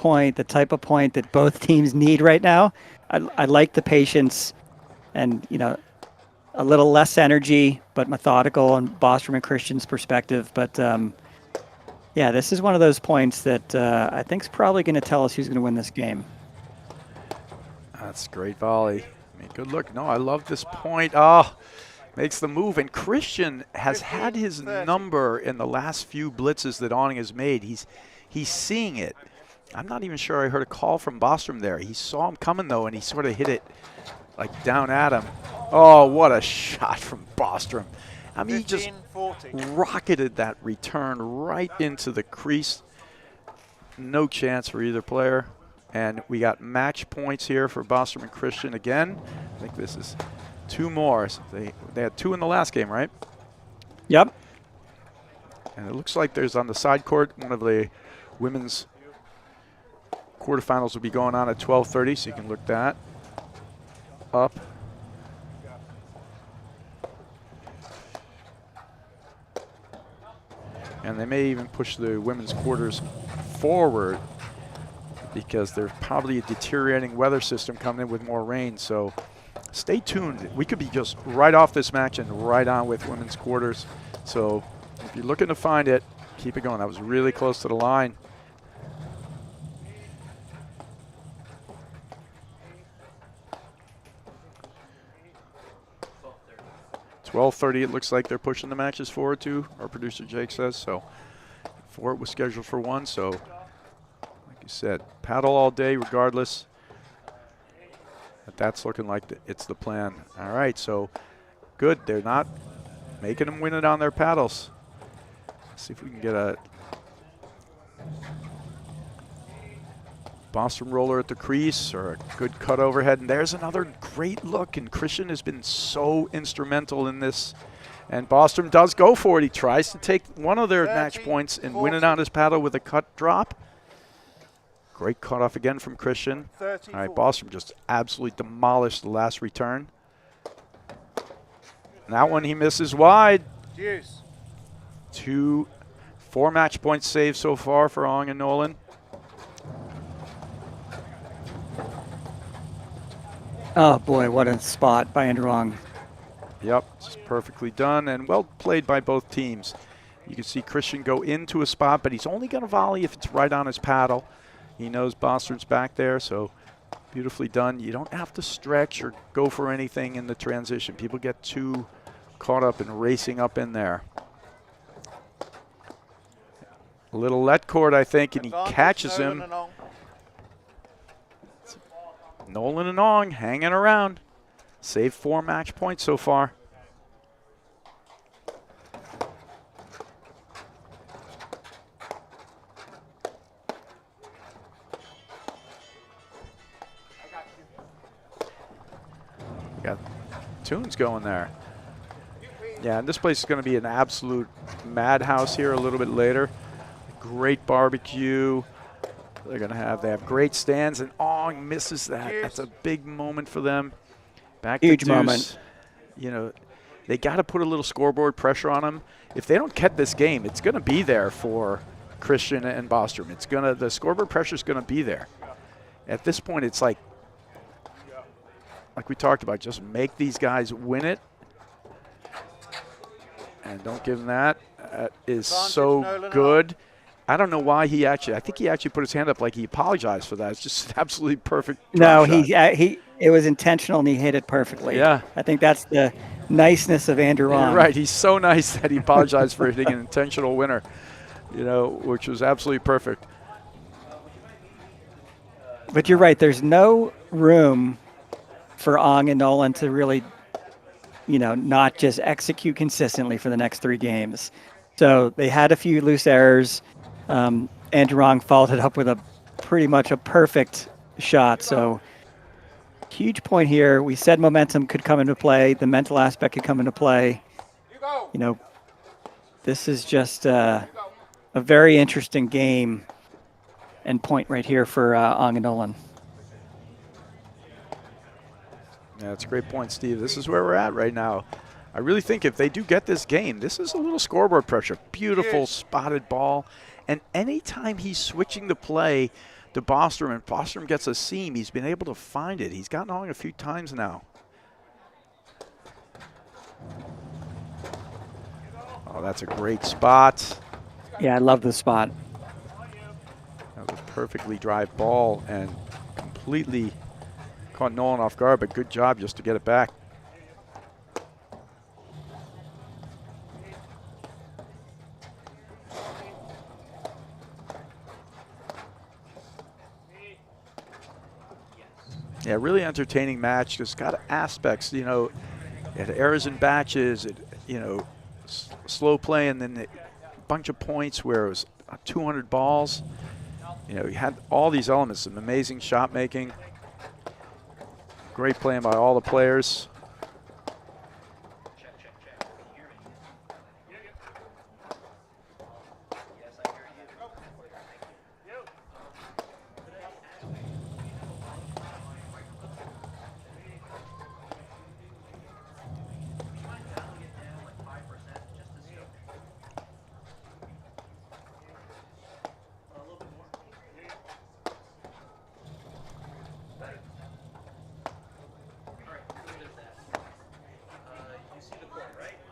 type of point that both teams need right now. I like the patience and, a little less energy, but methodical on Bostrom and Christian's perspective. But, yeah, this is one of those points that I think is probably going to tell us who's going to win this game. That's great volley. I mean, good look. No, I love this point. Oh, makes the move. And Christian has had his number in the last few blitzes that Ong has made. He's seeing it. I'm not even sure I heard a call from Bostrom there. He saw him coming, though, and he sort of hit it like down at him. Oh, what a shot from Bostrom. I mean, he just rocketed that return right into the crease. No chance for either player. And we got match points here for Bostrom and Christian again. I think this is 2 more. So they had 2 in the last game, right? Yep. And it looks like there's on the side court one of the women's quarterfinals will be going on at 12:30, so you can look that up. And they may even push the women's quarters forward because there's probably a deteriorating weather system coming in with more rain. So stay tuned. We could be just right off this match and right on with women's quarters. So if you're looking to find it, keep it going. That was really close to the line. 12:30, it looks like they're pushing the matches forward to, our producer Jake says. So 4 was scheduled for 1. So like you said, paddle all day regardless. But that's looking like it's the plan. All right, so good. They're not making them win it on their paddles. Let's see if we can get a Bostrom roller at the crease or a good cut overhead. And there's another great look. And Christian has been so instrumental in this. And Bostrom does go for it. He tries to take one of their match points and win it on his paddle with a cut drop. Great cut off again from Christian. All right, Bostrom just absolutely demolished the last return. And that one he misses wide. 4 match points saved so far for Ong and Nolan. Oh boy, what a spot by Andrew Ong. Yep, just perfectly done and well played by both teams. You can see Christian go into a spot, but he's only going to volley if it's right on his paddle. He knows Bostrom's back there, so beautifully done. You don't have to stretch or go for anything in the transition. People get too caught up in racing up in there. A little let cord, I think, and he catches him. Nolan and Ong hanging around. Saved 4 match points so far. We got tunes going there. Yeah, and this place is going to be an absolute madhouse here a little bit later. Great barbecue. They have great stands, and Ong misses that. That's a big moment for them. Back Huge to Deuce. Moment. You know, they got to put a little scoreboard pressure on them. If they don't get this game, it's going to be there for Christian and Bostrom. The scoreboard pressure is going to be there. At this point, it's like we talked about, just make these guys win it, and don't give them that. That is so good. I don't know why he actually. I think he actually put his hand up like he apologized for that. It's just an absolutely perfect. No, drop shot. it was intentional and he hit it perfectly. Yeah. I think that's the niceness of Andrew You're Ong. right. He's so nice that he apologized for hitting an intentional winner, which was absolutely perfect. But you're right. There's no room for Ong and Nolan to really, not just execute consistently for the next 3 games. So they had a few loose errors. Andrew Ong followed it up with pretty much a perfect shot. So huge point here. We said momentum could come into play. The mental aspect could come into play. This is just a very interesting game and point right here for Ong and Nolan. Yeah, that's a great point, Steve. This is where we're at right now. I really think if they do get this game, this is a little scoreboard pressure. Beautiful spotted ball. And anytime he's switching the play to Bostrom and Bostrom gets a seam, he's been able to find it. He's gotten Ong a few times now. Oh, that's a great spot. Yeah, I love the spot. That was a perfectly drive ball and completely caught Nolan off guard, but good job just to get it back. Yeah, really entertaining match. Just got aspects, it had errors in batches, slow play, and then a bunch of points where it was 200 balls. You had all these elements, some amazing shot making. Great playing by all the players.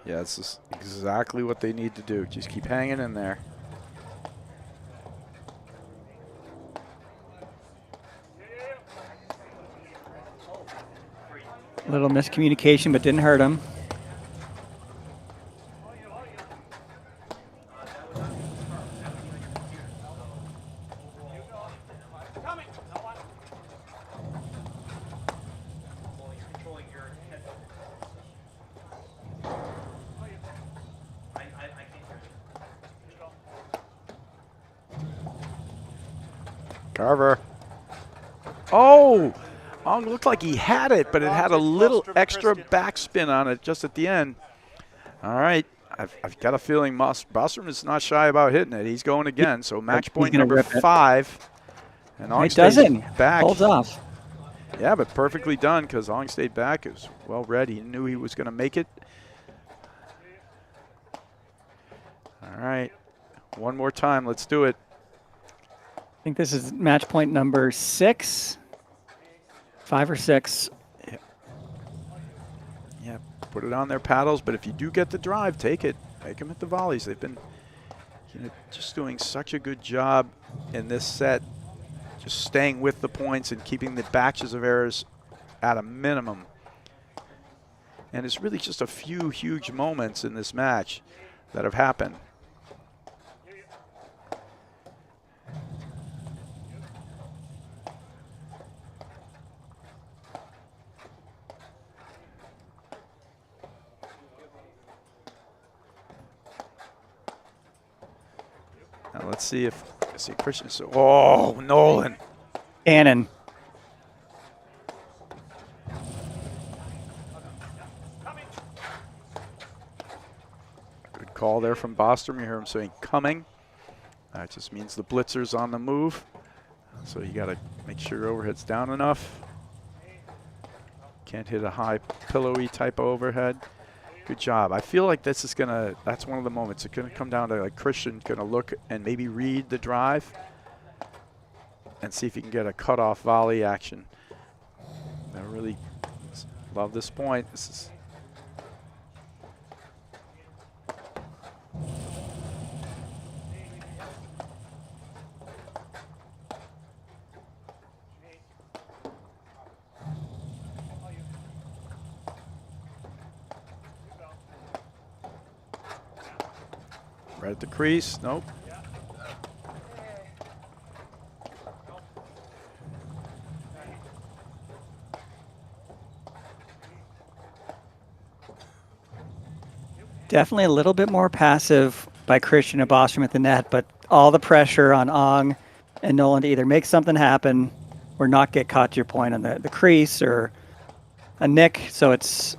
Yeah, this is exactly what they need to do. Just keep hanging in there. A little miscommunication, but didn't hurt him. Carver. Oh! Ong looked like he had it, but it had a little extra backspin on it just at the end. All right. I've got a feeling Bostrom is not shy about hitting it. He's going again. So match point number 5. And Ong stays back. Holds off. Yeah, but perfectly done because Ong stayed back. It was well read. He knew he was going to make it. All right. One more time. Let's do it. I think this is match point number 6. 5 or 6. Yeah, put it on their paddles. But if you do get the drive, take it. Make them at the volleys. They've been just doing such a good job in this set, just staying with the points and keeping the batches of errors at a minimum. And it's really just a few huge moments in this match that have happened. Now let's see if Christian. Oh, Nolan. Cannon. Good call there from Bostrom. You hear him saying coming. That just means the blitzer's on the move. So you got to make sure your overhead's down enough. Can't hit a high pillowy type of overhead. Good job. I feel like this is that's one of the moments. It's gonna come down to like Christian gonna look and maybe read the drive and see if he can get a cutoff volley action. I really love this point. This is Right at the crease. Nope. Definitely a little bit more passive by Christian and Bostrom at the net, but all the pressure on Ong and Nolan to either make something happen or not get caught, to your point, on the crease or a nick. So it's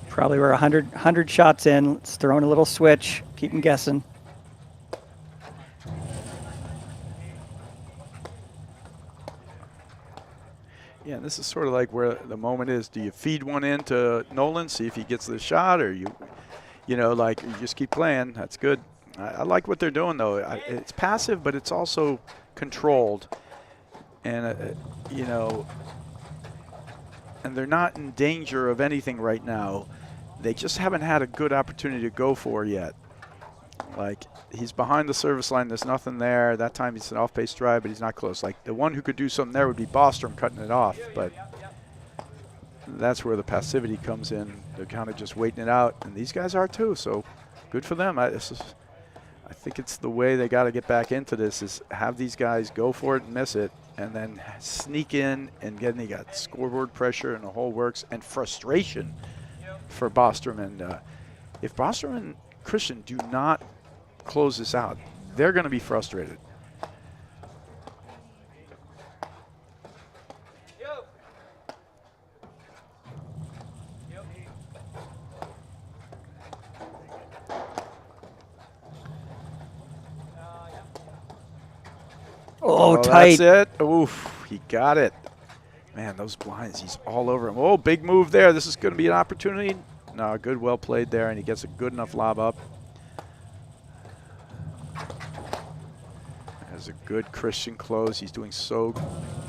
probably we're 100 shots in. Let's throw in a little switch, keep them guessing. Yeah, this is sort of like where the moment is. Do you feed one into Nolan, see if he gets the shot, or you know, like you just keep playing? That's good. I like what they're doing, though. It's passive, but it's also controlled, and you know, and they're not in danger of anything right now. They just haven't had a good opportunity to go for yet. Like, he's behind the service line. There's nothing there. That time it's an off-pace drive, but he's not close. Like, the one who could do something there would be Bostrom cutting it off. But that's where the passivity comes in. They're kind of just waiting it out. And these guys are too, so good for them. I think it's the way they got to get back into this, is have these guys go for it and miss it, and then sneak in, and then you got scoreboard pressure and the whole works, and frustration for Bostrom. And if Bostrom and Christian do not close this out, they're going to be frustrated. Oh, tight. That's it. Oof, he got it. Man, those blinds, he's all over him. Oh, big move there. This is going to be an opportunity. No, good, well played there, and he gets a good enough lob up. There's a good Christian close. He's doing so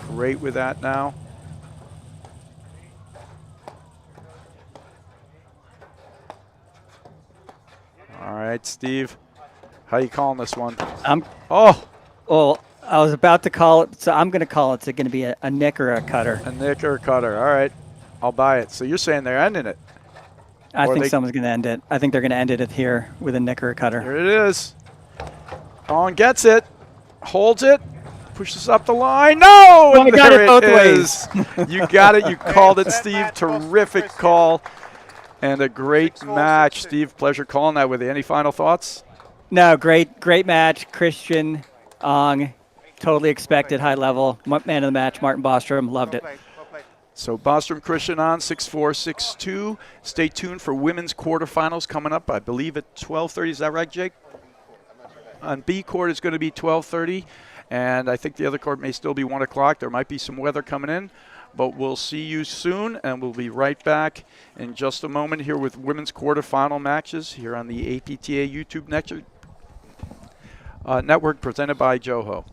great with that now. All right, Steve, how you calling this one? Well, I was about to call it, so I'm going to call it. It's going to be a nick or a cutter. A nick or a cutter. All right, I'll buy it. So you're saying they're ending it? I think someone's going to end it. I think they're going to end it here with a nick or a cutter. Here it is. On gets it, holds it, pushes up the line. No! Oh, got it both ways. You got it. You called it, Steve. Terrific call and a great match. Steve, pleasure calling that with you. Any final thoughts? No, great match. Christian, Ong, totally expected, high level. Man of the match, Martin Bostrom, loved it. So Bostrom Christian on 6'4", 6'2". Stay tuned for women's quarterfinals coming up, I believe, at 12:30. Is that right, Jake? On B court, it's going to be 12:30, and I think the other court may still be 1 o'clock. There might be some weather coming in, but we'll see you soon, and we'll be right back in just a moment here with women's quarterfinal matches here on the APTA YouTube network presented by Joho.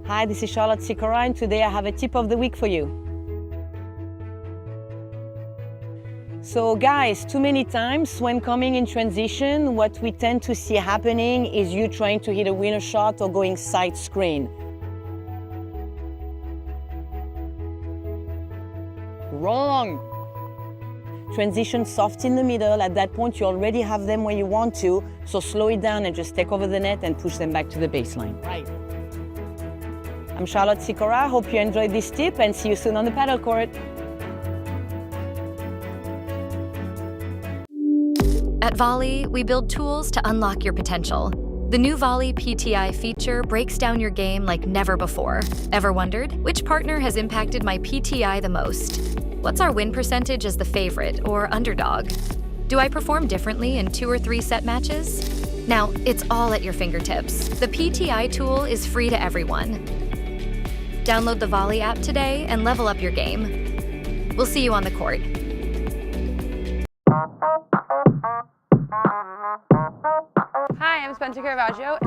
Hi, this is Charlotte Sikora, and today I have a tip of the week for you. So guys, too many times when coming in transition, what we tend to see happening is you trying to hit a winner shot or going side screen. Wrong. Transition soft in the middle. At that point, you already have them where you want to, so slow it down and just take over the net and push them back to the baseline. Right. I'm Charlotte Sikora. Hope you enjoyed this tip and see you soon on the paddle court. At Volley, we build tools to unlock your potential. The new Volley PTI feature breaks down your game like never before. Ever wondered, which partner has impacted my PTI the most? What's our win percentage as the favorite or underdog? Do I perform differently in 2 or 3 set matches? Now, it's all at your fingertips. The PTI tool is free to everyone. Download the Volley app today and level up your game. We'll see you on the court. Hi, I'm Spencer Caravaggio.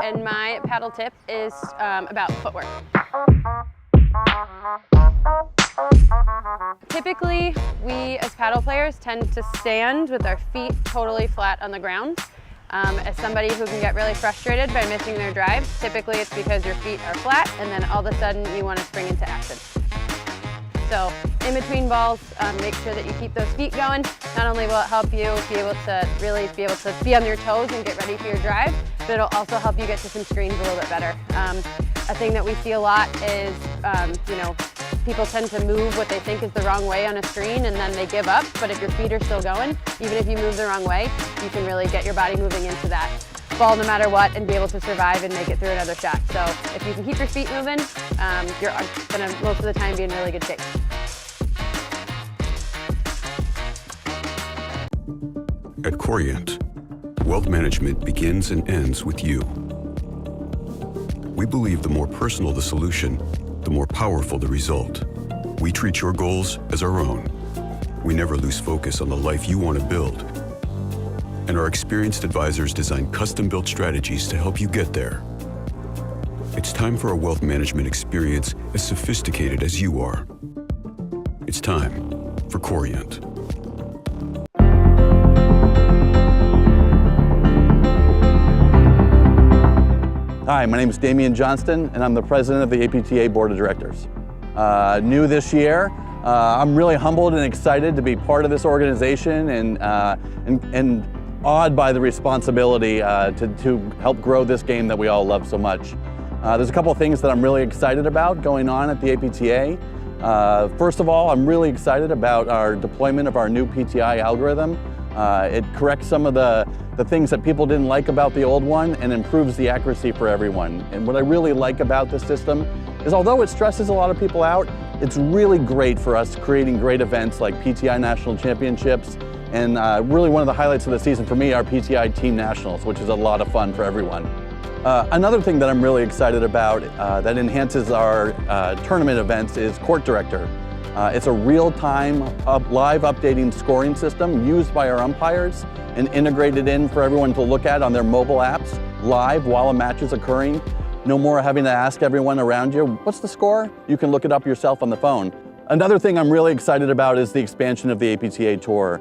And my paddle tip is about footwork. Typically, we as paddle players tend to stand with our feet totally flat on the ground. As somebody who can get really frustrated by missing their drive, typically it's because your feet are flat and then all of a sudden you want to spring into action. So in between balls, make sure that you keep those feet going. Not only will it help you be able to really be on your toes and get ready for your drive, but it'll also help you get to some screens a little bit better. A thing that we see a lot is, people tend to move what they think is the wrong way on a screen and then they give up, but if your feet are still going, even if you move the wrong way, you can really get your body moving into that ball no matter what and be able to survive and make it through another shot. So if you can keep your feet moving, you're gonna most of the time be in really good shape. At Corient, wealth management begins and ends with you. We believe the more personal the solution, the more powerful the result. We treat your goals as our own. We never lose focus on the life you want to build. And our experienced advisors design custom-built strategies to help you get there. It's time for a wealth management experience as sophisticated as you are. It's time for Corient. Hi, my name is Damian Johnston, and I'm the president of the APTA Board of Directors. New this year, I'm really humbled and excited to be part of this organization and awed by the responsibility to help grow this game that we all love so much. There's a couple of things that I'm really excited about going on at the APTA. First of all, I'm really excited about our deployment of our new PTI algorithm. It corrects some of the things that people didn't like about the old one and improves the accuracy for everyone. And what I really like about this system is although it stresses a lot of people out, it's really great for us creating great events like PTI National Championships and really one of the highlights of the season for me are PTI Team Nationals, which is a lot of fun for everyone. Another thing that I'm really excited about that enhances our tournament events is Court Director. It's a real-time, live updating scoring system used by our umpires and integrated in for everyone to look at on their mobile apps live while a match is occurring. No more having to ask everyone around you, what's the score? You can look it up yourself on the phone. Another thing I'm really excited about is the expansion of the APTA Tour.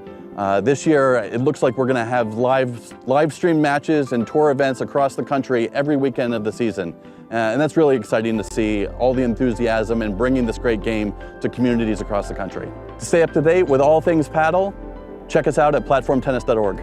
This year, it looks like we're going to have live stream matches and tour events across the country every weekend of the season. And that's really exciting to see all the enthusiasm and bringing this great game to communities across the country. To stay up to date with all things paddle, check us out at platformtennis.org.